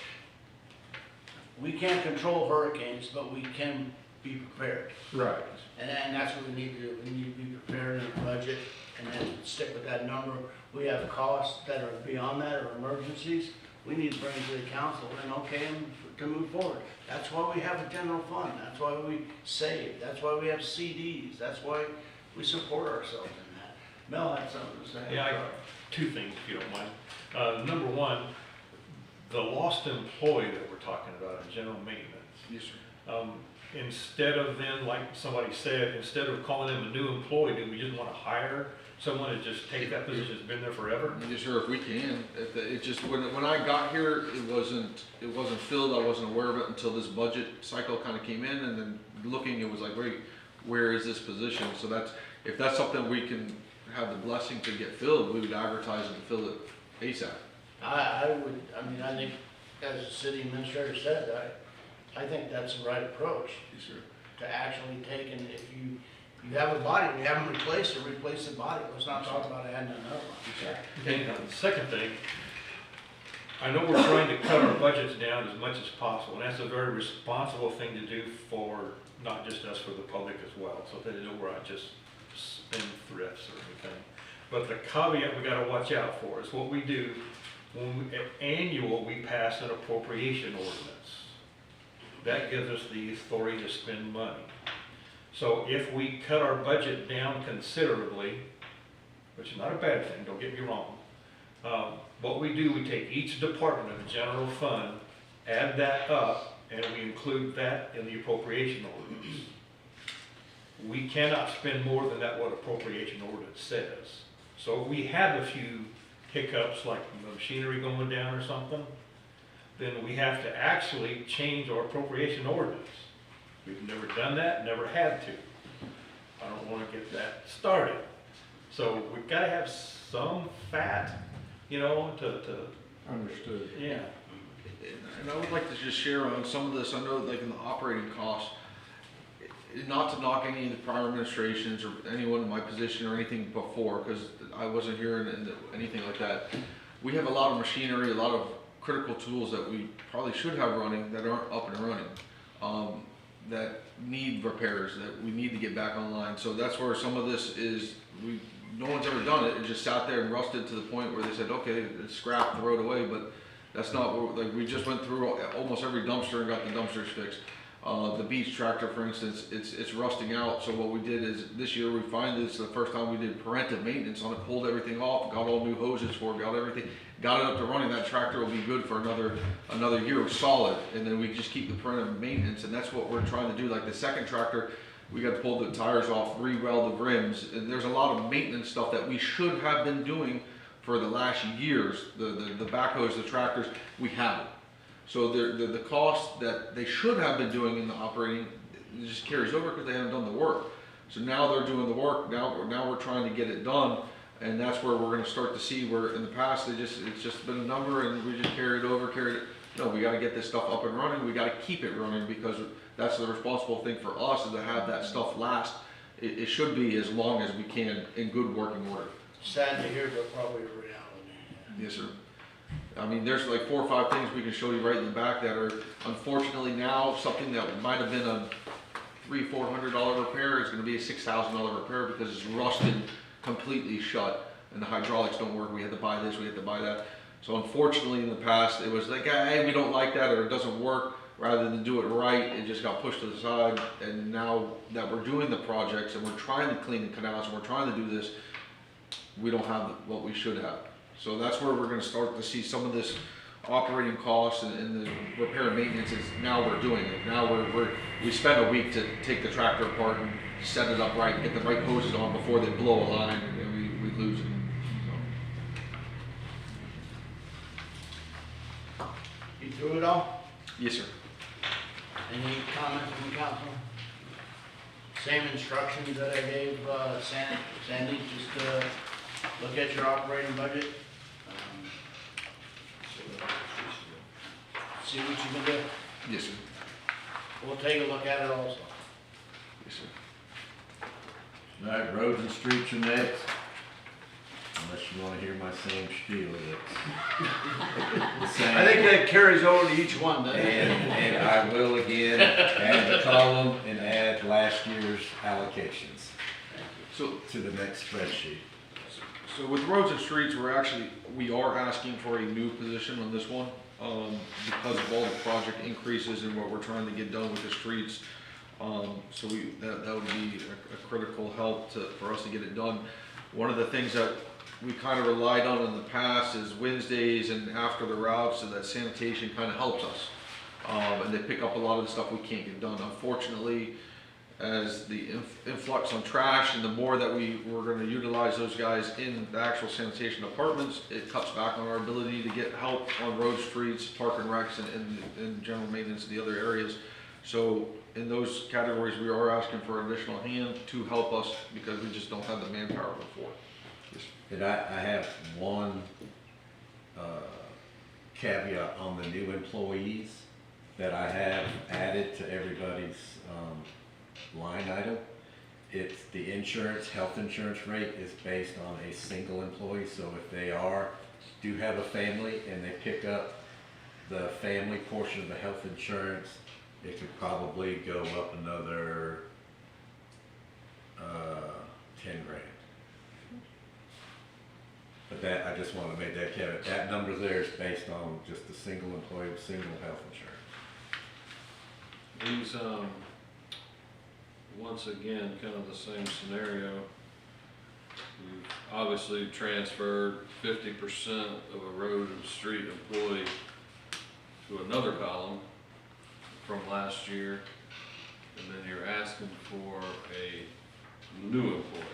we can't control hurricanes, but we can be prepared. Right. And that's what we need to do, we need to be prepared in our budget, and then stick with that number. We have costs that are beyond that, or emergencies, we need to bring to the council and okay them to move forward. That's why we have a general fund, that's why we save, that's why we have CDs, that's why we support ourselves in that. Mel had something to say. Yeah, two things, if you don't mind. Number one, the lost employee that we're talking about in general maintenance. Yes, sir. Instead of then, like somebody said, instead of calling them a new employee, do we just want to hire someone to just take that position that's been there forever? Yes, sir, if we can. It just, when I got here, it wasn't filled, I wasn't aware of it until this budget cycle kind of came in, and then looking, it was like, wait, where is this position? So if that's something we can have the blessing to get filled, we would advertise and fill it ASAP. I think, as the city administrator said, I think that's the right approach, Yes, sir. to actually take, and if you have a body, and you have them replace the body, let's not talk about adding another one. Okay, now, the second thing, I know we're trying to cut our budgets down as much as possible, and that's a very responsible thing to do for not just us, for the public as well, so that we're not just spendthrifts or anything. But the caveat we gotta watch out for is what we do when at annual, we pass an appropriation ordinance. That gives us the authority to spend money. So if we cut our budget down considerably, which is not a bad thing, don't get me wrong, what we do, we take each department of the general fund add that up, and we include that in the appropriation ordinance. We cannot spend more than that what appropriation ordinance says. So if we have a few hiccups, like machinery going down or something, then we have to actually change our appropriation ordinance. We've never done that, never had to. I don't wanna get that started. So we've gotta have some fat, you know, to, Understood. yeah. And I would like to just share on some of this, I know like in the operating costs, not to knock any of the prior administrations or anyone in my position or anything before, because I wasn't here and anything like that. We have a lot of machinery, a lot of critical tools that we probably should have running that aren't up and running, that need repairs, that we need to get back online. So that's where some of this is, no one's ever done it, it just sat there and rusted to the point where they said, okay, it's scrapped, throw it away, but that's not what, like, we just went through almost every dumpster and got the dumpsters fixed. The beach tractor, for instance, it's rusting out, so what we did is, this year we find this the first time we did preventive maintenance on it, pulled everything off, got all new hoses for it, got everything, got it up to running. That tractor will be good for another year solid, and then we just keep the preventive maintenance, and that's what we're trying to do. Like the second tractor, we got to pull the tires off, re-weld the rims, and there's a lot of maintenance stuff that we should have been doing for the last years. The backhoes, the tractors, we haven't. So the cost that they should have been doing in the operating, it just carries over because they haven't done the work. So now they're doing the work, now we're trying to get it done, and that's where we're gonna start to see where in the past, it's just been a number and we just carried it. No, we gotta get this stuff up and running, we gotta keep it running, because that's the responsible thing for us, is to have that stuff last. It should be as long as we can in good working order. Sad to hear, but probably a reality. Yes, sir. I mean, there's like 4 or 5 things we can show you right in the back that are, unfortunately now, something that might have been a $300-400 repair is gonna be a $6,000 repair because it's rusted completely shut and the hydraulics don't work. We had to buy this, we had to buy that. So unfortunately in the past, it was like, hey, we don't like that, or it doesn't work. Rather than do it right, it just got pushed to the side. And now that we're doing the projects and we're trying to clean the canals and we're trying to do this, we don't have what we should have. So that's where we're gonna start to see some of this operating costs and the repair and maintenance is, now we're doing it. Now we spend a week to take the tractor apart and set it up right, get the right hoses on before they blow a line and we lose it. So. You through it all? Yes, sir. Any comments from the council? Same instructions that I gave Sandy, just look at your operating budget. See what you can do. Yes, sir. We'll take a look at it also. Yes, sir. All right, roads and streets are next. Unless you wanna hear my same spiel, it's the same. I think that carries over to each one, doesn't it? And I will again add the column and add last year's allocations So to the next spreadsheet. So with roads and streets, we are asking for a new position on this one, because of all the project increases and what we're trying to get done with the streets. So that would be a critical help for us to get it done. One of the things that we kind of relied on in the past is Wednesdays and after the routes, so that sanitation kind of helps us. And they pick up a lot of the stuff we can't get done. Unfortunately, as the influx on trash and the more that we're going to utilize those guys in the actual sanitation departments, it cuts back on our ability to get help on road, streets, park and recs, and general maintenance of the other areas. So in those categories, we are asking for an additional hand to help us because we just don't have the manpower before. And I have one caveat on the new employees that I have added to everybody's line item. It's the insurance, health insurance rate is based on a single employee, so if they do have a family and they pick up the family portion of the health insurance, it could probably go up another 10 grand. But that, I just want to make that caveat, that number there is based on just a single employee with single health insurance. These, once again, kind of the same scenario. We've obviously transferred 50% of a road and street employee to another column from last year, and then you're asking for a new employee.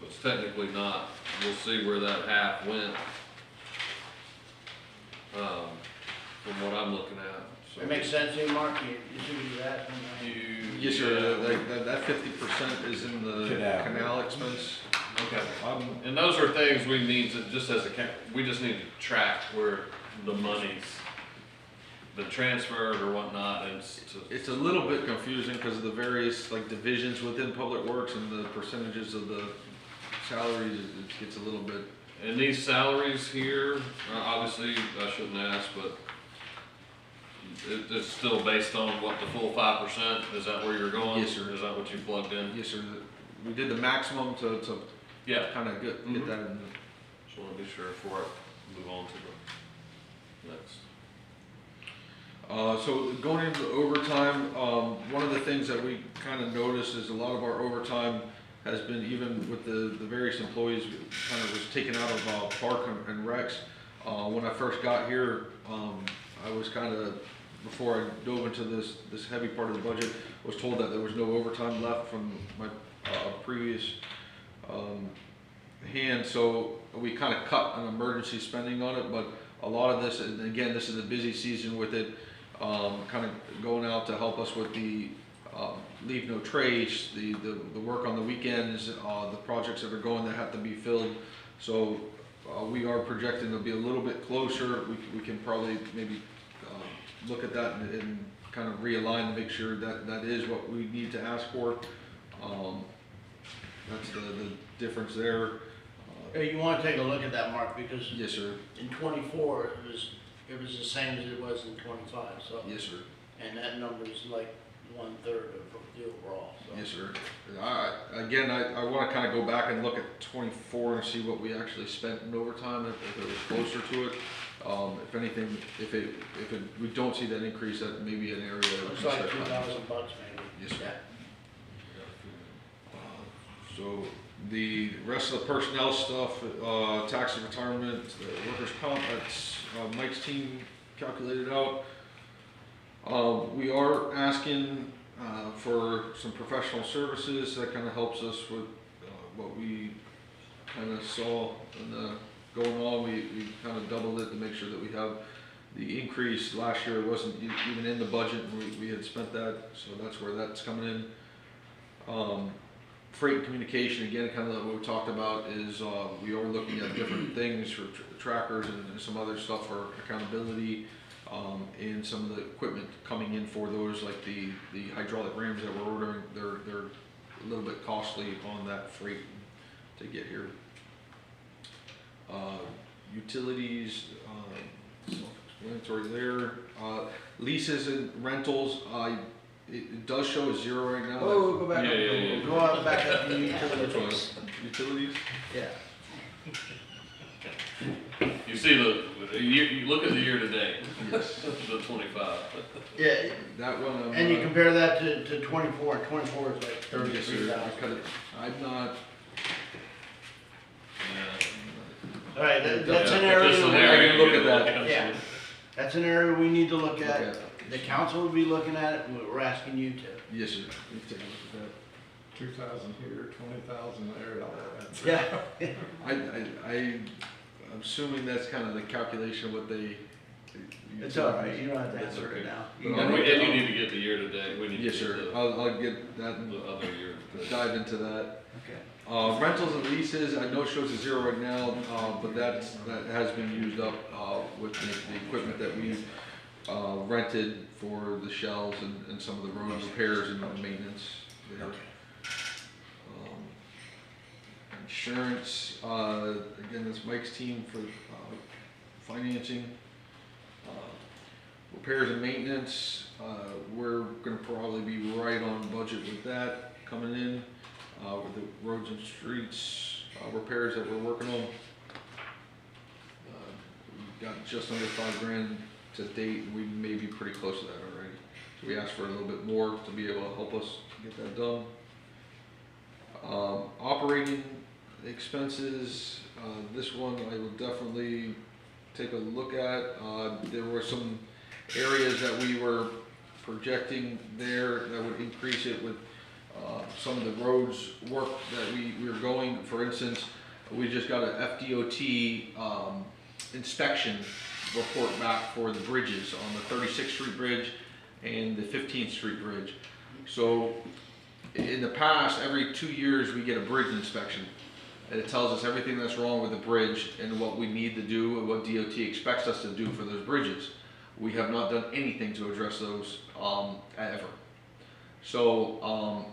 So it's technically not, we'll see where that half went, from what I'm looking at. So It makes sense to you, Mark, you see what you're asking? Yes, sir, that 50% is in the Canal. canal expense. Okay, and those are things we need to, just as a, we just need to track where the money's been transferred or whatnot, and It's a little bit confusing because of the various like divisions within Public Works and the percentages of the salaries, it gets a little bit. and these salaries here, obviously, I shouldn't ask, but it's still based on what, the full 5%, is that where you're going? Yes, sir. Is that what you plugged in? Yes, sir, we did the maximum to Yeah, kind of get Mhm. that in. just wanna be sure before I move on to the next. So going into overtime, one of the things that we kind of noticed is a lot of our overtime has been, even with the various employees, kind of was taken out of park and recs. When I first got here, I was kind of, before I dove into this heavy part of the budget, was told that there was no overtime left from my previous hand, so we kind of cut an emergency spending on it, but a lot of this, and again, this is a busy season with it, kind of going out to help us with the leave no trace, the work on the weekends, the projects that are going that have to be filled. So we are projecting to be a little bit closer. We can probably maybe look at that and kind of realign to make sure that that is what we need to ask for. That's the difference there. Hey, you wanna take a look at that, Mark, because Yes, sir. in 24, it was the same as it was in 25, so. Yes, sir. And that number's like 1/3 of the overall, so. Yes, sir. I want to kind of go back and look at 24 and see what we actually spent in overtime, if it was closer to it. If anything, we don't see that increase, that may be an area that we Looks can like start cutting. $2,000 maybe. Yes, sir. So the rest of the personnel stuff, tax and retirement, workers' comp, that's Mike's team calculated out. We are asking for some professional services. That kind of helps us with what we kind of saw going on. We kind of doubled it to make sure that we have the increase. Last year it wasn't even in the budget, and we had spent that, so that's where that's coming in. Freight and communication, again, kind of what we talked about is we are looking at different things for trackers and some other stuff for accountability. And some of the equipment coming in for those, like the hydraulic rams that we're ordering, they're a little bit costly on that freight to get here. Utilities, self-explanatory there. Leases and rentals, it does show a 0 right now. Oh, go back up, Yeah. go out back up to Which one? utilities. Utilities? Yeah. You see you look at the year to date, Yes. the 25. Yeah, That one. and you compare that to 24, and 24 is like Yes, sir. 33,000. I'm not. Yeah. All right, that's an Yeah, area. just an we- area look you at gotta that. look Yeah, that's an area we need to look at. Okay. The council will be looking at it, and we're asking you to. Yes, sir. Let me take a look at 2,000 here, 20,000 there, and all that. Yeah. that. I'm assuming that's kind of the calculation of what they. It's all right, you don't have to That's answer okay. it now. But And you need to get the year to date, we need to Yes, get sir. the I'll get that and other year. dive into that. Okay. Rentals and leases, I know it shows a 0 right now, but that has been used up, with the equipment that we've, rented for the shells and some of the road repairs and maintenance there. Insurance, again, that's Mike's team for, financing. Repairs and maintenance, we're gonna probably be right on budget with that coming in, with the roads and streets, repairs that we're working on. We've got just under $5,000 to date, and we may be pretty close to that already. So we asked for a little bit more to be able to help us get that done. Operating expenses, this one I will definitely take a look at. There were some areas that we were projecting there that would increase it with some of the roads work that we were going. For instance, we just got a FDOT inspection report back for the bridges on the 36th Street Bridge and the 15th Street Bridge. So in the past, every 2 years, we get a bridge inspection. And it tells us everything that's wrong with the bridge and what we need to do and what DOT expects us to do for those bridges. We have not done anything to address those ever. So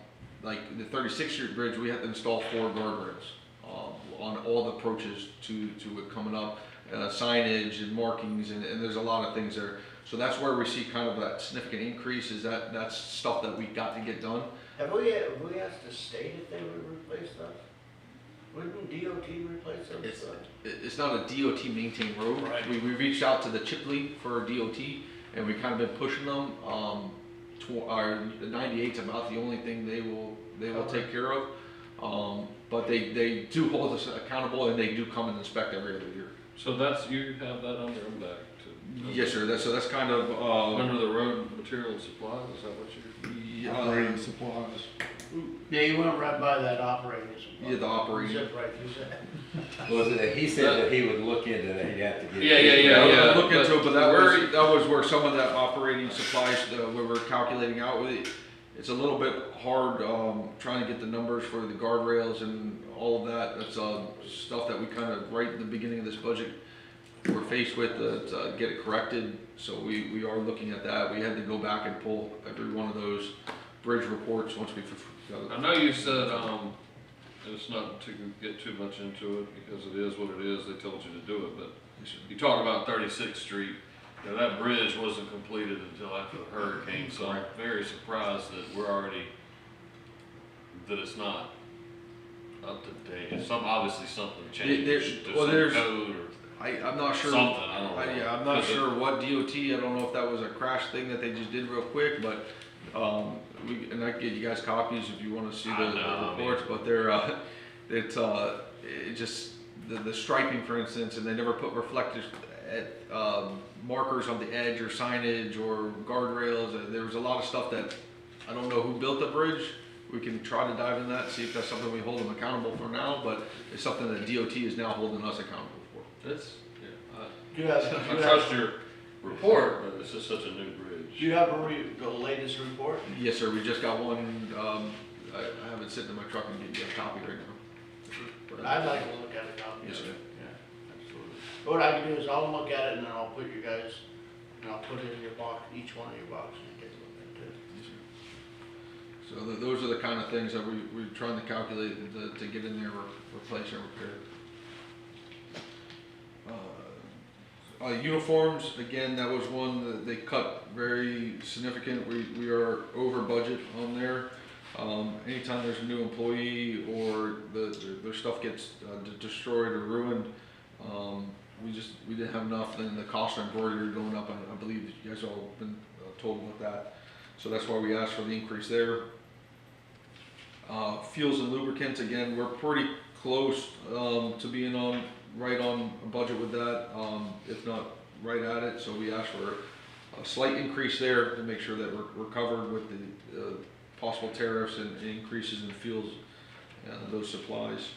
like the 36th Street Bridge, we have to install 4 guardrails on all the approaches to it coming up, signage and markings, and there's a lot of things there. So that's where we see kind of that significant increase, is that's stuff that we got to get done. Have we asked the state if they would replace those? Wouldn't DOT replace those? It's not a DOT maintained road. Right. We reached out to the Chipley for DOT, and we kind of been pushing them. Our 98's about the only thing they will take care of. But they do hold us accountable, and they do come and inspect every other year. So you have that under them back to? Yes, sir. That's kind of Under the road material and supplies, is that what you're? Operating supplies. Yeah, you went right by that operating supply. Yeah, the operating. You zipped right through that. Was it, he said that he would look into that, he'd have to get. Yeah. Look into it, but that was where some of that operating supplies we were calculating out with it. It's a little bit hard trying to get the numbers for the guardrails and all of that. That's stuff that we kind of right in the beginning of this budget we're faced with to get it corrected. So we are looking at that. We had to go back and pull every one of those bridge reports once we got it. I know you said, it's not to get too much into it because it is what it is, they told you to do it, but you talk about 36th Street, you know, that bridge wasn't completed until after the hurricane, so I'm very surprised that that it's not up to date. It's obviously something changed, There's code or I'm not sure. something, I don't know. I'm not sure what DOT, I don't know if that was a crash thing that they just did real quick, but, and I can get you guys copies if you wanna see the reports, but they're, it just, the striping, for instance, and they never put reflectors at, markers on the edge or signage or guardrails. There was a lot of stuff that, I don't know who built the bridge. We can try to dive in that and see if that's something we hold them accountable for now, but it's something that DOT is now holding us accountable for. It's, I I trust your report, but it's just such a new bridge. Do you have the latest report? Yes, sir, we just got one. I have it sitting in my truck and get you a copy right now. I'd like to look at a copy. Yes, sir. Yeah, absolutely. What I can do is I'll look at it and then I'll put you guys, and I'll put it in your box, each one of your boxes and get a look at it. So those are the kind of things that we're trying to calculate to get in there, replace and repair. Uniforms, again, that was one that they cut very significant. We are over budget on there. Anytime there's a new employee or their stuff gets destroyed or ruined, we didn't have enough. Then the cost of embroidery going up. I believe you guys all been told about that. So that's why we asked for the increase there. Fuels and lubricants, again, we're pretty close to being right on a budget with that, if not right at it. So we asked for a slight increase there to make sure that we're covered with the possible tariffs and increases in fuels and those supplies.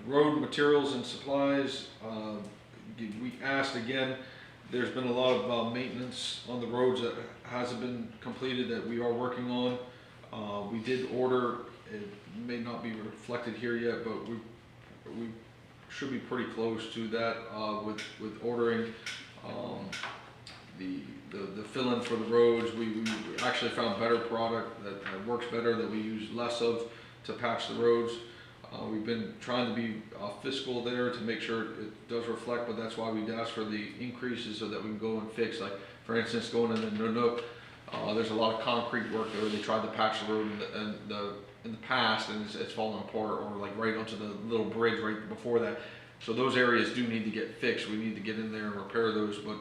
Road materials and supplies, we asked again. There's been a lot of maintenance on the roads that hasn't been completed that we are working on. We did order, it may not be reflected here yet, but we should be pretty close to that with ordering the fill-in for the roads. We actually found better product that works better, that we use less of to patch the roads. We've been trying to be fiscal there to make sure it does reflect, but that's why we asked for the increases so that we can go and fix. Like, for instance, going in the Nanook, there's a lot of concrete work there. They tried to patch the road in the past, and it's fallen apart, or like right onto the little bridge right before that. So those areas do need to get fixed. We need to get in there and repair those, but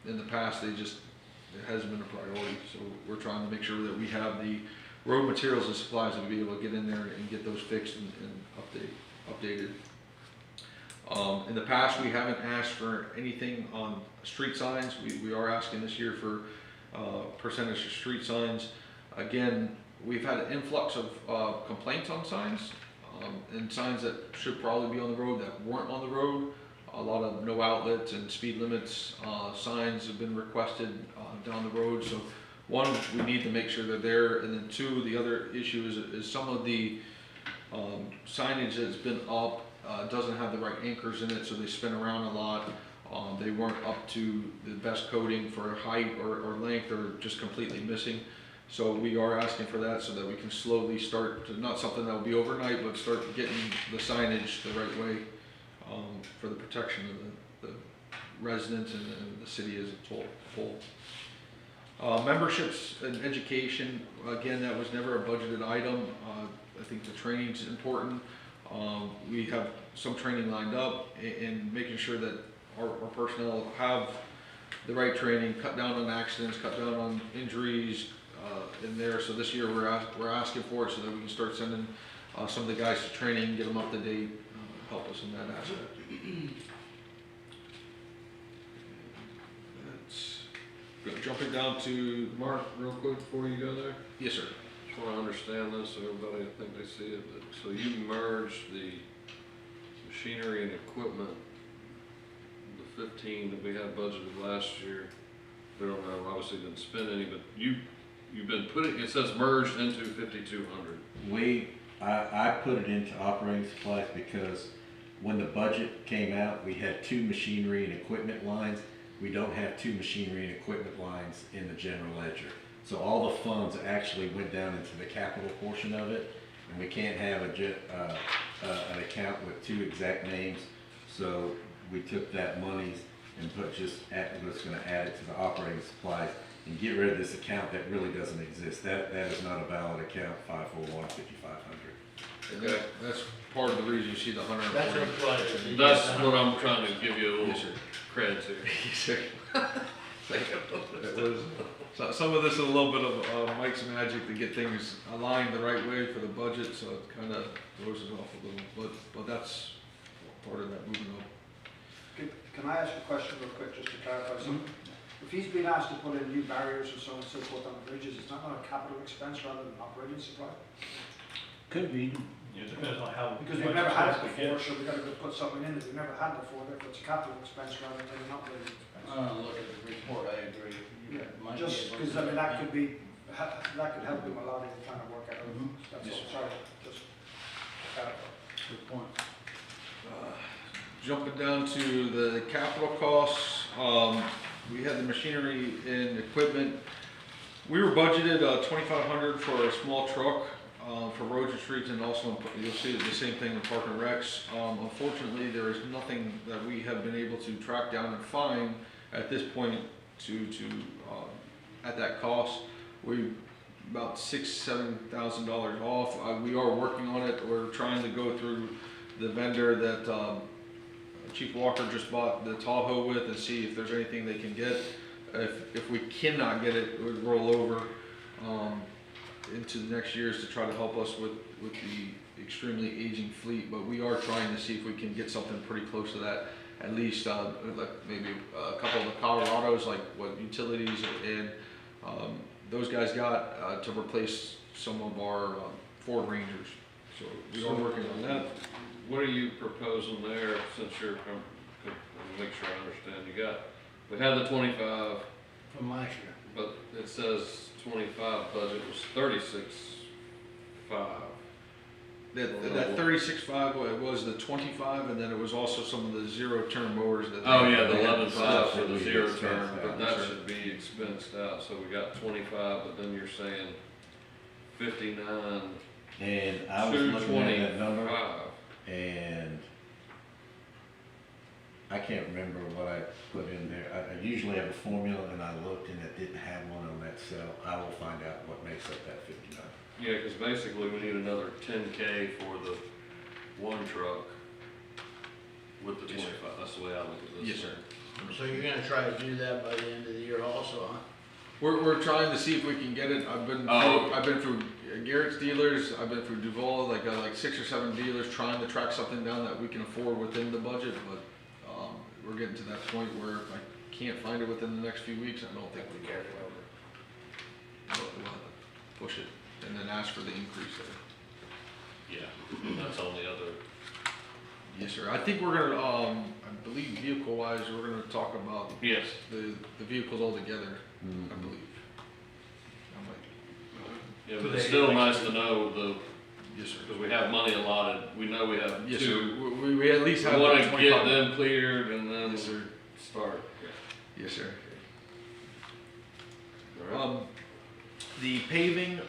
in the past it hasn't been a priority. So we're trying to make sure that we have the road materials and supplies to be able to get in there and get those fixed and updated. In the past, we haven't asked for anything on street signs. We are asking this year for percentage of street signs. Again, we've had an influx of complaints on signs, and signs that should probably be on the road that weren't on the road. A lot of no outlets and speed limits signs have been requested down the road. So one, we need to make sure they're there, and then two, the other issue is some of the signage that's been up doesn't have the right anchors in it, so they spin around a lot. They weren't up to the best coating for height or length, or just completely missing. So we are asking for that so that we can slowly start to, not something that will be overnight, but start getting the signage the right way for the protection of the residents and the city as a whole. Memberships and education, again, that was never a budgeted item. I think the training's important. We have some training lined up and making sure that our personnel have the right training, cut down on accidents, cut down on injuries in there. So this year we're asking for it so that we can start sending some of the guys to training, get them up to date, help us in that aspect. Jumping down to Mark, real quick before you go there, yes, sir. just wanna understand this, so everybody, I think they see it, but, so you merged the machinery and equipment, the 15 that we had budgeted last year. We don't know, obviously didn't spend any, but you've been putting, it says merged into 5,200. I put it into operating supplies because when the budget came out, we had 2 machinery and equipment lines. We don't have 2 machinery and equipment lines in the general ledger. So all the funds actually went down into the capital portion of it, and we can't have an account with 2 exact names. So we took that monies and we're just gonna add it to the operating supplies and get rid of this account that really doesn't exist. That is not a valid account, 541-5500. Okay. That's part of the reason you see the 140. That's what it was. That's what I'm trying to give you a little Yes, sir. credit to. Yes, sir. It was, so some of this is a little bit of Mike's magic to get things aligned the right way for the budget, so it kind of throws us off a little, but that's part of that moving on. Can I ask a question real quick, just to clarify something? If he's been asked to put in new barriers and so on and so forth on the bridges, is that not a capital expense rather than operating supply? Could be. It depends on how. Because much we've never had it expense we get. before, so we gotta go put something in that we've never had before, therefore it's a capital expense rather than an operating expense. Look at the report, I agree. Yeah, Might be just able because, to- I mean, that could be, that could help him a lot in trying to work out, that's Yes, all, sir. sorry, just clarify. Good point. Jumping down to the capital costs, we had the machinery and equipment. We were budgeted $2,500 for a small truck for roads and streets, and also you'll see the same thing in Park and Recs. Unfortunately, there is nothing that we have been able to track down and find at this point to at that cost. We about $6,000-7,000 off. We are working on it. We're trying to go through the vendor that Chief Walker just bought the Tahoe with and see if there's anything they can get. If we cannot get it, we'd roll over into the next years to try to help us with the extremely aging fleet. But we are trying to see if we can get something pretty close to that. At least like maybe a couple of the Colorados, like what utilities and those guys got to replace some of our Ford Rangers. So we are working on that. What are you proposing there, since you're, let me make sure I understand, we had the 25, From last year. but it says 25 budget was 36.5. That 36.5 was the 25, and then it was also some of the zero-turn mowers that. Oh, yeah, the they had 11.5 for the Absolutely zero expensed turn, out, but that sure. should be expensed out, so we got 25, but then you're saying 59, And I was looking at that number, 225. and I can't remember what I put in there. I usually have a formula, and I looked, and it didn't have one on that cell. I will find out what makes up that 59. Yeah, because basically we need another 10K for the one truck with the 25, that's the way I look at this. Yes, sir. So you're gonna try to do that by the end of the year also, huh? We're trying to see if we can get it. I've been Oh. I've been through Garrett's dealers, I've been through Duval, like, got like 6 or 7 dealers trying to track something down that we can afford within the budget, but, we're getting to that point where if I can't find it within the next few weeks, I don't think we can. But we'll have to push it and then ask for the increase there. Yeah, that's on the other. Yes, sir. I think we're gonna, I believe vehicle wise, we're gonna talk about Yes. the vehicles all together, I Mhm. believe. I'm like, Yeah, but it's still nice to know yes, sir. because we have money allotted, we know we have Yes, two. sir. We at least We have. wanna the get 25. them cleared and then Yes, sir. start. Yes, sir. All right. The paving,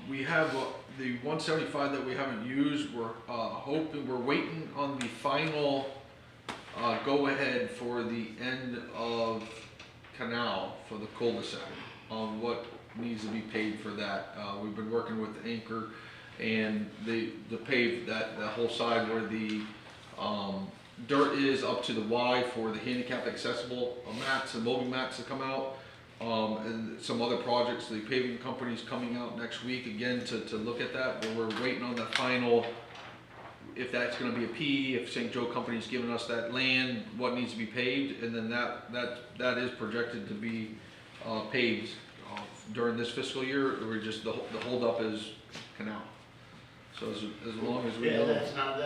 we have the 175 that we haven't used. We're hoping, we're waiting on the final go ahead for the end of canal for the cul-de-sac on what needs to be paid for that. We've been working with Anchor and the pave that whole side where the dirt is up to the Y for the handicap accessible mats and mobile mats to come out. And some other projects, the paving company's coming out next week again to look at that, but we're waiting on the final, if that's gonna be a P, if St. Joe Company's giving us that land, what needs to be paved, and then that is projected to be, paved, during this fiscal year. We're just, the holdup is canal. So as long as we Yeah, know. that's not.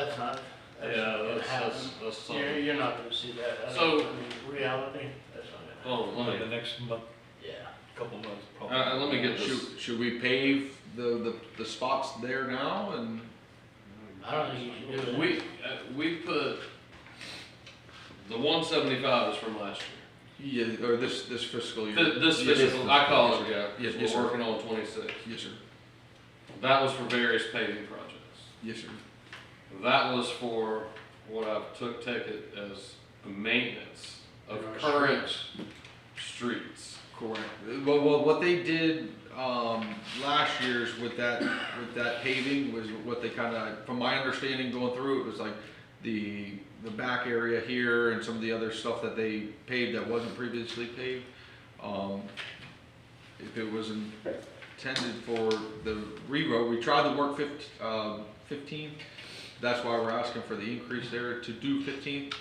Yeah, gonna that's happen. something. You're not gonna see that. So- I mean, reality, that's not gonna Oh, let The me, next month, happen. Yeah. couple months probably. let me get this. Should we pave the spots there now and? I don't think you should do that. We put, the 175 is from last year. Yeah, or this fiscal year. This Yes, fiscal, I call it, yeah, Yes, yes, we're sir. working on 26. Yes, sir. That was for various paving projects. Yes, sir. That was for what I take it as maintenance of Of our current streets. Correct. Well, what they did, last year's with that paving was what they kinda, from my understanding going through, it was like the back area here and some of the other stuff that they paved that wasn't previously paved. If it was intended for the re-road, we tried to work 15. That's why we're asking for the increase there to do 15.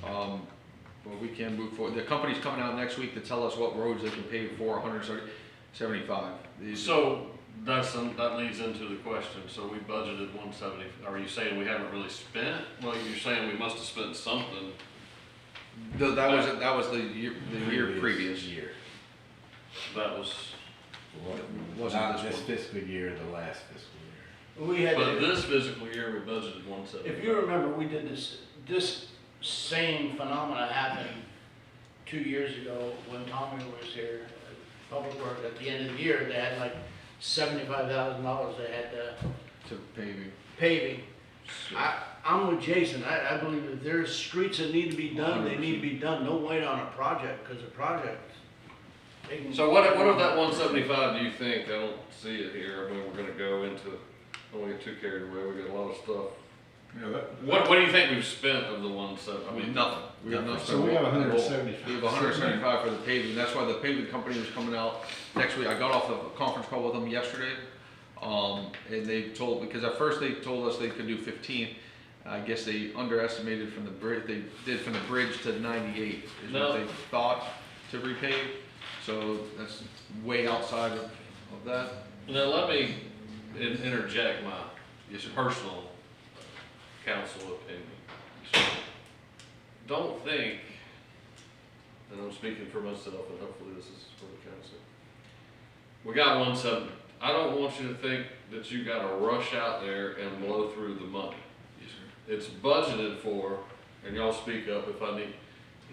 But we can move forward. The company's coming out next week to tell us what roads they can pave for 175. So that leads into the question, so we budgeted 170, are you saying we haven't really spent? Well, you're saying we must have spent something. That was the year previous. Year. That was, Wasn't Not this this one. fiscal year, the last fiscal year. We had but to, this fiscal year, we budgeted 170. if you remember, we did this same phenomena happened 2 years ago when Tommy was here. Public Works, at the end of the year, they had like $75,000 they had To paving. paving. I'm with Jason, I believe if there's streets that need to be done, they need to be done, don't wait on a project, because a project. they can- So what of that 175 do you think? I don't see it here, I mean, we're gonna go into, I don't wanna get too carried away, we got a lot of stuff. You know, What do you think we've spent of the 170? I mean, Nothing. We have not So we have spent one. 175. We have 175 for the paving. That's why the paving company was coming out next week. I got off the conference call with them yesterday. And they told, because at first they told us they could do 15. I guess they underestimated from the bridge, they did from the bridge to 98 is No. what they thought to repave. So that's way outside of that. now let me interject my Yes, sir. personal council opinion. Don't think, and I'm speaking for myself, and hopefully this is for the council. We got 170. I don't want you to think that you gotta rush out there and blow through the money. Yes, sir. It's budgeted for, and y'all speak up if I need,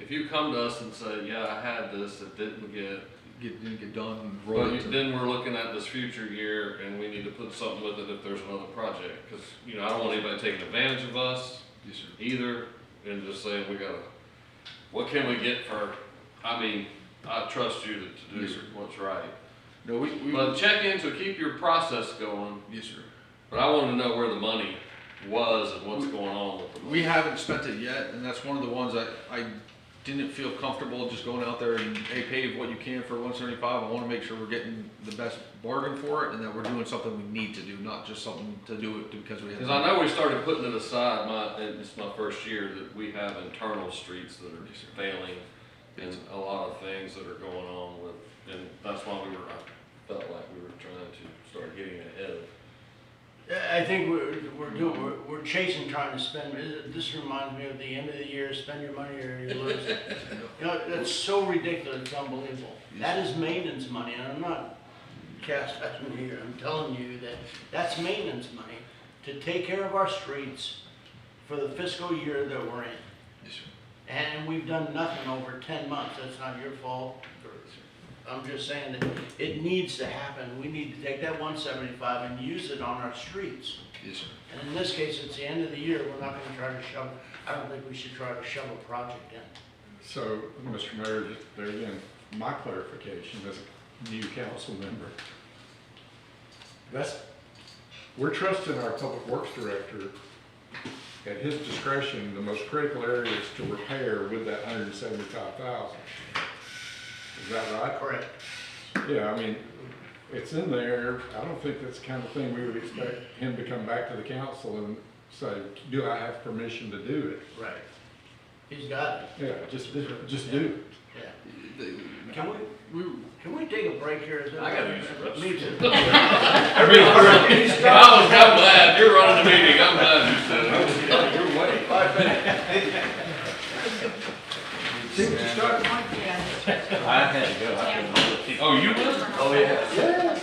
if you come to us and say, yeah, I had this, it didn't get, Didn't get done and well, rolled into. then we're looking at this future year and we need to put something with it if there's another project. Cause, you know, I don't want anybody taking advantage of us Yes, sir. either and just saying we gotta, what can we get for, I mean, I trust you to Yes, do sir. what's right. No, we But check into, keep your process going, yes, sir. but I wanna know where the money was and what's going on with the money. We haven't spent it yet, and that's one of the ones I didn't feel comfortable just going out there and, hey, pave what you can for 175. I wanna make sure we're getting the best bargain for it and that we're doing something we need to do, not just something to do it because we have. Cause I know we started putting it aside, and it's my first year, that we have internal streets that are failing and a lot of things that are going on with, and that's why I felt like we were trying to start getting ahead of. I think we're chasing, trying to spend, this reminds me of the end of the year, spend your money or you lose it. You know, that's so ridiculous, it's unbelievable. That is maintenance money, and I'm not chastising you, I'm telling you that that's maintenance money to take care of our streets for the fiscal year that we're in. Yes, sir. And we've done nothing over 10 months, that's not your fault. I'm just saying that it needs to happen. We need to take that 175 and use it on our streets. Yes, sir. And in this case, it's the end of the year, we're not gonna try to shove, I don't think we should try to shove a project in. So, Mr. Mayor, just there again, my clarification as a new council member. We're trusting our public works director at his discretion, the most critical areas to repair with that 175,000. Is that right? Correct. Yeah, I mean, it's in there. I don't think that's the kind of thing we would expect him to come back to the council and say, do I have permission to do it? Right. He's got it, Yeah, just do it. yeah. Can we take a break here? Is that- I gotta use the restroom. Me too. I'm glad, you're running the meeting, I'm glad you said it. You're way. 5 minutes. See what you started? I had to go, I couldn't hold it. Oh, you would? Oh, yeah. Yeah.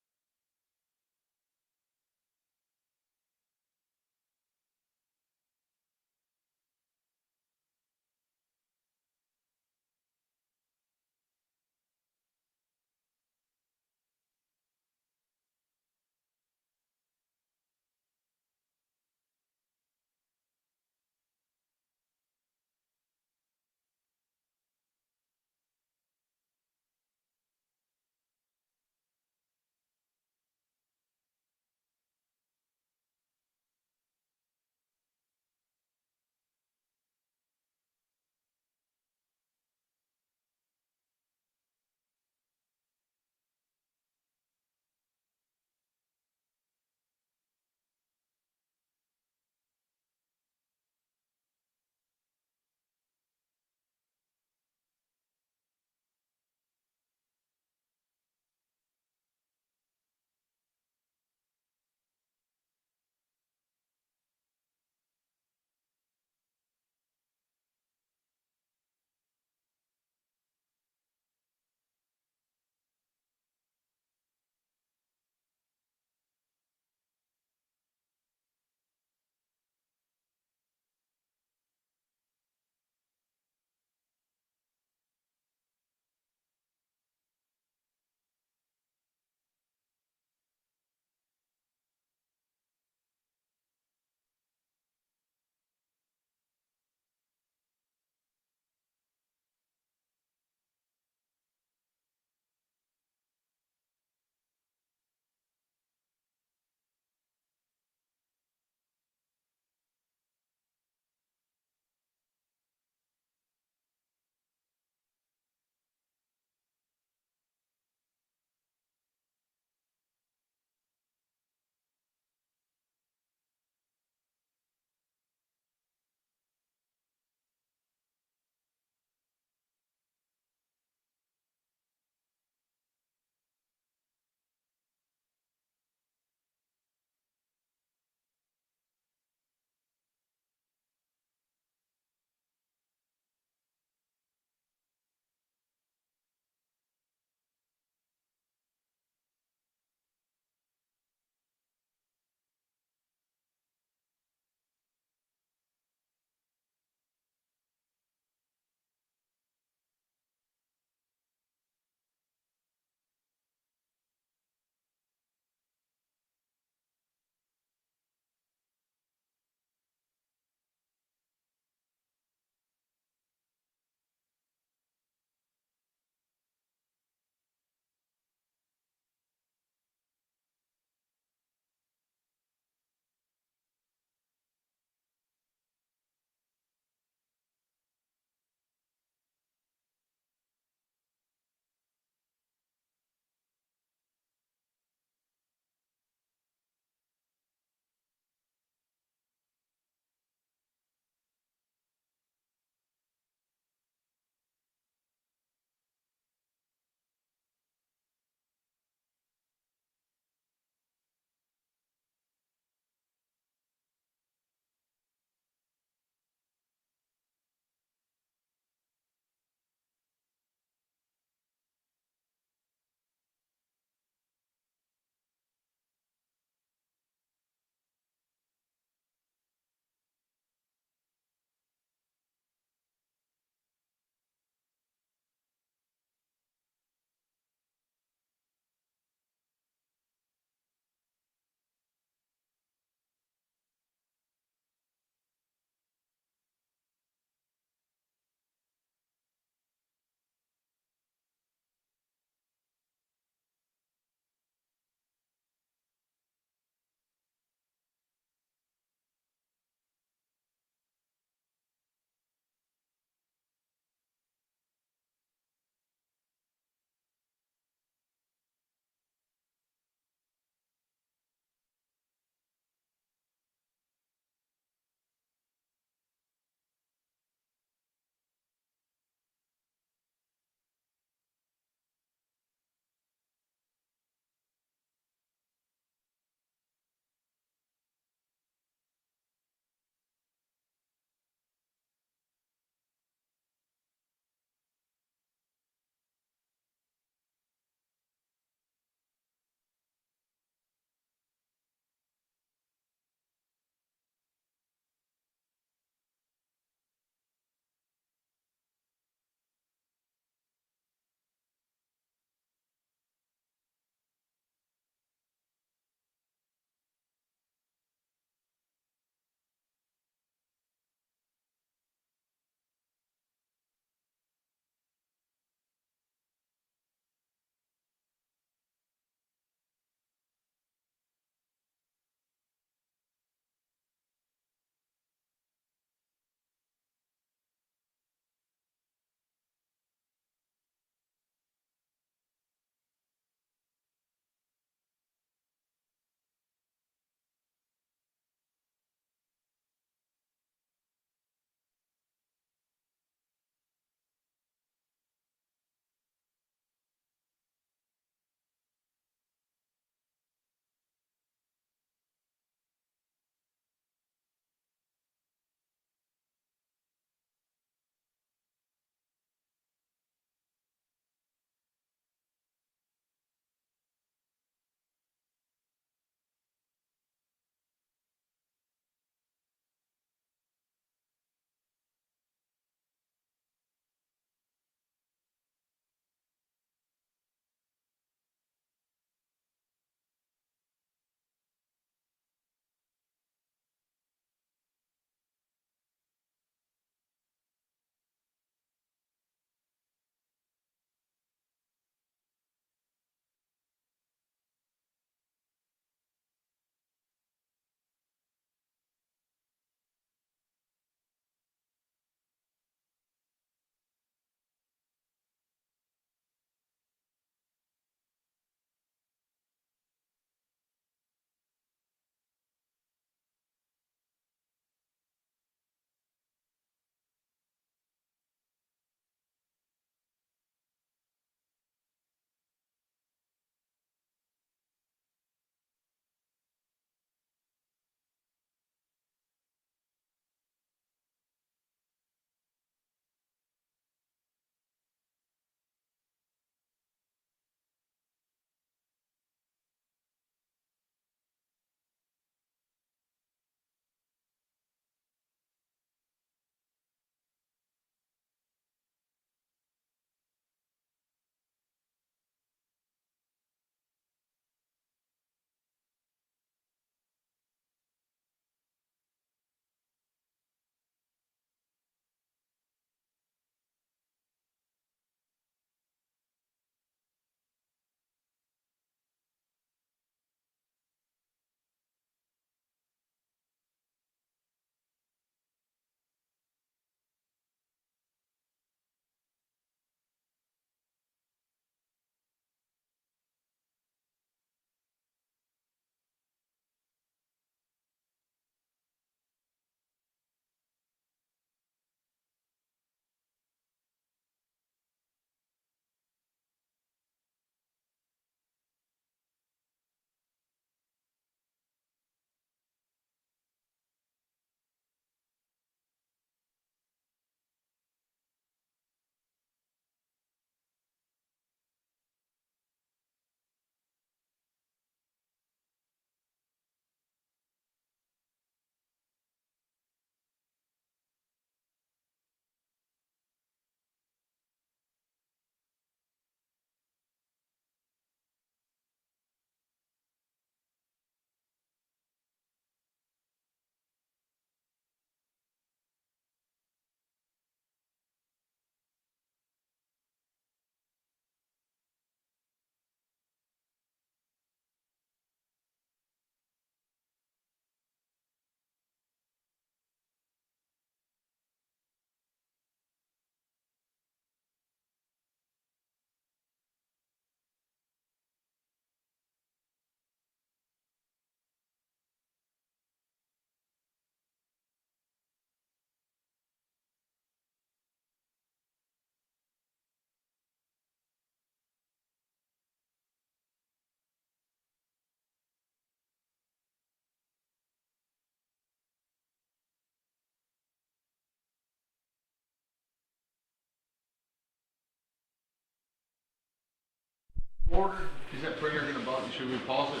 reporter, is that printer gonna bother, should we pause it?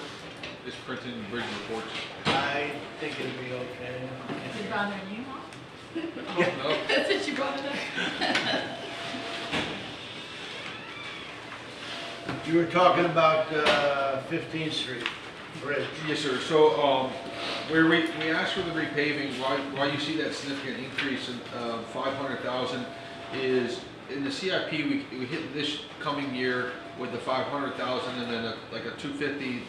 It's printing bridge reports. I think it'll be okay. Is it bothering you, Mom? No? Since you brought it up? You were talking about 15th Street Bridge. Yes, sir. So, where we asked for the repaving, why you see that significant increase in 500,000 is in the CIP, we hit this coming year with the 500,000 and then like a 250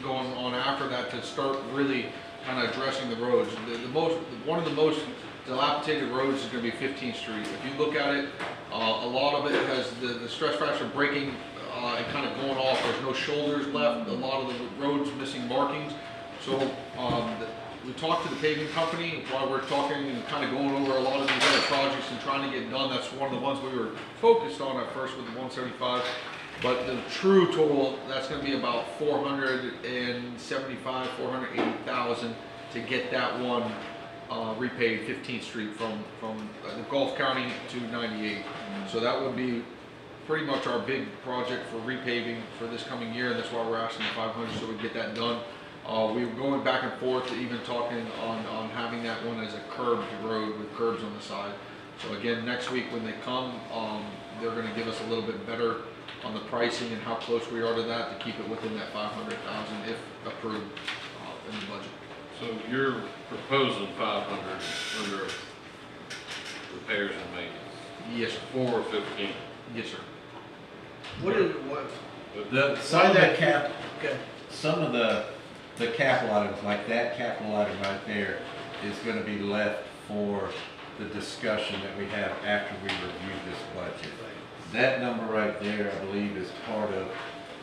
going on after that to start really kind of addressing the roads. One of the most dilapidated roads is going to be 15th Street. If you look at it, a lot of it has the stress fracture breaking and kind of going off. There's no shoulders left. A lot of the roads missing markings. So we talked to the paving company while we're talking and kind of going over a lot of these other projects and trying to get done. That's one of the ones we were focused on at first with the 175. But the true total, that's going to be about 475, 480,000 to get that one repaved 15th Street from the Gulf County to 98. So that would be pretty much our big project for repaving for this coming year, and that's why we're asking the 500 so we get that done. We were going back and forth, even talking on having that one as a curbed road with curbs on the side. So again, next week when they come, they're going to give us a little bit better on the pricing and how close we are to that to keep it within that 500,000 if approved in the budget. So you're proposing 500 under repairs and maintenance? Yes, sir. 4 or 15? Yes, sir. What? Some of the cap? Okay. some of the capital items, like that capital item right there, is gonna be left for the discussion that we have after we review this budget. That number right there, I believe, is part of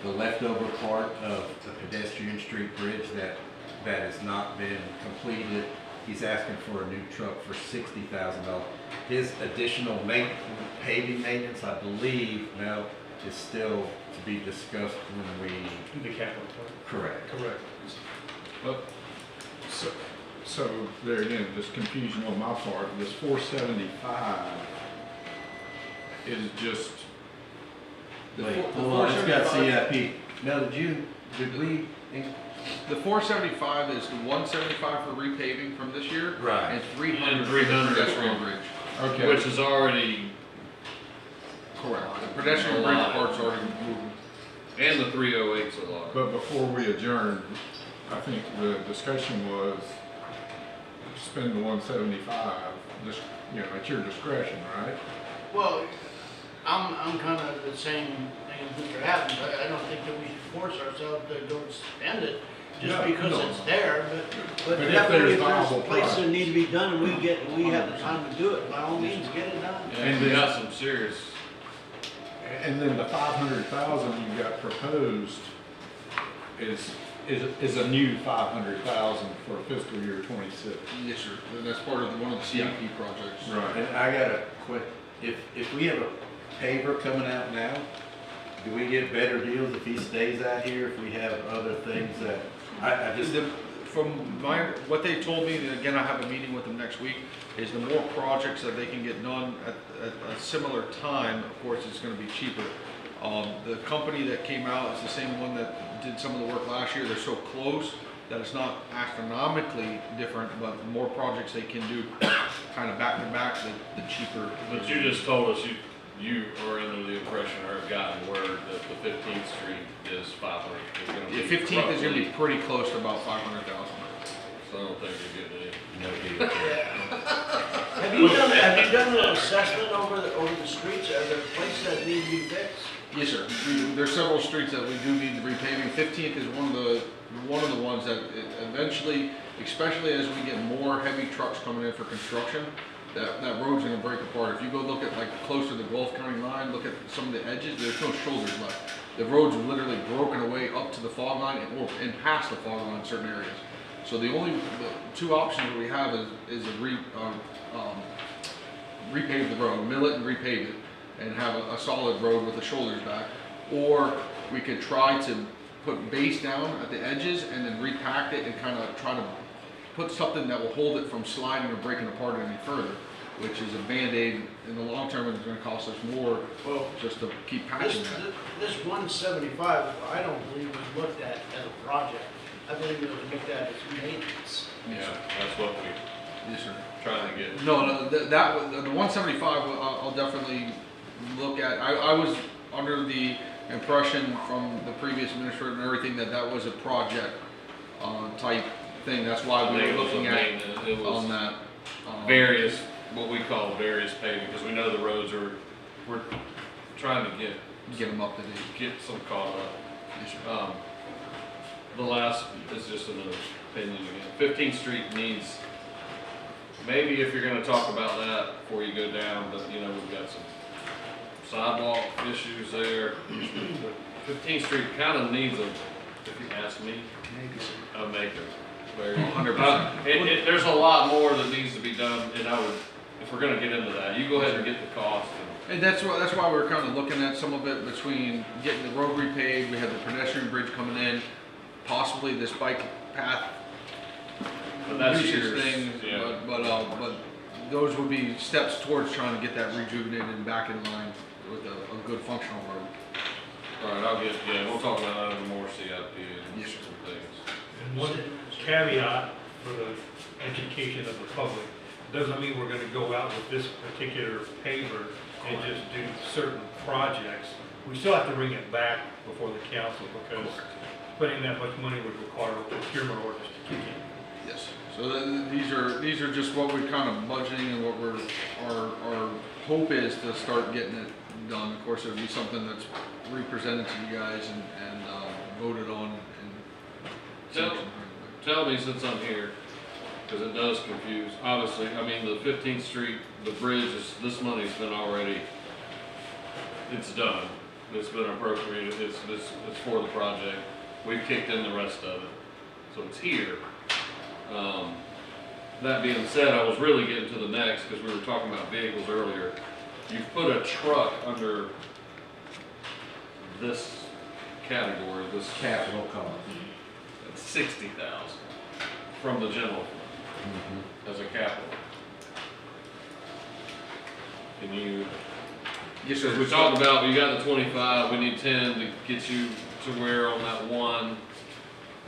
the leftover part of the pedestrian street bridge that has not been completed. He's asking for a new truck for $60,000. His additional paving maintenance, I believe, now is still to be discussed when we. The capital plan. Correct. Correct. But So there again, just confusion on my part, this 475 is just, Wait, hold on, it's got CIP. Now, did we? The 475 is the 175 for repaving from this year. Right. And 300 And for the 300 pedestrian bridge. okay. which is already, Correct. The pedestrian bridge part's already moving. and the 308's a lot. But before we adjourn, I think the discussion was spend the 175, just, at your discretion, right? Well, I'm kind of the same thing as Mr. Adams. I don't think that we should force ourselves to go spend it just No, because no. it's there, but if definitely there's if there's viable places that projects. need to be done and we have the time to do it, by all means, get it done. And we got some serious, And then the 500,000 you got proposed is a new 500,000 for fiscal year 26. Yes, sir. And that's part of one of the CIP projects. Right. And I got a quick, if we have a paver coming out now, do we get better deals if he stays out here, if we have other things that, I just. From what they told me, and again, I have a meeting with them next week, is the more projects that they can get done at a similar time, of course, it's gonna be cheaper. The company that came out is the same one that did some of the work last year. They're so close that it's not astronomically different, but the more projects they can do kind of back to back, the cheaper. but you just told us you are under the impression or have gotten word that the 15th Street is 500. It's gonna be Yeah, 15th is gonna be roughly- pretty close to about 500,000. So I don't think you're getting any. No deal. Have you done an assessment over the streets? Are there places that need to be fixed? Yes, sir. There's several streets that we do need repaving. 15th is one of the ones that eventually, especially as we get more heavy trucks coming in for construction, that road's gonna break apart. If you go look at like close to the Gulf County line, look at some of the edges, there's no shoulders left. The road's literally broken away up to the fog line and past the fog line in certain areas. So the two options we have is repave the road, mill it and repave it, and have a solid road with the shoulders back. Or we could try to put base down at the edges and then repact it and kind of try to put something that will hold it from sliding or breaking apart any further. which is a Band-Aid. In the long term, it's gonna cost us more Well, just to keep this, patching that. this 175, I don't believe was looked at as a project. I believe it was looked at as maintenance. Yeah, that's what we Yes, sir. trying to get. No, the 175, I'll definitely look at. I was under the impression from the previous administrator and everything that that was a project, type thing. That's why we were looking at It was on that. various, what we call various paving, because we know the roads are, we're trying to get Get them up to date. get some caught up. Yes, sir. The last is just another opinion again. 15th Street needs, maybe if you're gonna talk about that before you go down, but you know, we've got some sidewalk issues there. 15th Street kinda needs a, if you ask me, a maker. Where- 100%. There's a lot more that needs to be done, and I would, if we're gonna get into that, you go ahead and get the cost. And that's why we're kind of looking at some of it between getting the road repaved. We have the pedestrian bridge coming in, possibly this bike path. But that's nuisance years, things, yeah. but those would be steps towards trying to get that rejuvenated and back in line with a good functional road. Alright, we'll talk about that in more CIP and Yes, sir. some things. And one caveat for the education of the public, doesn't mean we're gonna go out with this particular paver and just do certain projects. We still have to bring it back before the council, because spending that much money would require a procurement orders to kick in. Yes. So these are just what we're kind of budgeting and what our hope is to start getting it done. Of course, it'll be something that's represented to you guys and voted on and. Tell me since I'm here, because it does confuse, obviously, I mean, the 15th Street, the bridge is, this money's been already, it's done. It's been appropriated, it's for the project. We've kicked in the rest of it, so it's here. That being said, I was really getting to the next, because we were talking about vehicles earlier. You've put a truck under this category, this Capital cost. That's 60,000 from the general fund as a capital. Can you, Yes, because sir. we talked about, you got the 25, we need 10 to get you to where on that one.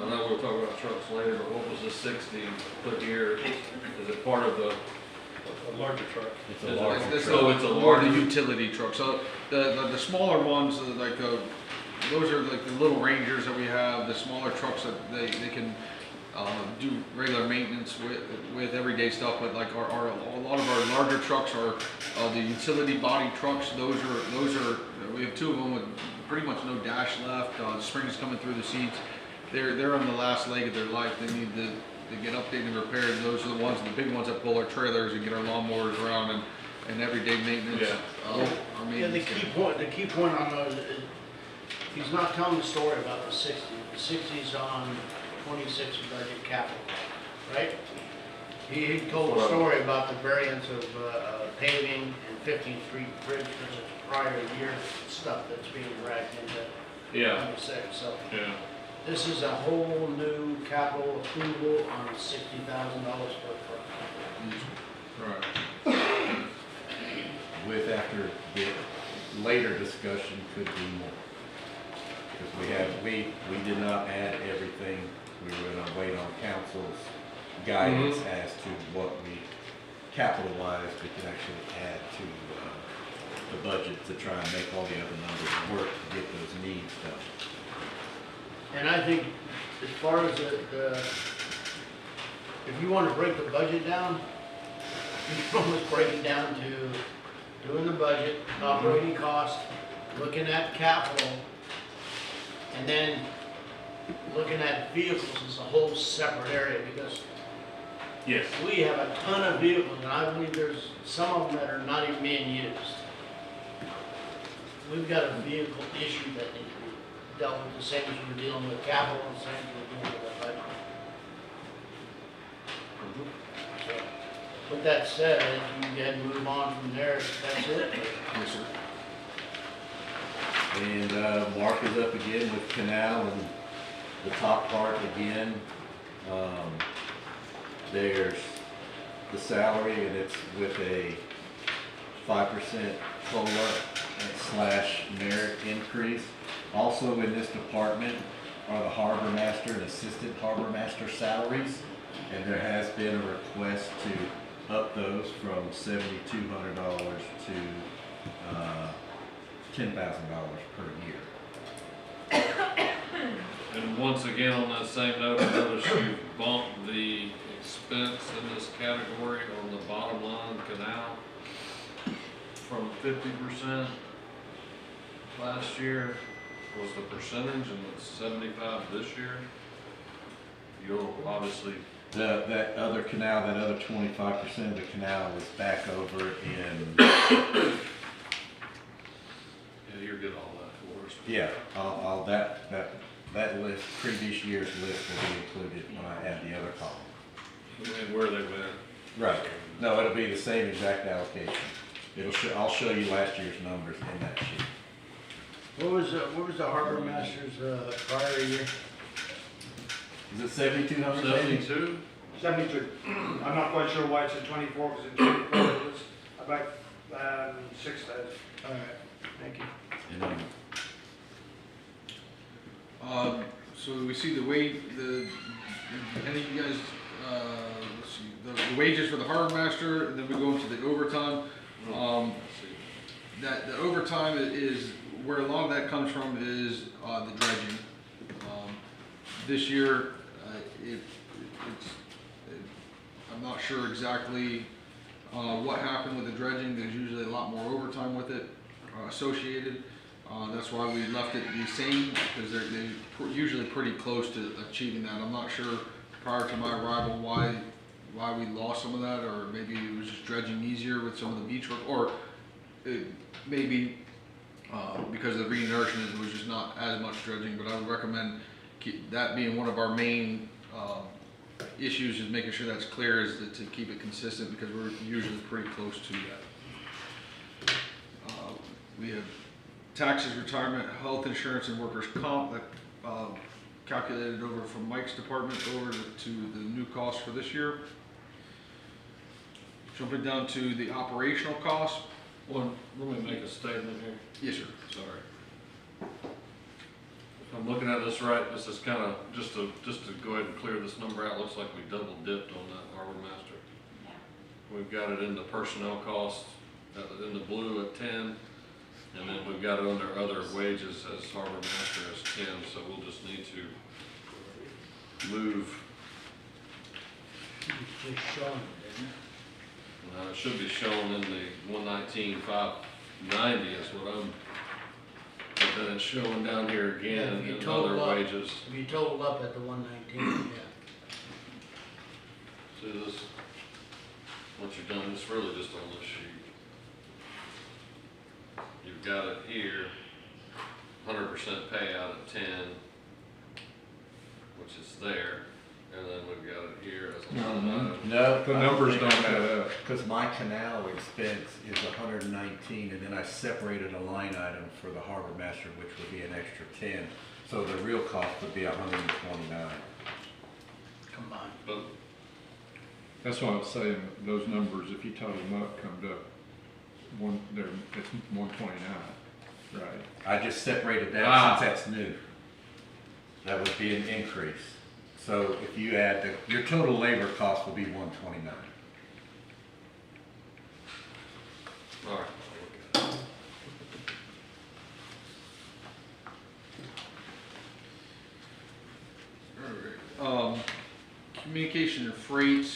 I know we'll talk about trucks later, but what was the 60 put here? Is it part of the, A larger truck. It's Is a it- large This truck. So it's a more the larger- utility truck. So the smaller ones, like those are like the little Rangers that we have. The smaller trucks that they can do regular maintenance with everyday stuff. But like a lot of our larger trucks are the utility body trucks. Those are we have two of them with pretty much no dash left. The springs coming through the seats. They're on the last leg of their life. They need to get updated and repaired. Those are the ones, the big ones that pull our trailers and get our lawnmowers around and everyday maintenance. Yeah. Our Yeah, the maintenance. key point on those is, he's not telling the story about the 60. The 60's on 26 budget capital, right? He told the story about the variance of paving and 15th Street Bridge for the prior year stuff that's being dragged into yeah, 26. So yeah. this is a whole new capital approval on $60,000 for a truck. Right. With after the later discussion could be more. Because we did not add everything, we were gonna wait on council's guidance as to what we capitalized, we can actually add to the budget to try and make all the other numbers work to get those needs done. And I think as far as if you want to break the budget down, you can almost break it down to doing the budget, operating cost, looking at capital, and then looking at vehicles as a whole separate area, because Yes. we have a ton of vehicles, and I believe there's some of them that are not even being used. We've got a vehicle issue that needs to be dealt with, the same as we're dealing with capital, and the same as we're dealing with the budget. So, with that said, I think you can go ahead and move on from there, if that's it. Yes, sir. And Mark is up again with Canal and the top part again. There's the salary, and it's with a 5% COLA slash merit increase. Also in this department are the harbor master and assistant harbor master salaries, and there has been a request to up those from $7,200 to $10,000 per year. And once again, on that same note, I noticed you bumped the expense in this category on the bottom line, canal, from 50% last year was the percentage, and it's 75 this year. You'll obviously, That other canal, that other 25% of the canal was back over in, yeah, you'll get all that for us. yeah, all that list, previous year's list will be included when I add the other column. And where they went. Right. No, it'll be the same exact allocation. I'll show you last year's numbers in that sheet. What was the harbor master's, prior year? Is it 7,200? 72? 72. I'm not quite sure why it's in 24, because in 24 it was about 6,000. All right, thank you. And then So we see any of you guys, let's see, the wages for the harbor master, and then we go into the overtime. That the overtime is, where a lot of that comes from is, the dredging. This year, I'm not sure exactly, what happened with the dredging. There's usually a lot more overtime with it, associated. That's why we left it the same, because they're usually pretty close to achieving that. I'm not sure prior to my arrival why we lost some of that, or maybe it was just dredging easier with some of the beach work, or maybe because of the re-nourishment, it was just not as much dredging. But I would recommend that being one of our main issues, is making sure that's clear, is to keep it consistent, because we're usually pretty close to that. We have taxes, retirement, health insurance, and workers' comp that calculated over from Mike's department over to the new cost for this year. Jumping down to the operational cost. Well, let me make a statement here. Yes, sir. Sorry. If I'm looking at this right, this is kind of, just to go ahead and clear this number out, looks like we double dipped on that harbor master. Yeah. We've got it in the personnel costs, in the blue at 10, and then we've got it under other wages as harbor master as 10, so we'll just need to move. It's just showing, isn't it? It should be shown in the 119,590 is what I'm, but then it's showing down here again If you in total other up- wages. If you total up at the 119, yeah. See this, once you're done, it's really just on this sheet. You've got it here, 100% payout at 10, which is there, and then we've got it here as a line item. No, The numbers don't add up. Because my canal expense is 119, and then I separated a line item for the harbor master, which would be an extra 10. So the real cost would be 129. Combined. But That's why I was saying, those numbers, if you total them up, comes up it's 129, right? I just separated that Ah. since that's new. That would be an increase. So if you add, your total labor cost will be 129. all right, I'll look at it. All right. Communication and freight,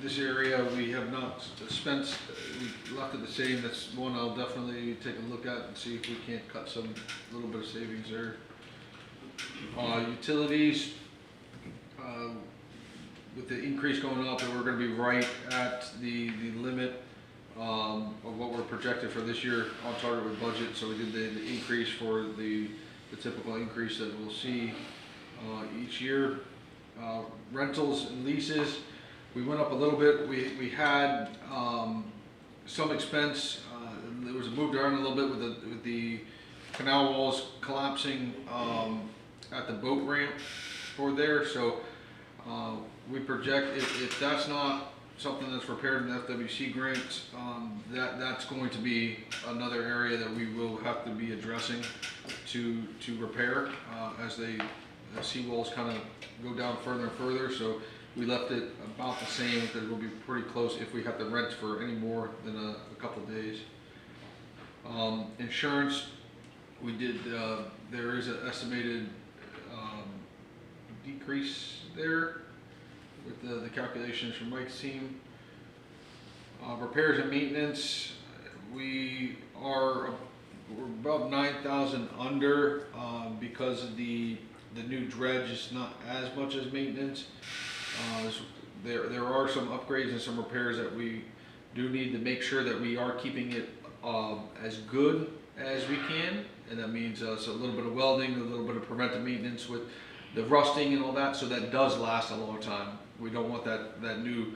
this area we have not spent, we left it the same. That's one I'll definitely take a look at and see if we can't cut some, little bit of savings there. Utilities, with the increase going up, and we're gonna be right at the limit of what we're projected for this year, on target with budget. So we did the increase for the typical increase that we'll see each year. Rentals and leases, we went up a little bit. We had some expense. It was moved around a little bit with the canal walls collapsing at the boat ramp for there. So we project, if that's not something that's repaired in the FWC grant, that's going to be another area that we will have to be addressing to repair, as the seawalls kind of go down further and further, so we left it about the same, that it will be pretty close if we have to rent for any more than a couple days. Insurance, we did, there is an estimated, decrease there with the calculations from Mike's team. Repairs and maintenance, we're about 9,000 under, because of the new dredge is not as much as maintenance. There are some upgrades and some repairs that we do need to make sure that we are keeping it as good as we can, and that means so a little bit of welding, a little bit of preventive maintenance with the rusting and all that, so that does last a long time. We don't want that new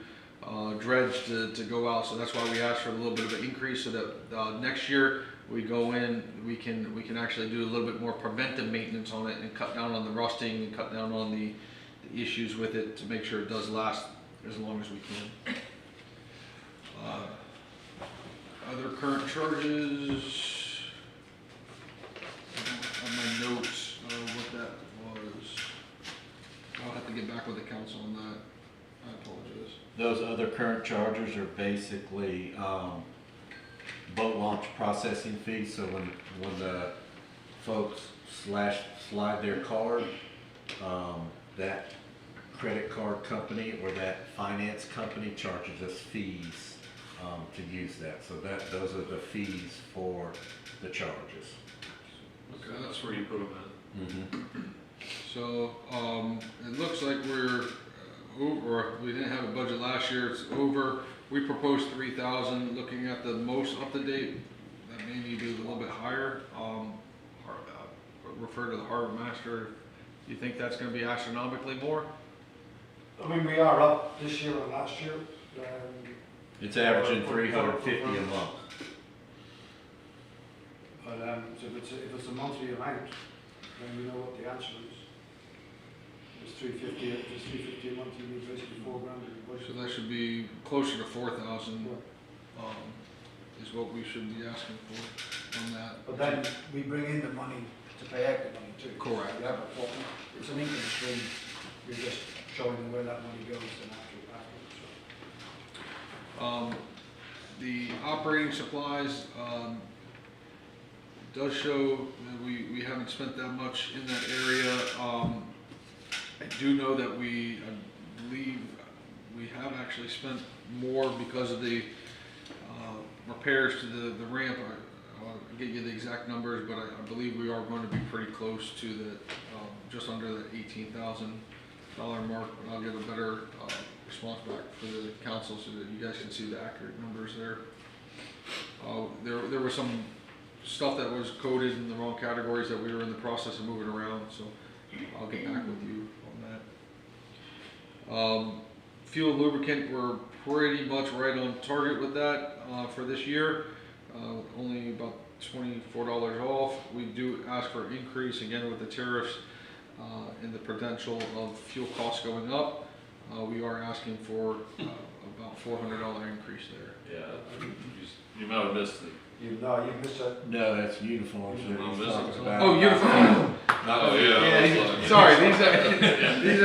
dredge to go out, so that's why we asked for a little bit of an increase, so that next year we go in, we can actually do a little bit more preventive maintenance on it and cut down on the rusting and cut down on the issues with it to make sure it does last as long as we can. Other current charges, I don't have my notes of what that was. I'll have to get back with the council on that. I apologize. Those other current charges are basically boat launch processing fees. So when the folks slide their card, that credit card company or that finance company charges us fees to use that. So those are the fees for the charges. Okay, that's where you put them at. Mm-hmm. So, it looks like we're over, we didn't have a budget last year, it's over. We proposed 3,000, looking at the most up-to-date, that may need to be a little bit higher. Refer to the harbor master, do you think that's gonna be astronomically more? I mean, we are up this year and last year. It's averaging $350 a month. But so if it's a monthly amount, then we know what the answer is. If it's 350, if it's 350 a month, you need basically $4 grand in your So budget. that should be closer to 4,000, is what we should be asking for on that. But then we bring in the money to pay out the money too. Correct. Yeah, but it's an income stream, you're just showing them where that money goes and afterwards. The operating supplies, does show that we haven't spent that much in that area. I do know that I believe we have actually spent more because of the repairs to the ramp. I'll get you the exact numbers, but I believe we are going to be pretty close to the, just under the $18,000 mark, but I'll get a better response back for the council so that you guys can see the accurate numbers there. There was some stuff that was coded in the wrong categories that we were in the process of moving around, so I'll get back with you on that. Fuel lubricant, we're pretty much right on target with that for this year. Only about $24 off. We do ask for an increase again with the tariffs and the potential of fuel costs going up. We are asking for about $400 increase there. Yeah, you might have missed it. You missed it. No, that's uniforms that Oh, he's this talking is- about. Oh, uniform. Oh, yeah. Yeah, sorry, these are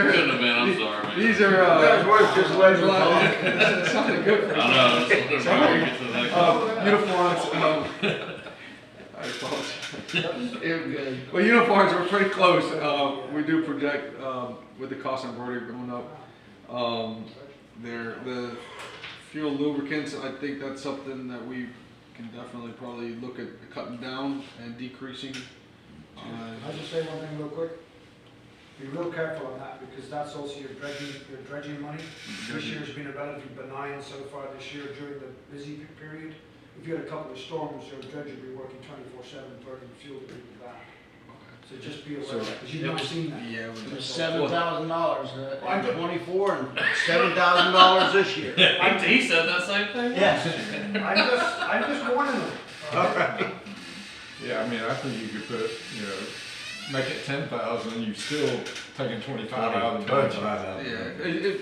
Couldn't have been, I'm sorry, man. these are That was worth just letting It's something good for I know, it's probably get to the next one. uniforms. I apologize. Well, uniforms, we're pretty close. We do project with the cost of embroidery going up. The fuel lubricants, I think that's something that we can definitely probably look at cutting down and decreasing. I'll just say one thing real quick. Be real careful on that because that's also your dredging money. This year's been a relatively benign so far this year during the busy period. If you had a couple of storms, your dredge would be working 24/7 burning fuel to keep it back. So just be aware of that because you've not seen that. Yeah. It was $7,000 in '24 and $7,000 this year. He said that same thing? Yes. I'm just warning them. All right. Yeah, I mean, I think you could put, make it 10,000, you're still taking 25 out of the budget. 25 out. Yeah,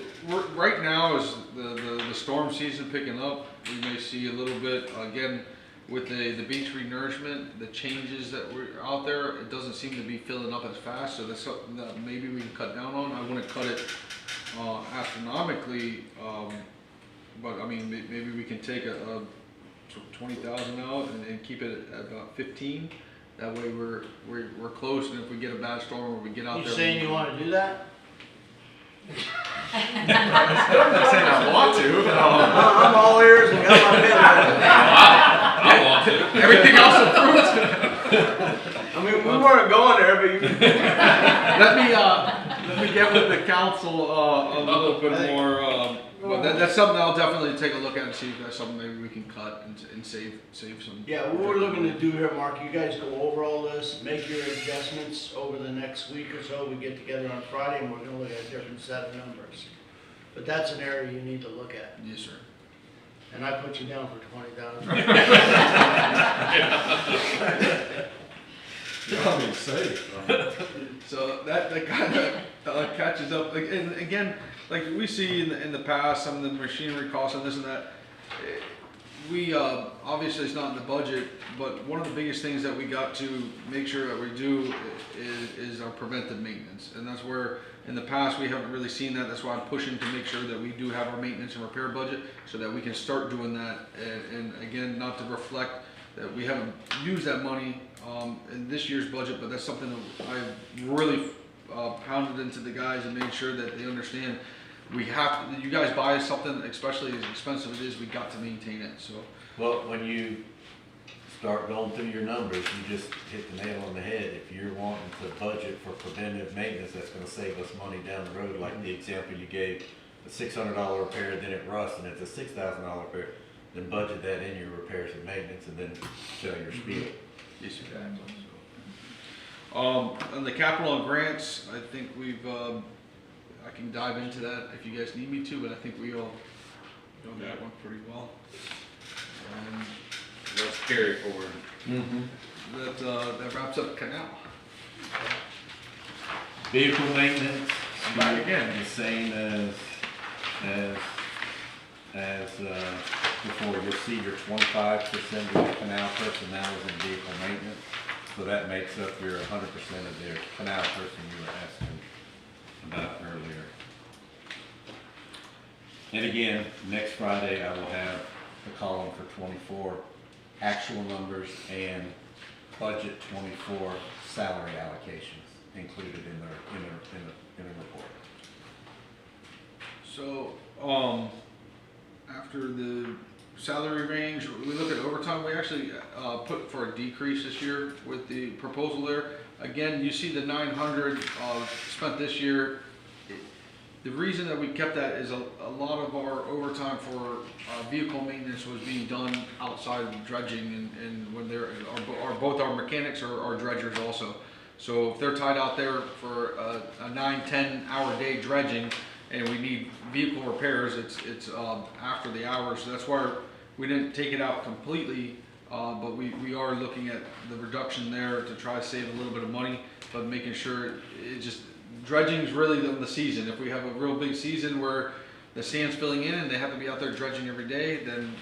right now as the storm season picking up, we may see a little bit, again, with the beach renourishment, the changes that were out there, it doesn't seem to be filling up as fast, so that's something that maybe we can cut down on. I wouldn't cut it astronomically, but I mean, maybe we can take a 20,000 out and keep it at about 15. That way we're close, and if we get a bad storm or we get out You there. saying you wanna do that? I'm not saying I want to. I'm all ears and got my pen. I want to. Everything else approved. I mean, we weren't going there, but you. Let me get with the council a little bit more. But that's something I'll definitely take a look at and see if that's something maybe we can cut and save some. Yeah, what we're looking to do here, Mark, you guys go over all this, make your adjustments over the next week or so. We get together on Friday and we're gonna look at a different set of numbers. But that's an area you need to look at. Yes, sir. And I put you down for 20,000. I'll be safe. So that kind of catches up. Like, and again, like we see in the past, some of the machinery costs and this and that. We obviously it's not in the budget, but one of the biggest things that we got to make sure that we do is our preventive maintenance, and that's where in the past we haven't really seen that. That's why I'm pushing to make sure that we do have our maintenance and repair budget, so that we can start doing that. And again, not to reflect that we haven't used that money in this year's budget, but that's something that I've really pounded into the guys and made sure that they understand. We have to, you guys buy something, especially as expensive it is, we got to maintain it, so. Well, when you start going through your numbers, you just hit the nail on the head. If you're wanting to budget for preventive maintenance, that's gonna save us money down the road, like the example you gave, a $600 repair, then it rusts, and it's a $6,000 repair, then budget that in your repairs and maintenance, and then show your spiel. Yes, exactly. On the capital and grants, I think we've, I can dive into that if you guys need me to, but I think we all know that one pretty well. Let's carry forward. That wraps up canal. Vehicle maintenance, I'm back again. the same as before. You'll see your 25% of your canal personnel is in vehicle maintenance. So that makes up your 100% of their canal person you were asking about earlier. And again, next Friday I will have the column for 24 actual numbers and budget 24 salary allocations included in the report. So, after the salary range, we look at overtime. We actually put for a decrease this year with the proposal there. Again, you see the 900 spent this year. The reason that we kept that is a lot of our overtime for vehicle maintenance was being done outside of dredging, and when they're both our mechanics are dredgers also. So if they're tied out there for a 9-10 hour day dredging, and we need vehicle repairs, it's after the hours. So that's why we didn't take it out completely, but we are looking at the reduction there to try to save a little bit of money, but making sure it just, dredging is really the season. If we have a real big season where the sand's filling in and they have to be out there dredging every day, then